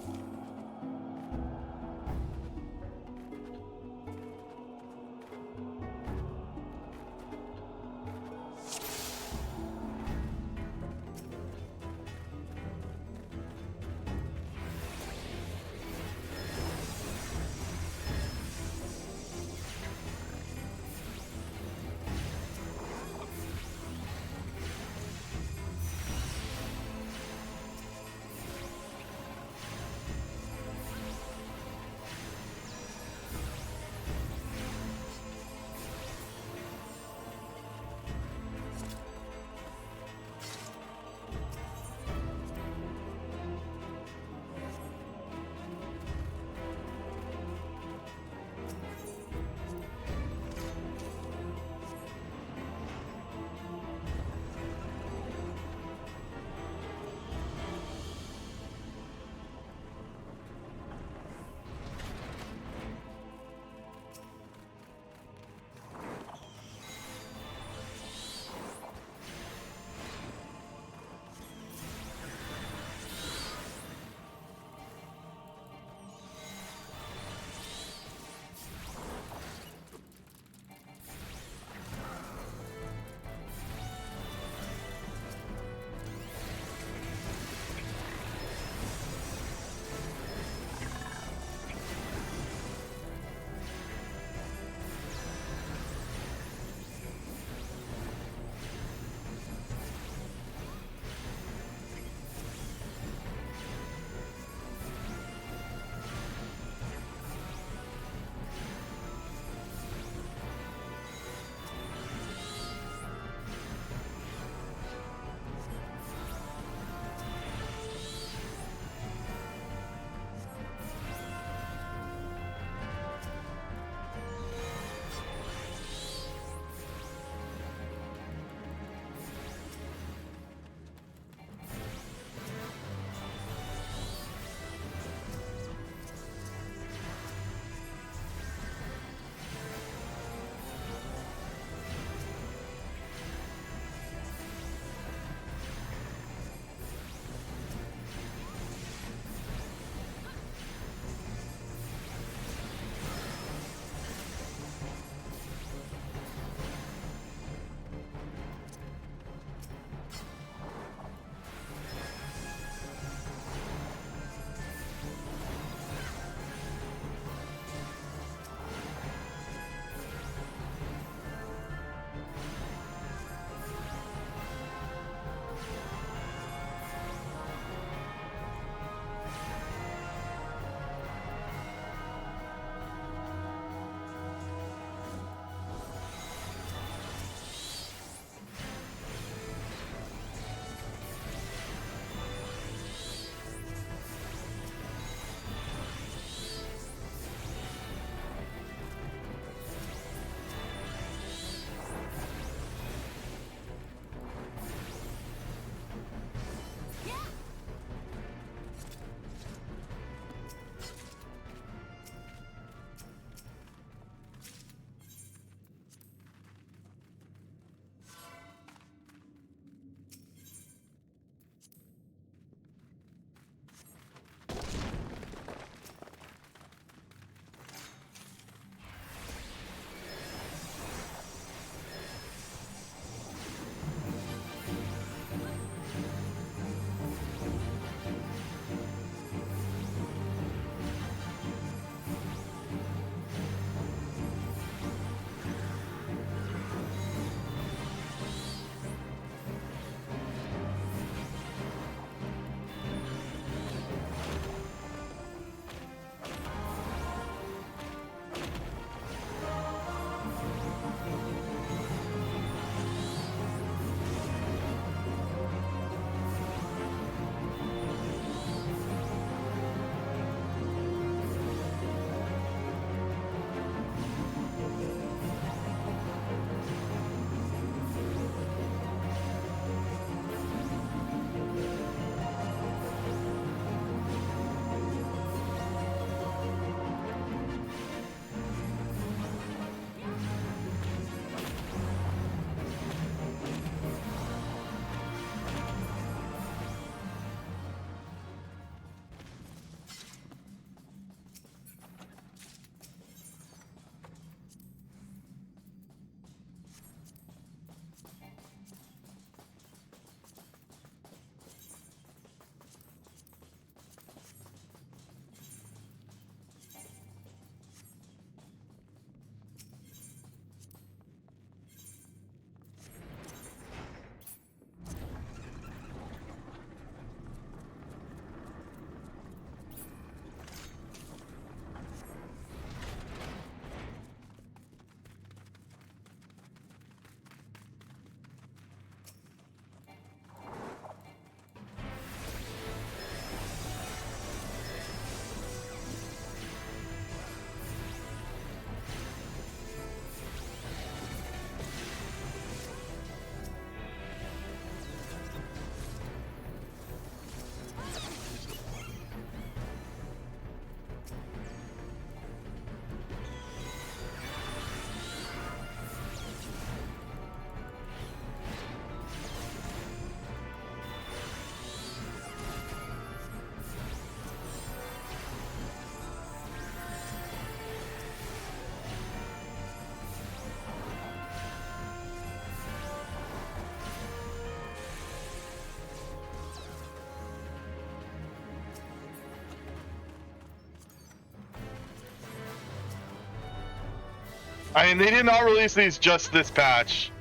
I mean, they did not release these just this patch.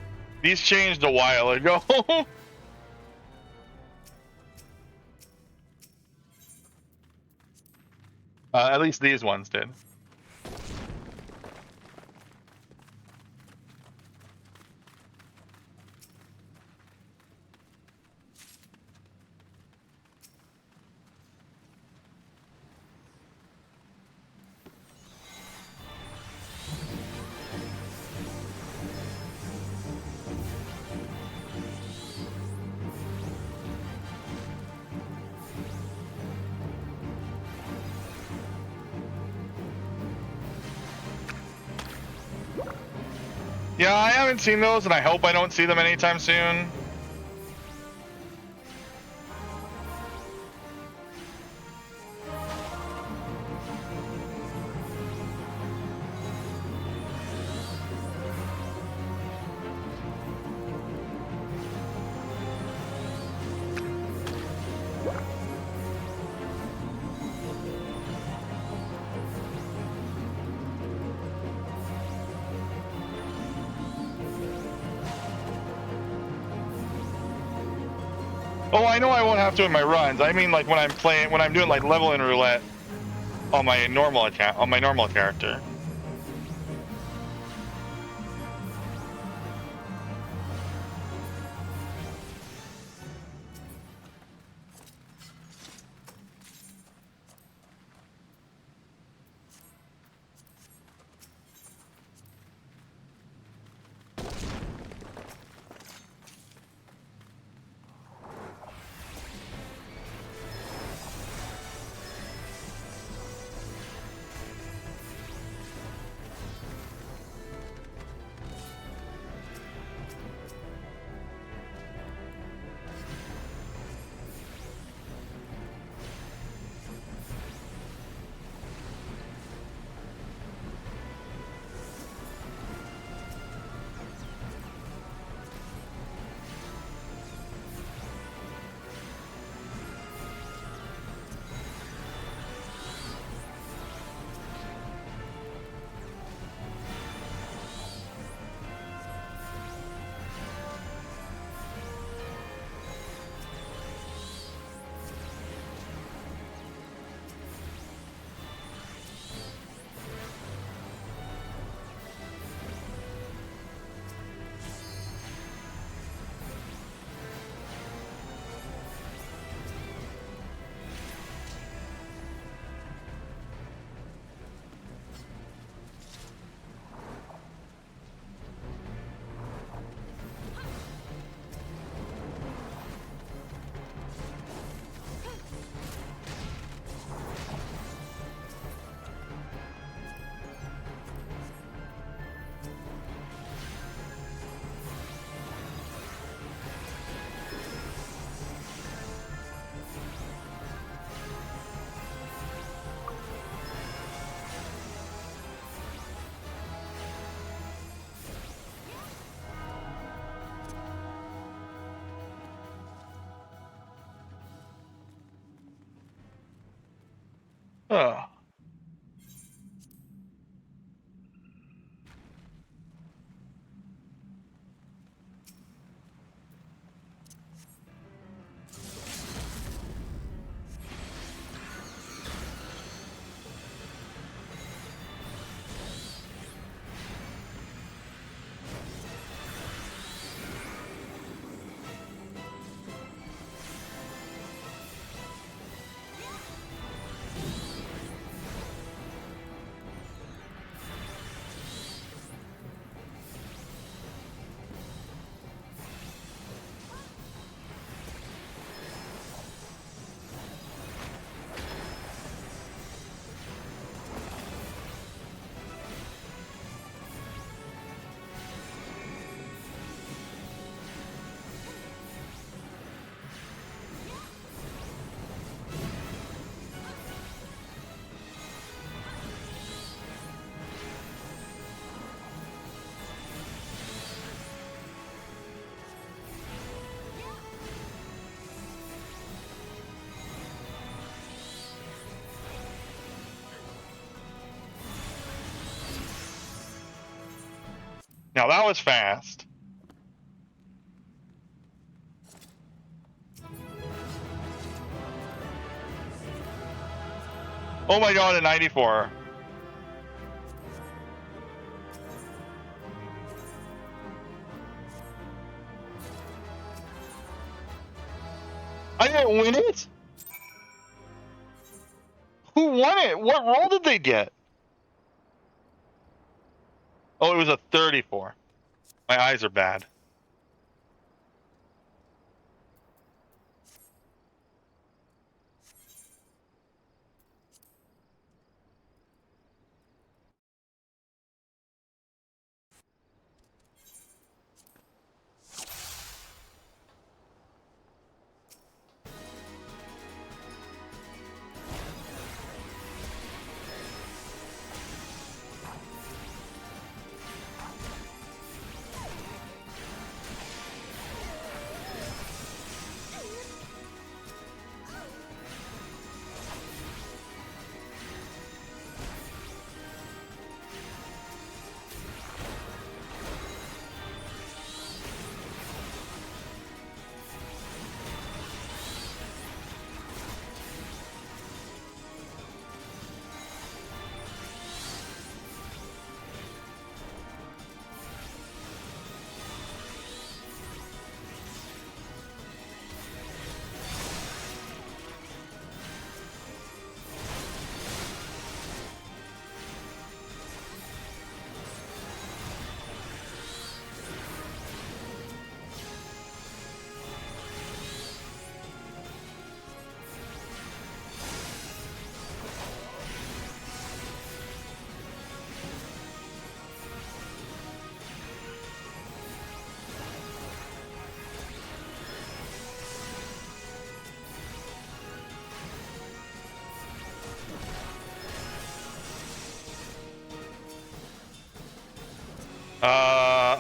These changed a while ago. At least these ones did. Yeah, I haven't seen those, and I hope I don't see them anytime soon. Oh, I know I won't have to in my runs. I mean, like when I'm doing like level in roulette on my normal account, on my normal character. Oh. Now that was fast. Oh my god, a 94. I didn't win it? Who won it? What roll did they get? Oh, it was a 34. My eyes are bad.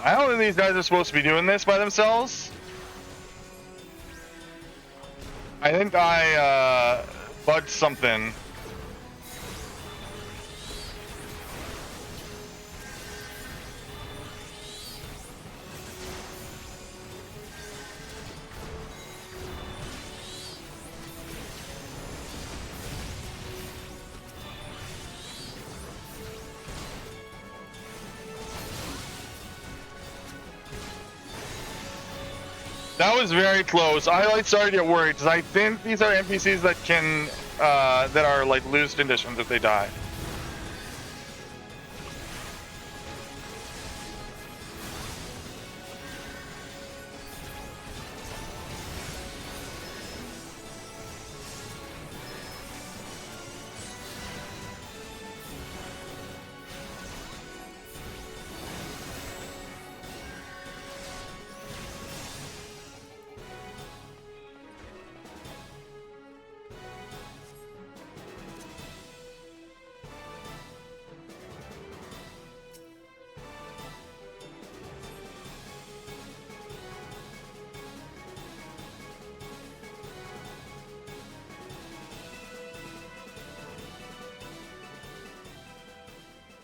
I don't think these guys are supposed to be doing this by themselves. I think I bugged something. That was very close. I started to get worried because I think these are NPCs that can that are like lose conditions if they die.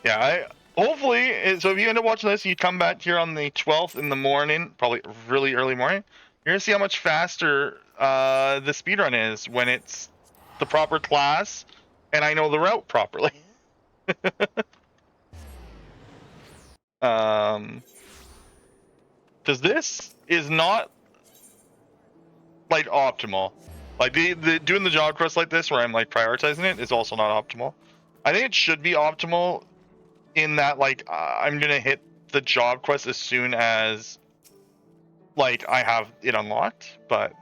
Yeah, hopefully, so if you end up watching this, you come back here on the 12th in the morning, probably really early morning. You're gonna see how much faster the speedrun is when it's the proper class, and I know the route properly. Because this is not like optimal. Like the doing the job quest like this, where I'm like prioritizing it, is also not optimal. I think it should be optimal in that like I'm gonna hit the job quest as soon as like I have it unlocked, but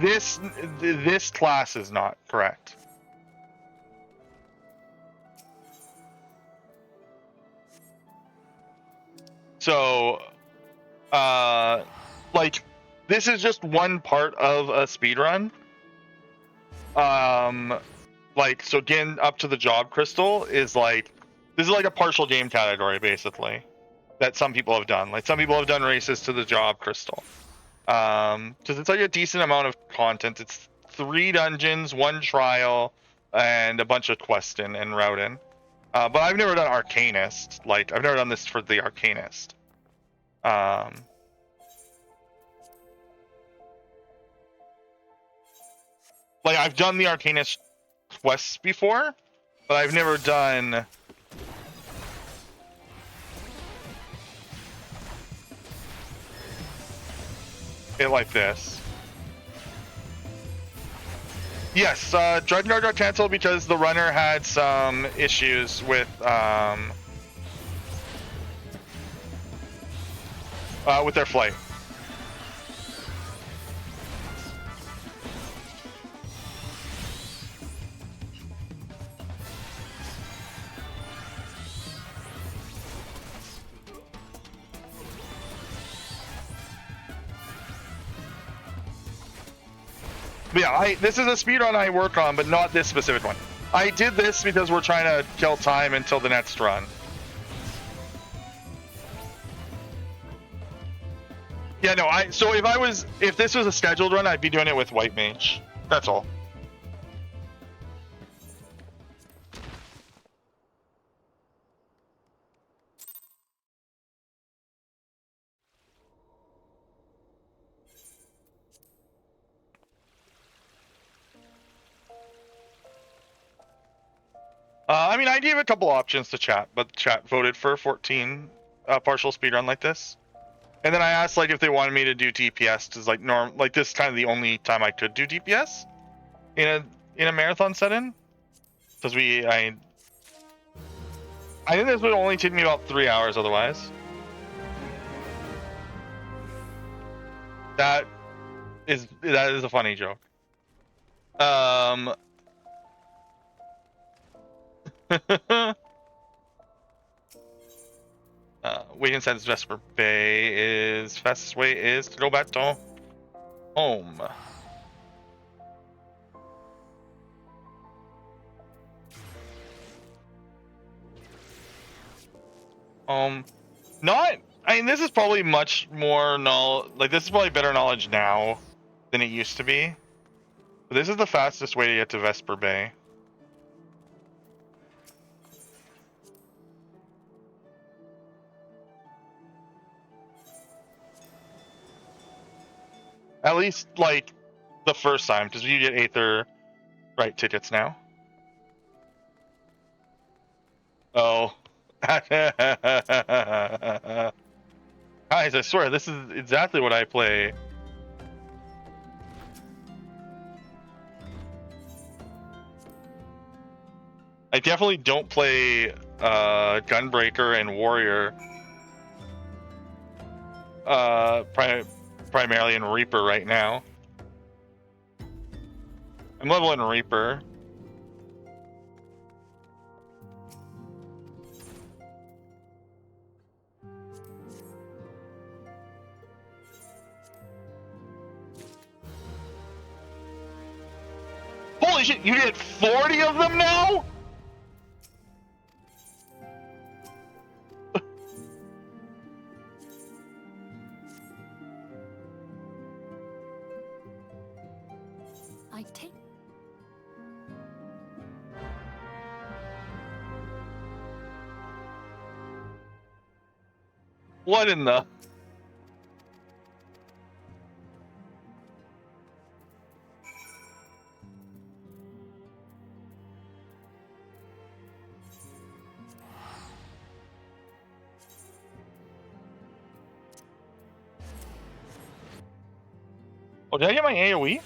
this class is not correct. So like this is just one part of a speedrun. Like so getting up to the job crystal is like this is like a partial game category basically that some people have done. Like some people have done races to the job crystal. Because it's like a decent amount of content. It's 3 dungeons, 1 trial, and a bunch of questing and routing. But I've never done Arcanist. Like, I've never done this for the Arcanist. Like, I've done the Arcanist quests before, but I've never done it like this. Yes, Dreadnought got canceled because the runner had some issues with their flight. But yeah, this is a speedrun I work on, but not this specific one. I did this because we're trying to kill time until the next run. Yeah, no, so if this was a scheduled run, I'd be doing it with White Mage. That's all. I mean, I gave a couple options to chat, but chat voted for 14 partial speedrun like this. And then I asked like if they wanted me to do DPS, because like this is kind of the only time I could do DPS in a marathon setting. Because I think this would only take me about 3 hours otherwise. That is a funny joke. Waiting since Vesper Bay is fastest way is to go back to home. Not. I mean, this is probably much more this is probably better knowledge now than it used to be. But this is the fastest way to get to Vesper Bay. At least, like, the first time, because you get Aether right tickets now. Oh. Guys, I swear, this is exactly what I play. I definitely don't play Gunbreaker and Warrior. Primarily in Reaper right now. I'm leveling Reaper. Holy shit, you did 40 of them now?
I take.
What in the... Oh, did I get my AoE?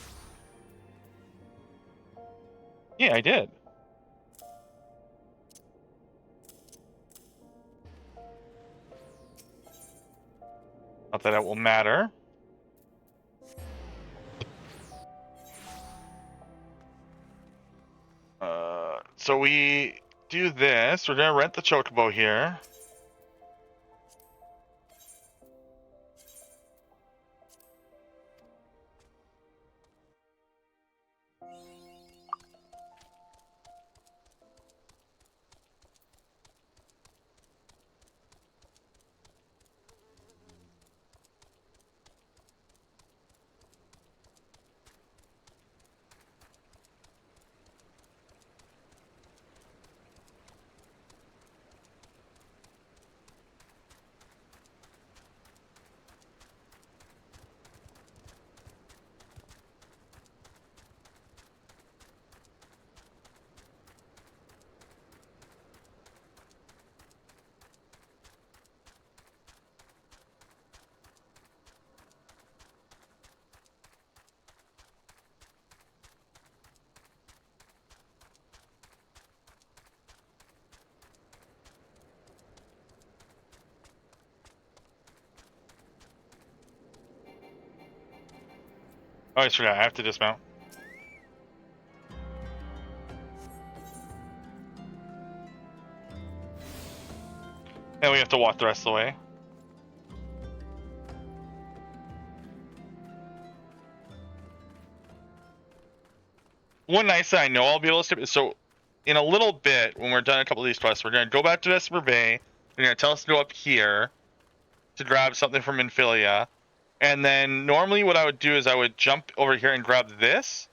Yeah, I did. Not that it will matter. So we do this. We're gonna rent the chocobo here. Oh, I forgot. I have to dismount. And we have to walk the rest of the way. One nice thing I know I'll be able to skip is, so in a little bit, when we're done a couple of these quests, we're going to go back to Vesper Bay. They're going to tell us to go up here to grab something from Infilia. And then normally what I would do is I would jump over here and grab this,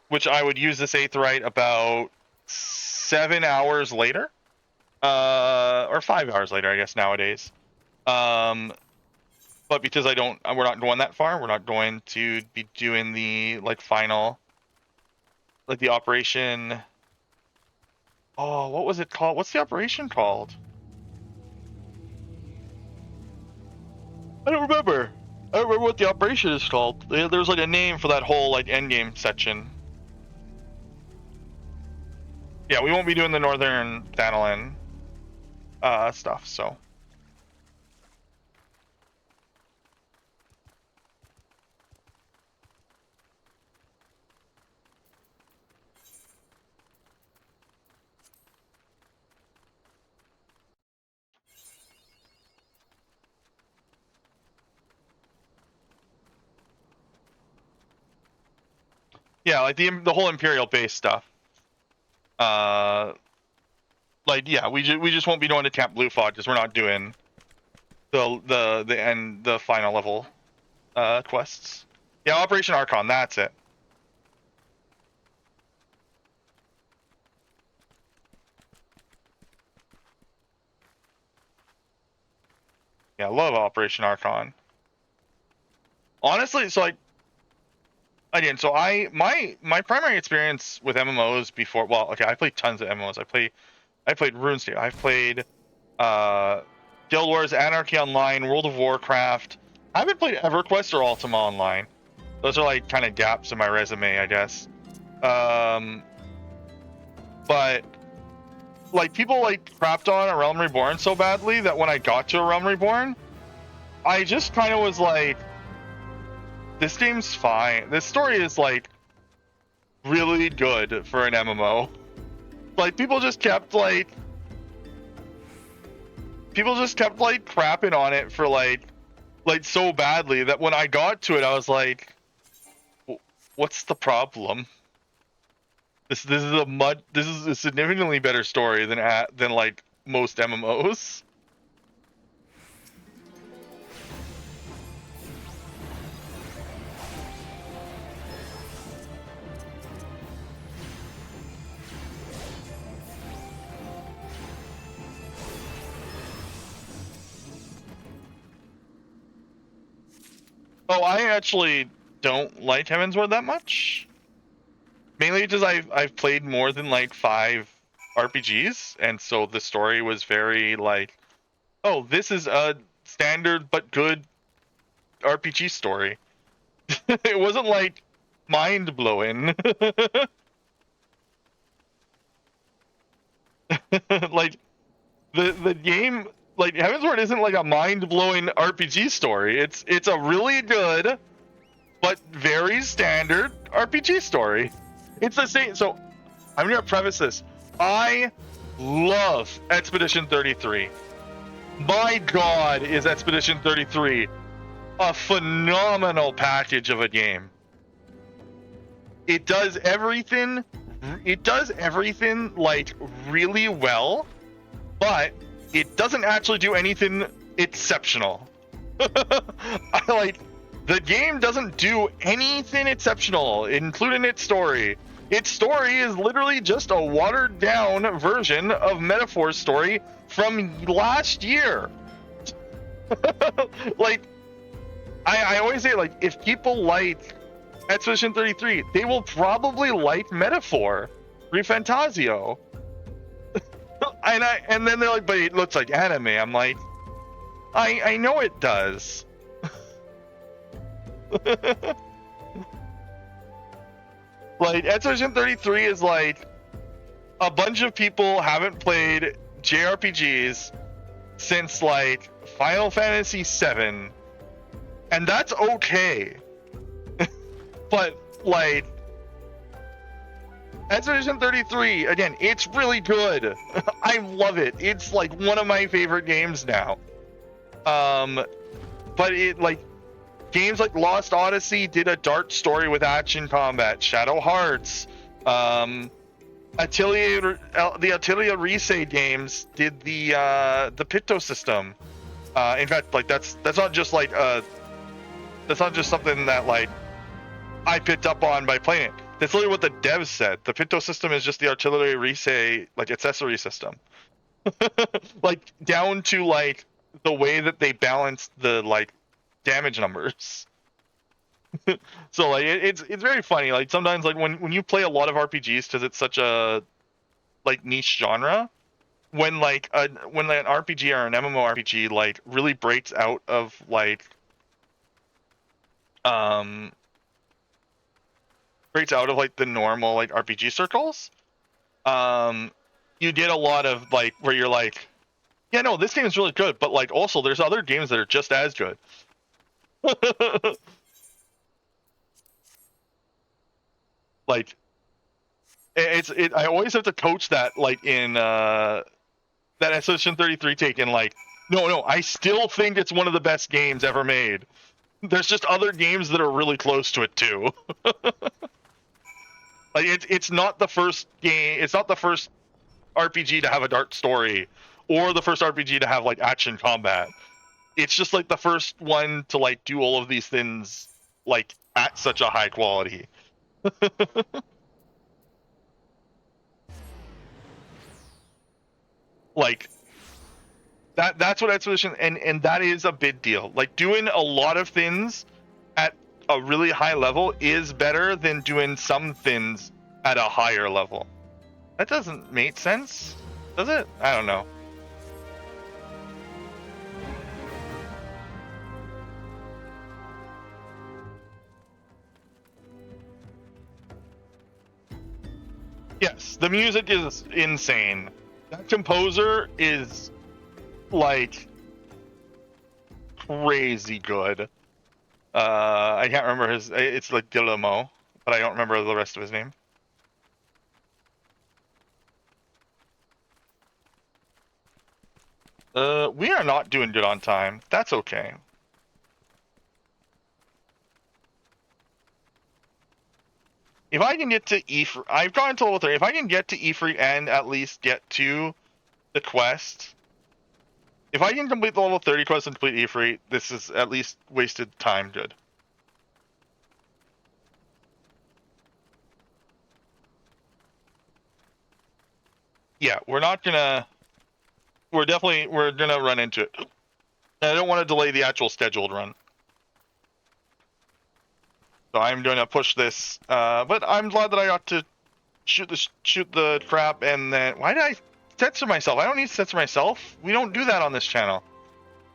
which I would use this Aetheryte about 7 hours later. Or 5 hours later, I guess, nowadays. But because we're not going that far, we're not going to be doing the, like, final, like, the operation. Oh, what was it called? What's the operation called? I don't remember. I don't remember what the operation is called. There's like a name for that whole like endgame section. Yeah, we won't be doing the Northern Thanalan stuff, so. Yeah, like the whole Imperial base stuff. Like yeah, we just won't be going to Camp Blue Fog because we're not doing the final level quests. Yeah, Operation Archon, that's it. Yeah, I love Operation Archon. Honestly, so like again, so my primary experience with MMOs before, well, okay, I played tons of MMOs. I played RuneScape. I've played Guild Wars, Anarchy Online, World of Warcraft. I haven't played EverQuest or Ultima Online. Those are like kind of gaps in my resume, I guess. But like people like crapped on A Realm Reborn so badly that when I got to A Realm Reborn, I just kind of was like, this game's fine. This story is like really good for an MMO. Like people just kept like crapping on it for like so badly that when I got to it, I was like, what's the problem? This is a significantly better story than like most MMOs. Oh, I actually don't like Heavensward that much. Mainly because I've played more than like 5 RPGs, and so the story was very like, oh, this is a standard but good RPG story. It wasn't like mind blowing. Like the game, like Heavensward isn't like a mind blowing RPG story. It's a really good but very standard RPG story. It's the same. So I'm gonna preface this. I love Expedition 33. My God, is Expedition 33 a phenomenal package of a game. It does everything. It does everything like really well, but it doesn't actually do anything exceptional. Like the game doesn't do anything exceptional, including its story. Its story is literally just a watered down version of Metaphor's story from last year. Like I always say, like, if people like Expedition 33, they will probably like Metaphor Refantasio. And then they're like, but it looks like anime. I'm like, I know it does. Like Expedition 33 is like a bunch of people haven't played JRPGs since like Final Fantasy VII, and that's okay. But like Expedition 33, again, it's really good. I love it. It's like one of my favorite games now. But it like games like Lost Odyssey did a dark story with action combat. Shadow Hearts, the Atelier Risei games did the Picto system. In fact, like that's not just like that's not just something that like I picked up on by playing it. That's literally what the devs said. The Pinto system is just the Artillery Risei like accessory system. Like down to like the way that they balance the like damage numbers. So like it's very funny. Like sometimes like when you play a lot of RPGs because it's such a like niche genre, when like an RPG or an MMORPG like really breaks out of like the normal like RPG circles, you get a lot of like where you're like, yeah, no, this game is really good, but like also there's other games that are just as good. Like I always have to coach that like in that Expedition 33 take in like, no, I still think it's one of the best games ever made. There's just other games that are really close to it too. Like it's not the first game. It's not the first RPG to have a dark story, or the first RPG to have like action combat. It's just like the first one to like do all of these things like at such a high quality. Like that's what Expedition, and that is a big deal. Like doing a lot of things at a really high level is better than doing some things at a higher level. That doesn't make sense, does it? I don't know. Yes, the music is insane. That composer is like crazy good. I can't remember his. It's like Guillermo, but I don't remember the rest of his name. We are not doing good on time. That's okay. If I can get to I've gone to level 3. If I can get to Ifrit and at least get to the quest, if I can complete the level 30 quest and complete Ifrit, this is at least wasted time good. Yeah, we're gonna run into it. And I don't want to delay the actual scheduled run. So I'm going to push this, but I'm glad that I got to shoot the crap, and then why did I censor myself? I don't need to censor myself. We don't do that on this channel.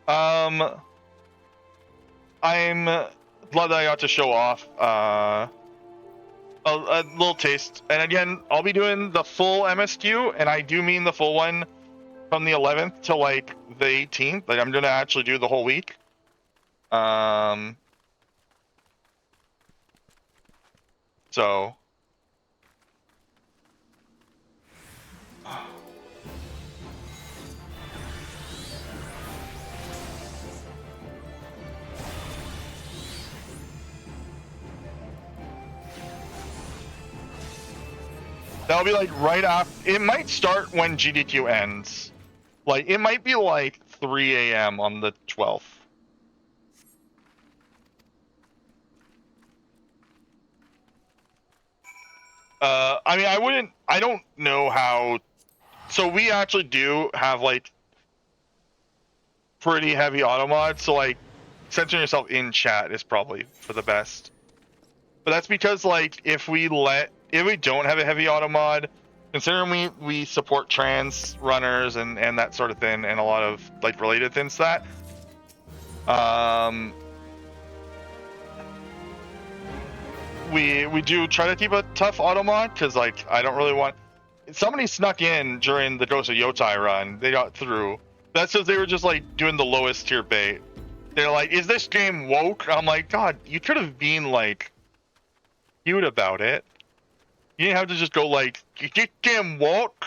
I'm glad that I got to show off a little taste. And again, I'll be doing the full MSQ, and I do mean the full one from the 11th to like the 18th. Like I'm going to actually do the whole week. So that'll be like right after. It might start when GDQ ends. Like it might be like 3 a.m. on the 12th. I mean, I don't know how. So we actually do have like pretty heavy auto mods. So like censoring yourself in chat is probably for the best. But that's because like if we don't have a heavy auto mod, considering we support trans runners and that sort of thing, and a lot of like related things to that, we do try to keep a tough auto mod, because like I don't really want. Somebody snuck in during the Ghost of Yotai run. They got through. That's because they were just like doing the lowest tier bait. They're like, "Is this game woke?" I'm like, God, you could have been like cute about it. You didn't have to just go like, you can walk.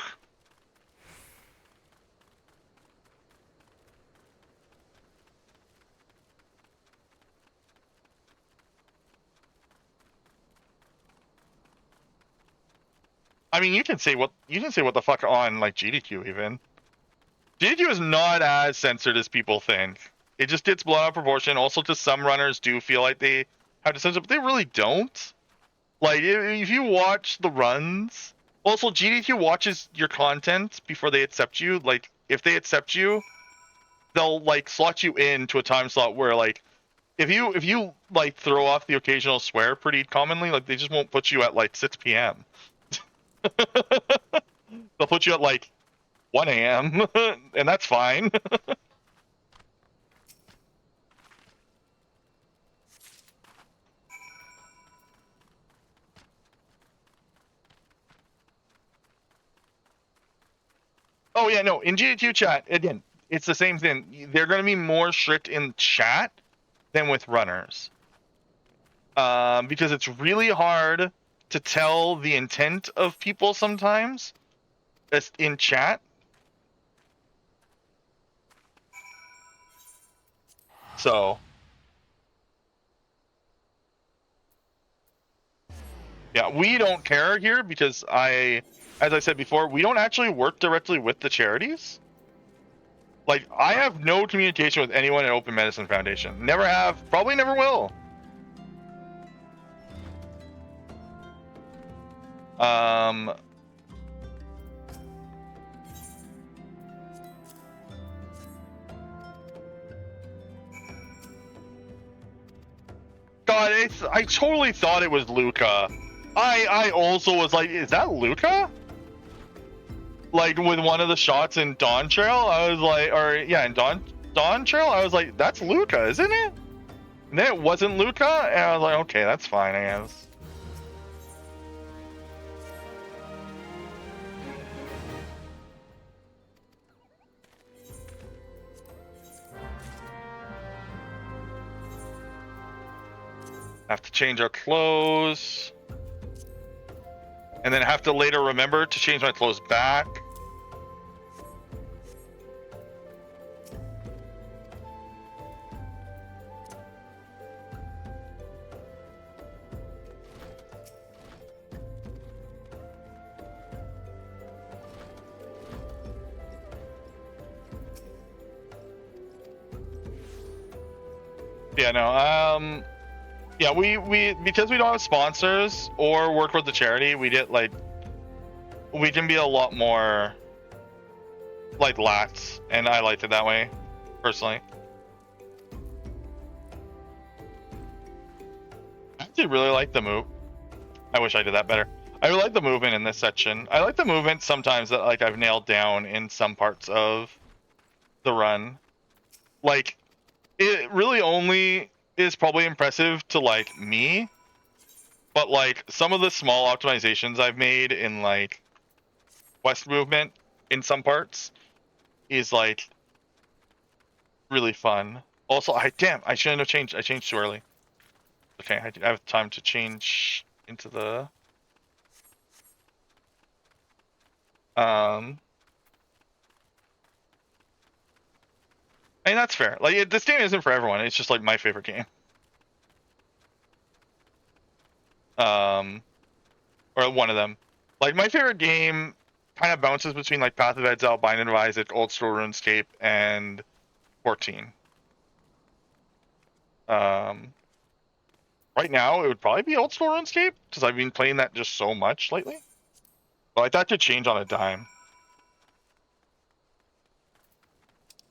I mean, you can say what the fuck on like GDQ even. GDQ is not as censored as people think. It just gets blown out of proportion. Also, to some runners do feel like they have to censor, but they really don't. Like if you watch the runs, also GDQ watches your content before they accept you. Like if they accept you, they'll like slot you into a time slot where like if you like throw off the occasional swear pretty commonly, like they just won't put you at like 6 p.m. They'll put you at like 1 a.m. and that's fine. Oh yeah, no, in GDQ chat, again, it's the same thing. They're going to be more strict in chat than with runners. Because it's really hard to tell the intent of people sometimes in chat. So yeah, we don't care here because as I said before, we don't actually work directly with the charities. Like, I have no communication with anyone at Open Medicine Foundation. Never have, probably never will. God, I totally thought it was Luca. I also was like, is that Luca? Like with one of the shots in Dawn Trail, I was like, or yeah, in Dawn Trail, I was like, that's Luca, isn't it? And then it wasn't Luca, and I was like, okay, that's fine, I guess. Have to change our clothes. And then have to later remember to change my clothes back. Yeah, no, yeah, we because we don't have sponsors or work with the charity, we can be a lot more like lax, and I liked it that way, personally. I actually really like the move. I wish I did that better. I really like the movement in this section. I like the movement sometimes that like I've nailed down in some parts of the run. Like, it really only is probably impressive to like me, but like some of the small optimizations I've made in like quest movement in some parts is like really fun. Also, I shouldn't have changed. I changed too early. Okay, I have time to change into the I mean, that's fair. Like, this game isn't for everyone. It's just like my favorite game. Or one of them. Like, my favorite game kind of bounces between like Path of Exile, Bind and Isaac, Old School RuneScape, and 14. Right now, it would probably be Old School RuneScape because I've been playing that just so much lately. But like, that could change on a dime.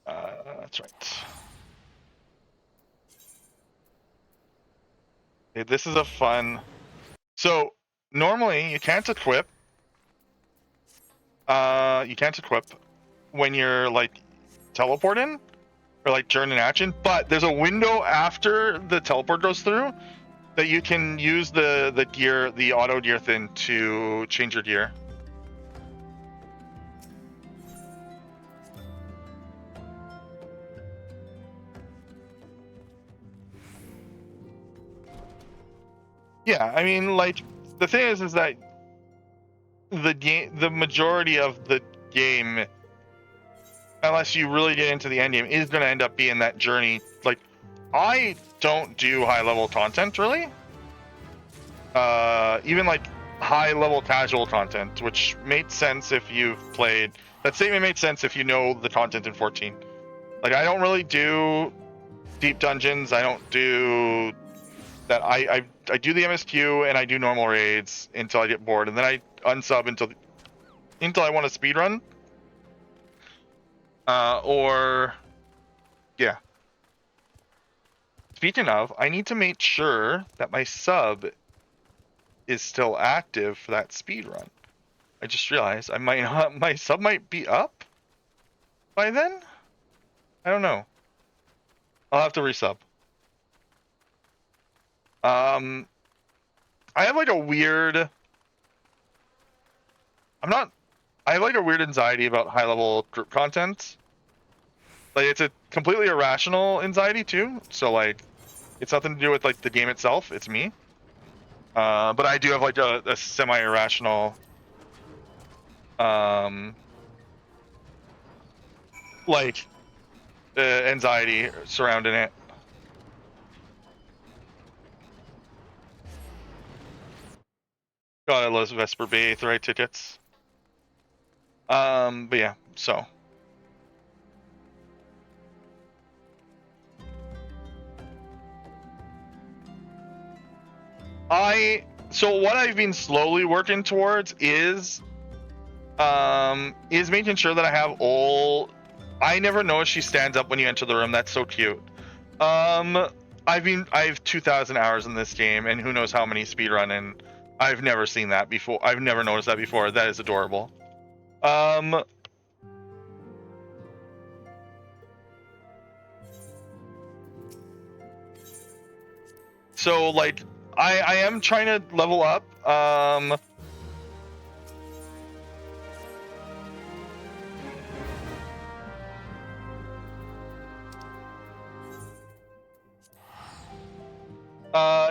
That's right. Okay, this is a fun. So normally you can't equip. You can't equip when you're like teleporting or like during an action, but there's a window after the teleport goes through that you can use the gear, the auto gear thing to change your gear. Yeah, I mean, like, the thing is that the majority of the game, unless you really get into the end game, is going to end up being that journey. Like, I don't do high level content really. Even like high level casual content, which made sense if you've played. That statement made sense if you know the content in 14. Like, I don't really do deep dungeons. I don't do that. I do the MSQ and I do normal raids until I get bored, and then I unsub until I want to speedrun. Or yeah. Speaking of, I need to make sure that my sub is still active for that speedrun. I just realized I might not, my sub might be up by then. I don't know. I'll have to resub. I have like a weird. I have like a weird anxiety about high level group content. Like, it's a completely irrational anxiety too. So like, it's nothing to do with like the game itself. It's me. But I do have like a semi-irrational like anxiety surrounding it. God, I love Vesper Bay the right tickets. But yeah, so what I've been slowly working towards is making sure that I have all. I never know if she stands up when you enter the room. That's so cute. I have 2,000 hours in this game, and who knows how many speedrun, and I've never seen that before. I've never noticed that before. That is adorable. So like, I am trying to level up.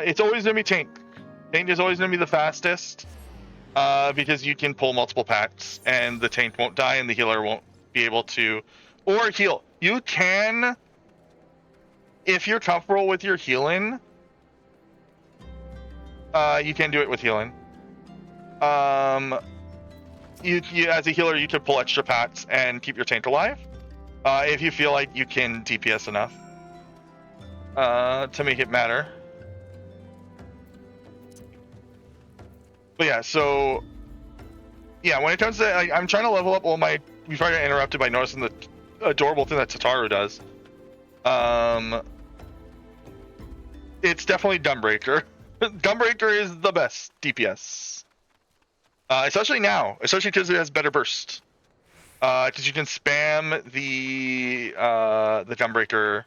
It's always gonna be tank. Tank is always gonna be the fastest, because you can pull multiple packs, and the tank won't die, and the healer won't be able to, or heal. You can, if you're comfortable with your healing, you can do it with healing. You as a healer, you could pull extra packs and keep your tank alive, if you feel like you can DPS enough, to make it matter. But yeah, so yeah, when it comes to, I'm trying to level up all my. Before I got interrupted by noticing the adorable thing that Tataru does. It's definitely Gunbreaker. Gunbreaker is the best DPS, especially now, especially because it has better burst. Because you can spam the Gunbreaker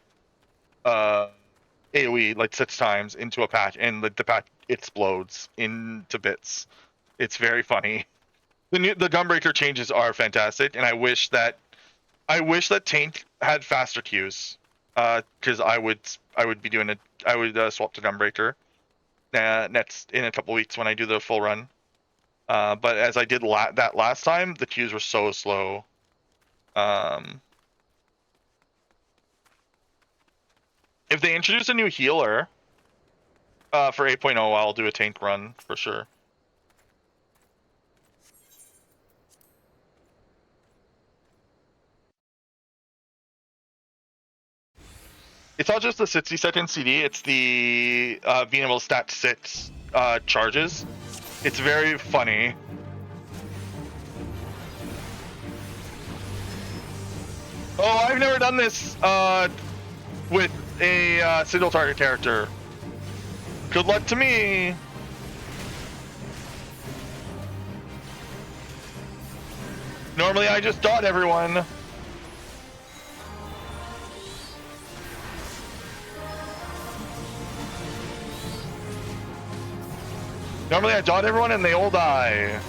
AOE like 6 times into a pack, and the pack explodes into bits. It's very funny. The Gunbreaker changes are fantastic, and I wish that Tank had faster queues, because I would be doing it. I would swap to Gunbreaker next in a couple weeks when I do the full run. But as I did that last time, the queues were so slow. If they introduce a new healer for 8.0, I'll do a tank run for sure. It's not just the 60-second CD, it's the being able to stack 6 charges. It's very funny. Oh, I've never done this with a single target character. Good luck to me. Normally I just dot everyone. Normally I dot everyone and they all die.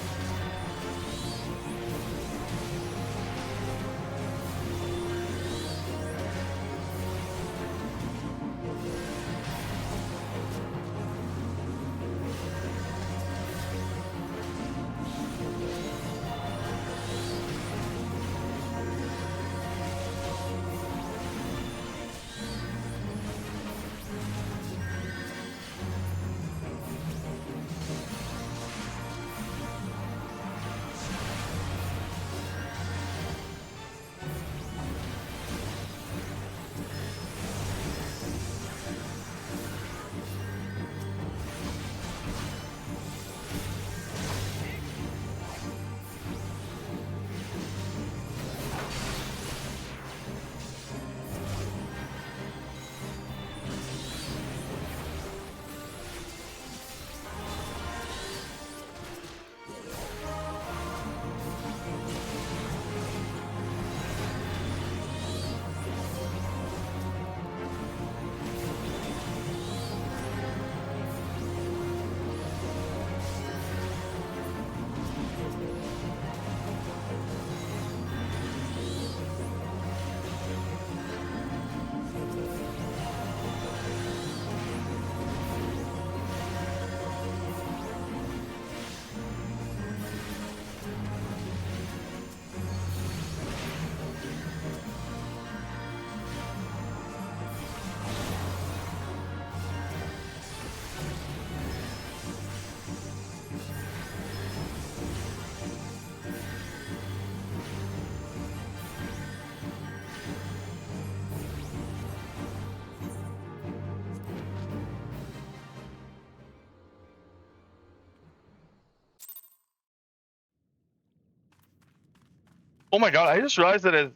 Oh my god, I just realized that as...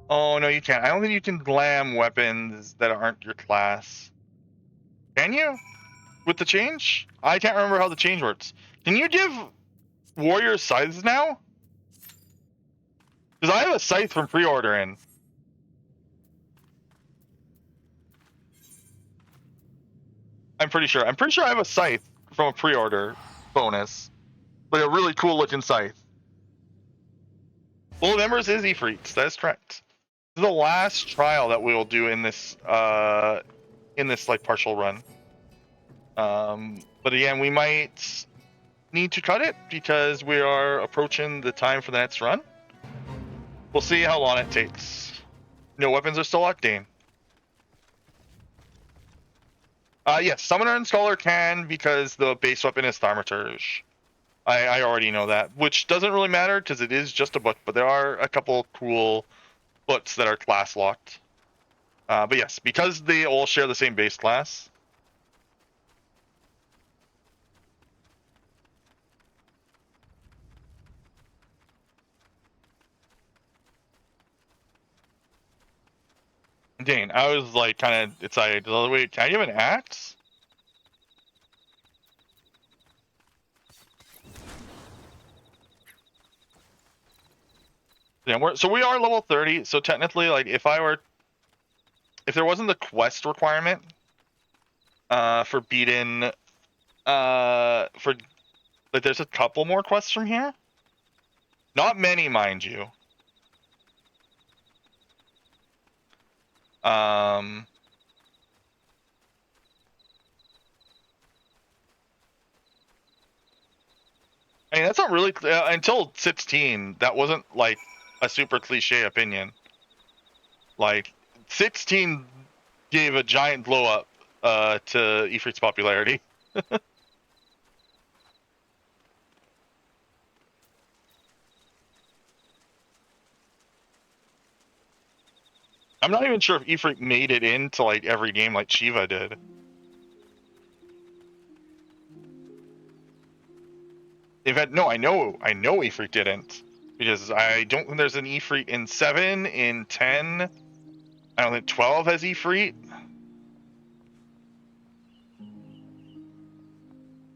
Oh, no, you can't. I don't think you can glam weapons that aren't your class. Can you? With the change? I can't remember how the change works. Can you give warriors scythes now? Because I have a scythe from pre-ordering. I'm pretty sure. I'm pretty sure I have a scythe from a pre-order bonus. Like a really cool looking scythe. Full of Embers is Ifrit. That is correct. This is the last trial that we will do in this like partial run. But again, we might need to cut it because we are approaching the time for the next run. We'll see how long it takes. No weapons are still octane. Yes, Summoner and Scholar can because the base weapon is Thaumaturge. I already know that, which doesn't really matter because it is just a book, but there are a couple cool books that are class locked. But yes, because they all share the same base class. Dane, I was like kind of excited. Wait, can I give an axe? Yeah, we are level 30. So technically, like if there wasn't the quest requirement for beating for like there's a couple more quests from here. Not many, mind you. I mean, that's not really until 16. That wasn't like a super cliche opinion. Like 16 gave a giant blow up to Ifrit's popularity. I'm not even sure if Ifrit made it into like every game like Shiva did. In fact, no, I know Ifrit didn't because I don't think there's an Ifrit in 7, in 10. I don't think 12 has Ifrit.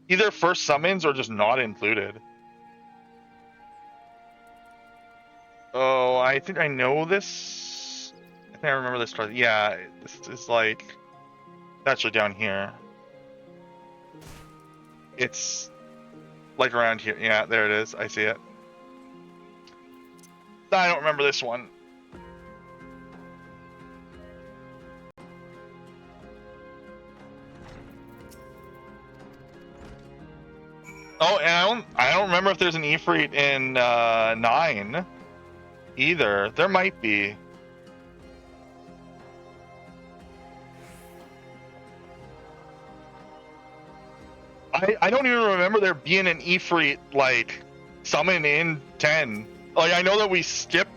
Either first summons or just not included. Oh, I think I know this. I think I remember this part. Yeah, this is like it's actually down here. It's like around here. Yeah, there it is. I see it. I don't remember this one. Oh, and I don't remember if there's an Ifrit in 9 either. There might be. I don't even remember there being an Ifrit like summon in 10. Like I know that we skip.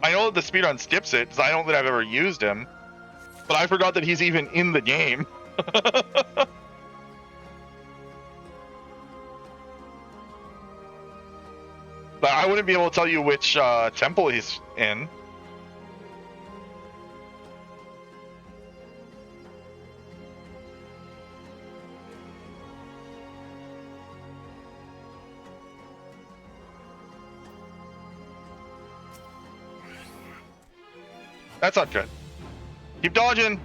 I know that the speedrun skips it because I don't think I've ever used him. But I forgot that he's even in the game. But I wouldn't be able to tell you which temple he's in. That's not good. Keep dodging.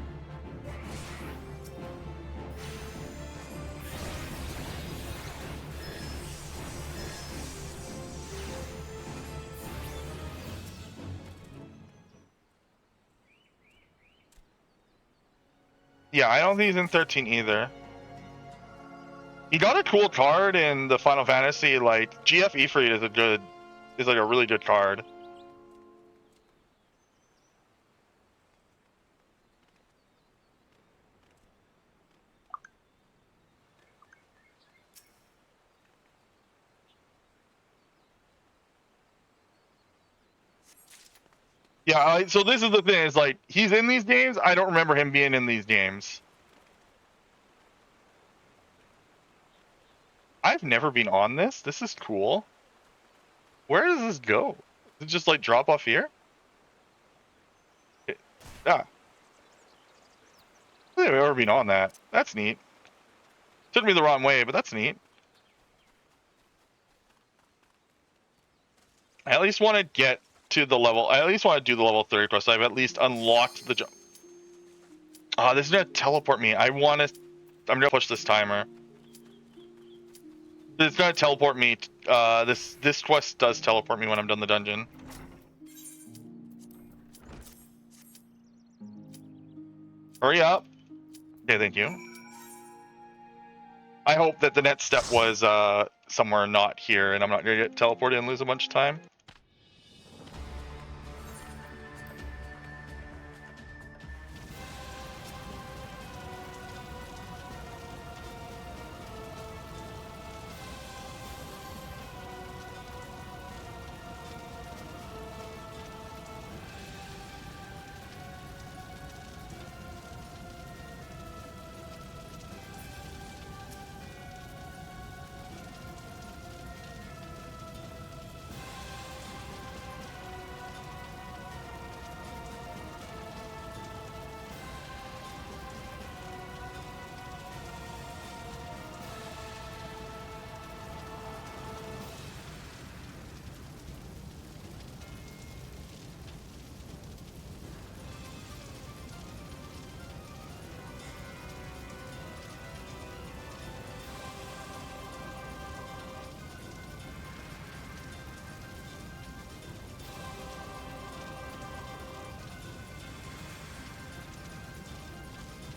Yeah, I don't think he's in 13 either. He got a cool card in the Final Fantasy. Like GF Ifrit is like a really good card. Yeah, so this is the thing, is like, he's in these games, I don't remember him being in these games. I've never been on this is cool. Where does this go? Does it just like drop off here? Yeah. I think I've ever been on that. That's neat. Took me the wrong way, but that's neat. I at least want to get to the level. I at least want to do the level 30 quest. I've at least unlocked the jump. Oh, this is gonna teleport me. I'm gonna push this timer. It's gonna teleport me. This quest does teleport me when I'm done the dungeon. Hurry up. Okay, thank you. I hope that the next step was somewhere not here, and I'm not gonna get teleported and lose a bunch of time.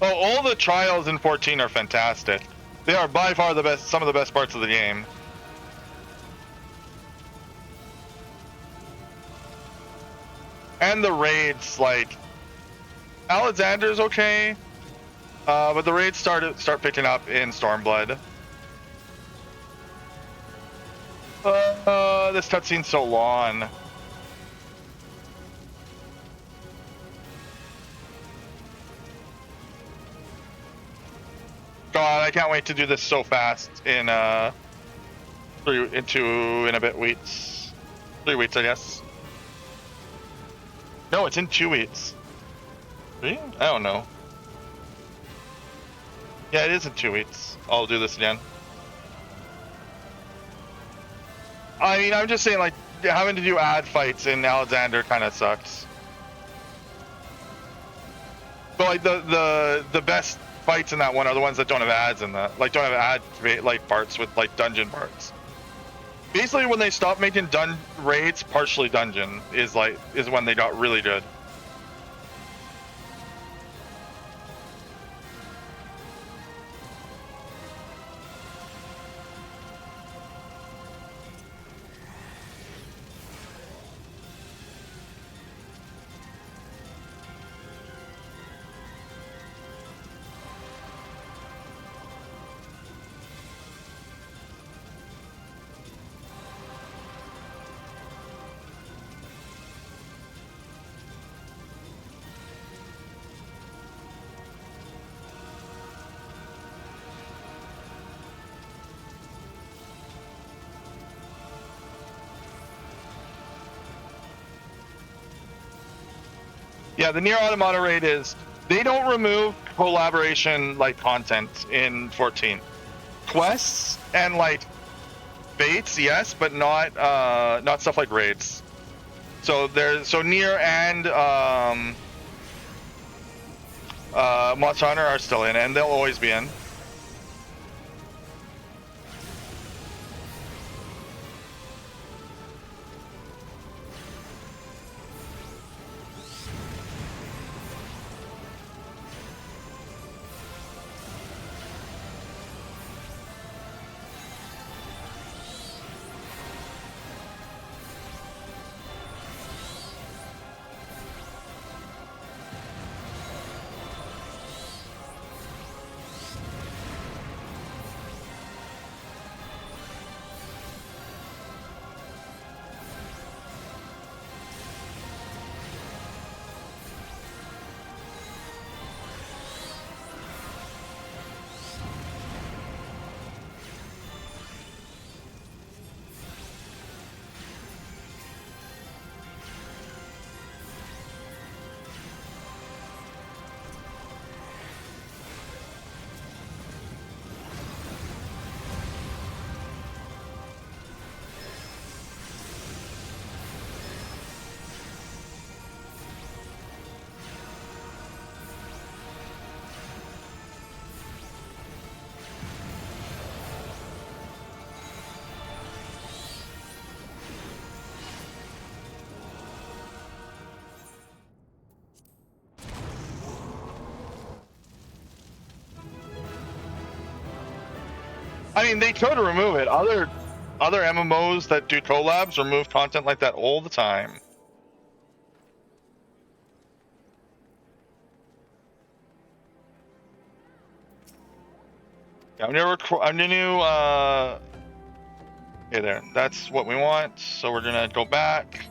Oh, all the trials in 14 are fantastic. They are by far the best, some of the best parts of the game. And the raids, like Alexander's okay, but the raids start picking up in Stormblood. This cutscene's so long. God, I can't wait to do this so fast in a bit weeks. 3 weeks, I guess. No, it's in 2 weeks. 3? I don't know. Yeah, it is in 2 weeks. I'll do this again. I mean, I'm just saying, like, having to do ad fights in Alexander kind of sucks. But like the best fights in that one are the ones that don't have ads in that, like don't have ad like parts with like dungeon parts. Basically, when they stopped making raids partially dungeon is when they got really good. Yeah, the Nier Automata raid is, they don't remove collaboration like content in 14. Quests and like fates, yes, but not stuff like raids. So Nier and Monster Hunter are still in, and they'll always be in. I mean, they could remove it. Other MMOs that do collabs remove content like that all the time. Yeah, I'm gonna okay, there. That's what we want. So we're gonna go back.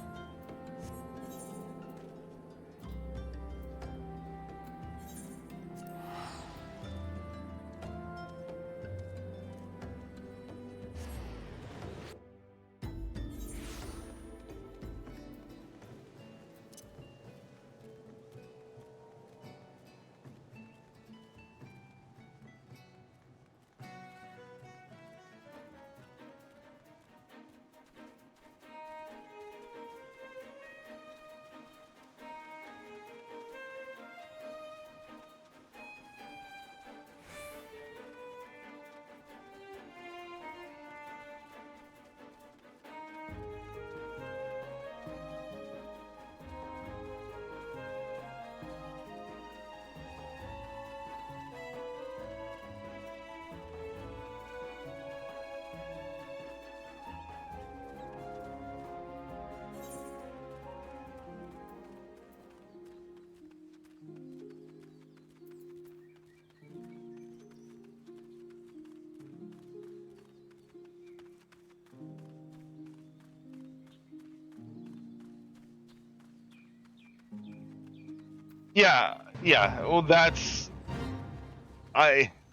Yeah, yeah. Well, that's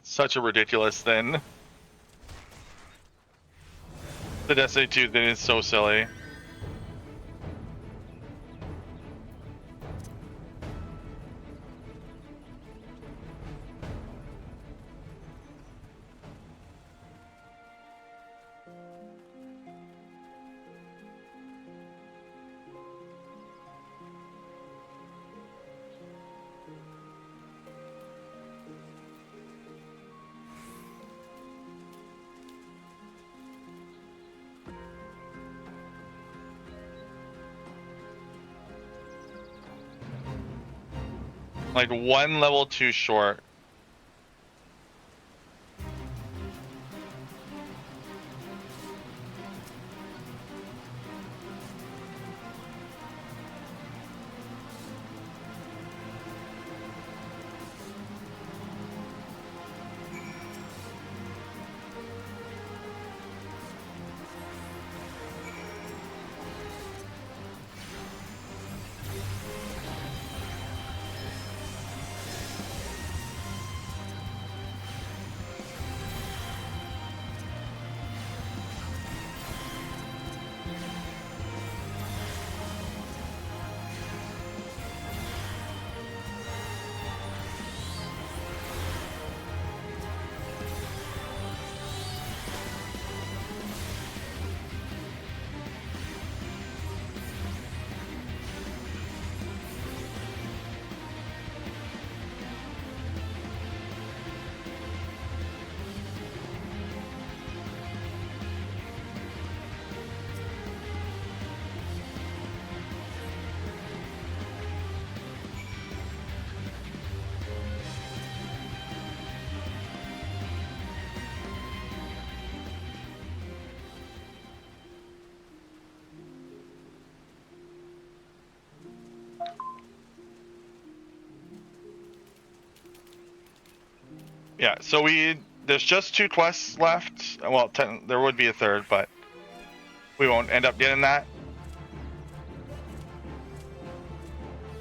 such a ridiculous thing. The Destiny 2 thing is so silly. Like one level too short. Yeah, so there's just 2 quests left. Well, there would be a third, but we won't end up getting that.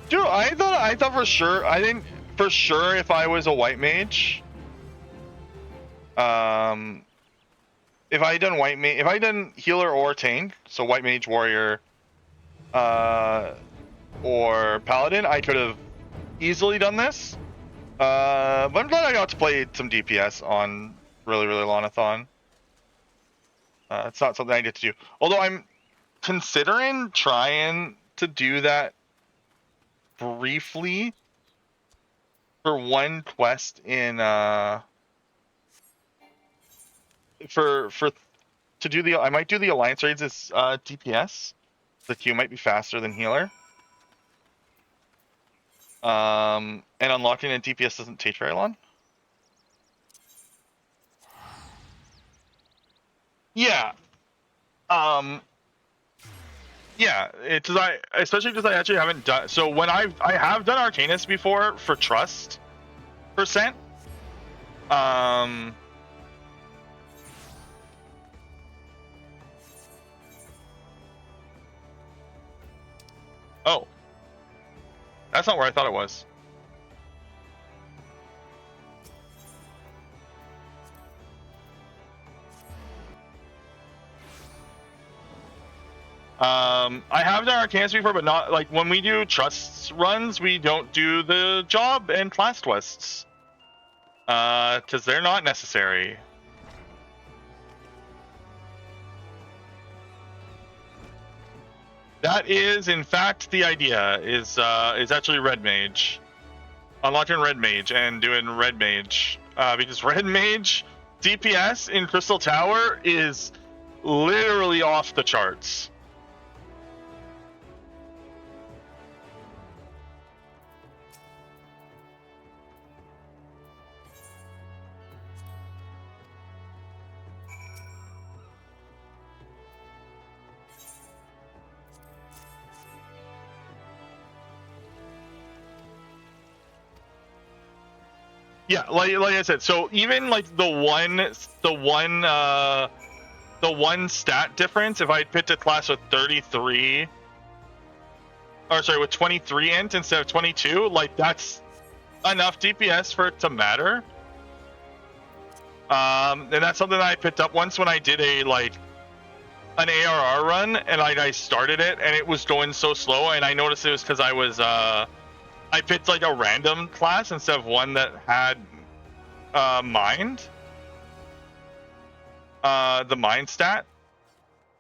Dude, I thought for sure, I didn't for sure if I was a white mage, if I done if I done healer or tank, so white mage, warrior, or paladin, I could have easily done this. But I'm glad I got to play some DPS on really Lonathon. It's not something I get to do. Although I'm considering trying to do that briefly for one quest in for to do the I might do the alliance raids as DPS. The queue might be faster than healer. And unlocking a DPS doesn't take very long. Yeah. Yeah, it's especially because I actually haven't done. So when I have done Arcanist before for trust percent. Oh, that's not where I thought it was. I have done Arcanist before, but not like when we do trust runs, we don't do the job and class quests. Because they're not necessary. That is, in fact, the idea. Is actually Red Mage, unlocking Red Mage and doing Red Mage. Because Red Mage DPS in Crystal Tower is literally off the charts. Yeah, like I said, so even like the one stat difference, if I picked a class with 33, or sorry, with 23 int instead of 22, like that's enough DPS for it to matter. And that's something that I picked up once when I did an ARR run, and I started it, and it was going so slow, and I noticed it was because I picked like a random class instead of one that had mind. The mind stat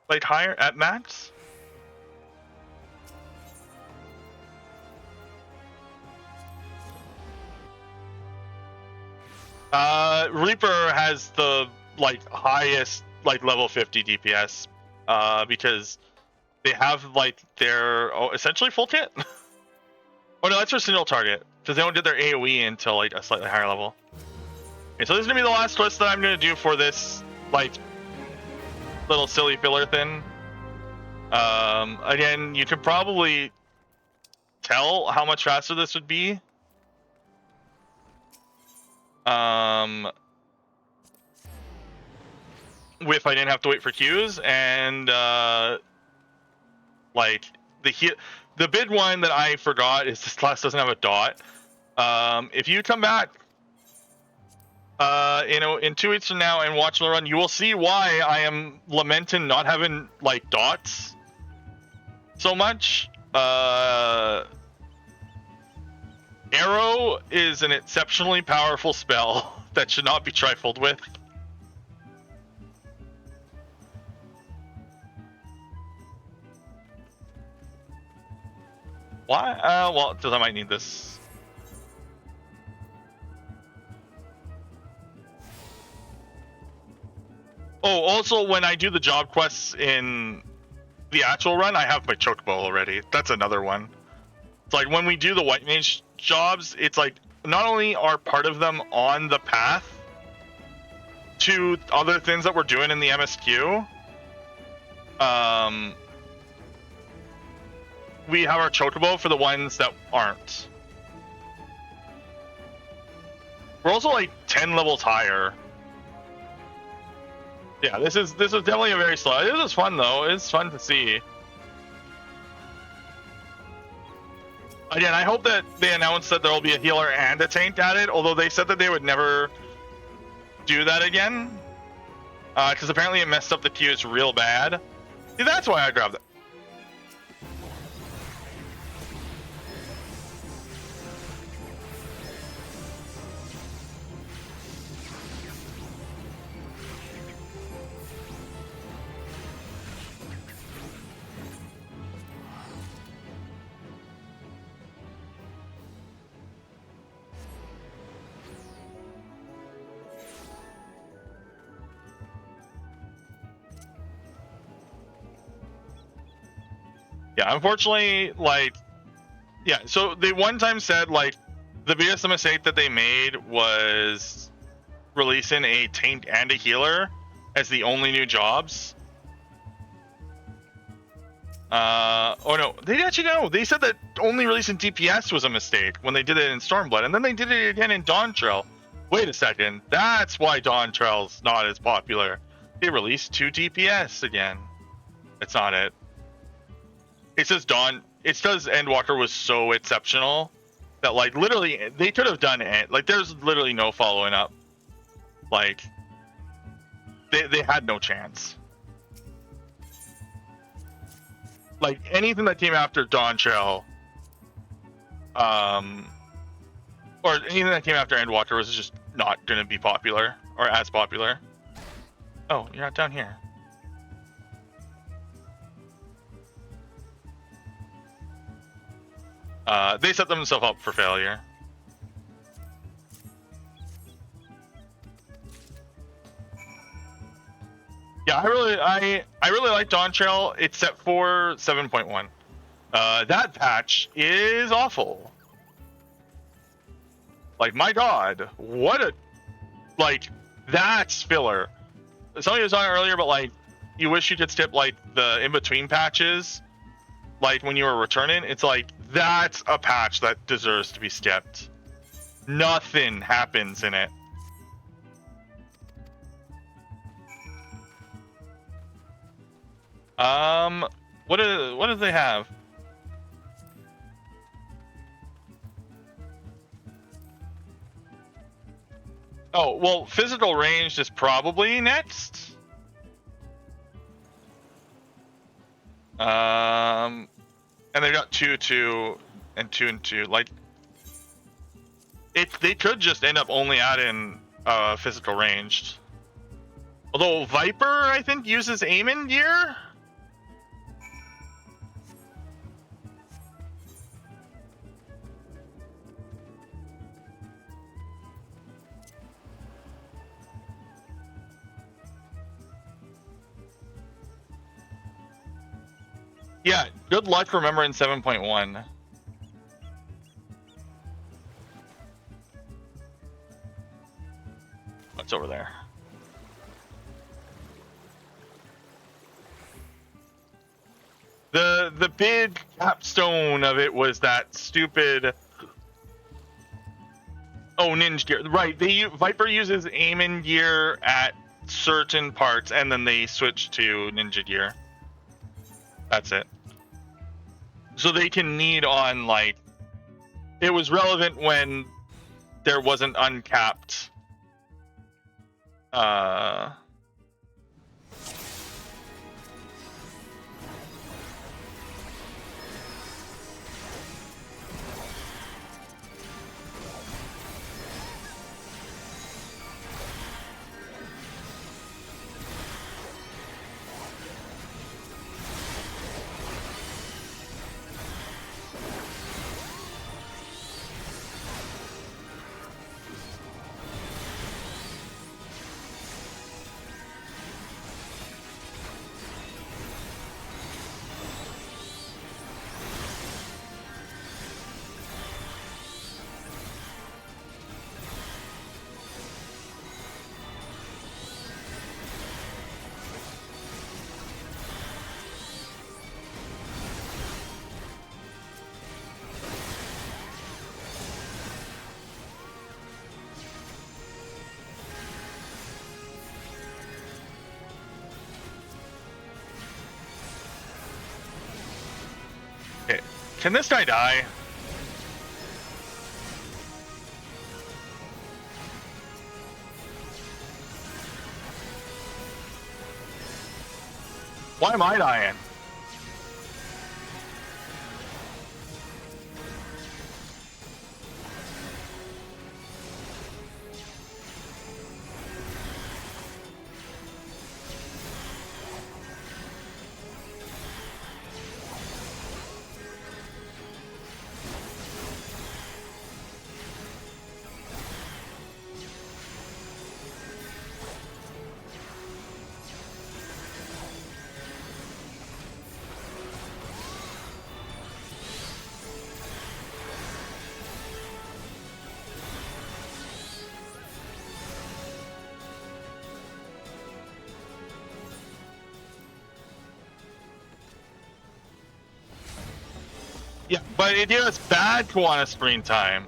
like higher at max. Reaper has the highest level 50 DPS because they have their essentially full kit. Oh no, that's their single target, because they don't get their AoE until a slightly higher level. Okay, so this is gonna be the last twist that I'm gonna do for this little silly filler thing. Again, you could probably tell how much faster this would be. If I didn't have to wait for queues, and the big one that I forgot is this class doesn't have a dot. If you come back, in 2 weeks from now and watch the run, you will see why I am lamenting not having dots so much. Arrow is an exceptionally powerful spell that should not be trifled with. Why? Well, because I might need this. Oh, also, when I do the job quests in the actual run, I have my chocobo already. That's another one. It's when we do the white mage jobs, it's not only are part of them on the path to other things that we're doing in the MSQ, we have our chocobo for the ones that aren't. We're also 10 levels higher. Yeah, this is definitely a very slow. This is fun though. It's fun to see. Again, I hope that they announce that there will be a healer and a tank added, although they said that they would never do that again. Because apparently it messed up the queues real bad. See, that's why I grabbed it. Yeah, unfortunately, yeah, so they one time said, the biggest mistake that they made was releasing a tank and a healer as the only new jobs. Oh no, they actually no. They said that only releasing DPS was a mistake when they did it in Stormblood, and then they did it again in Dawntrail. Wait a second, that's why Dawntrail's not as popular. They released 2 DPS again. It's not it. It says it says Endwalker was so exceptional that like literally they could have done it. Like there's literally no following up. Like they had no chance. Like anything that came after Dawntrail, or anything that came after Endwalker was just not going to be popular or as popular. Oh, you're not down here. They set themselves up for failure. Yeah, I really like Dawntrail, except for 7.1. That patch is awful. Like, my god, what a... Like, that's filler. Somebody was on it earlier, but, like, you wish you could skip, like, the in-between patches, like, when you were returning. It's like, that's a patch that deserves to be skipped. Nothing happens in it. What do they have? Oh, well, physical range is probably next. And they've got 2-2 and 2-2. Like, they could just end up only adding physical ranged. Although Viper, I think, uses aiming gear. Yeah, good luck remembering 7.1. What's over there? The big capstone of it was that stupid... Oh, ninja gear. Right, Viper uses aiming gear at certain parts, and then they switch to ninja gear. That's it. So they can need on, like... It was relevant when there wasn't uncapped... Okay. Can this guy die? Why am I dying?
Yeah, but it gave us bad Kiwanis screen time.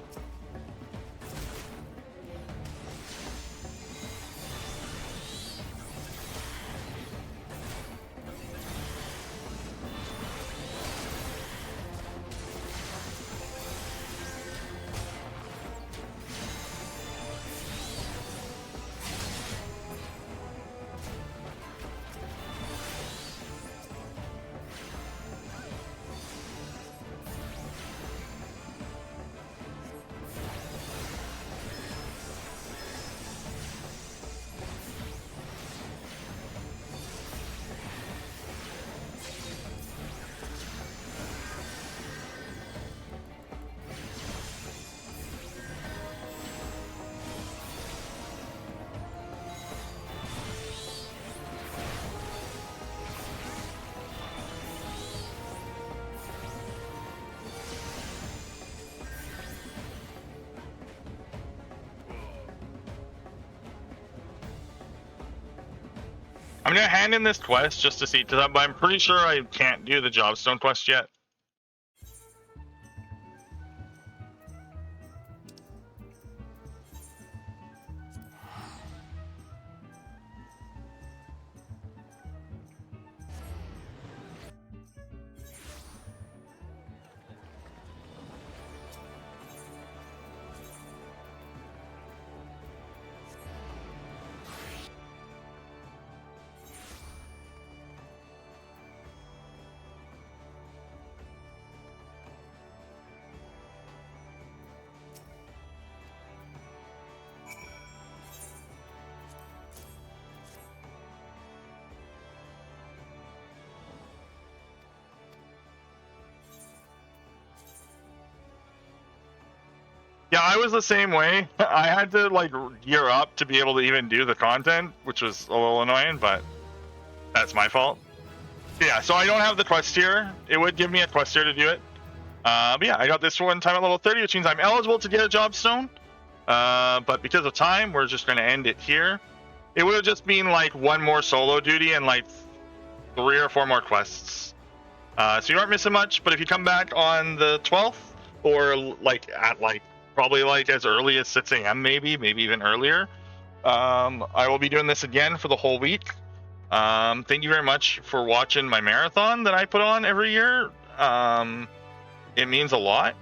I'm gonna hand in this quest just to see, but I'm pretty sure I can't do the Jobstone quest yet. Yeah, I was the same way. I had to like gear up to be able to even do the content, which was a little annoying, but that's my fault. Yeah, so I don't have the quest tier. It would give me a quest tier to do it. But yeah, I got this one time at level 30, which means I'm eligible to get a Jobstone. But because of time, we're just going to end it here. It would have just been like one more solo duty and like 3 or 4 more quests. So you aren't missing much, but if you come back on the 12th, or like at like probably like as early as 6 a.m. maybe even earlier, I will be doing this again for the whole week. Thank you very much for watching my marathon that I put on every year. It means a lot.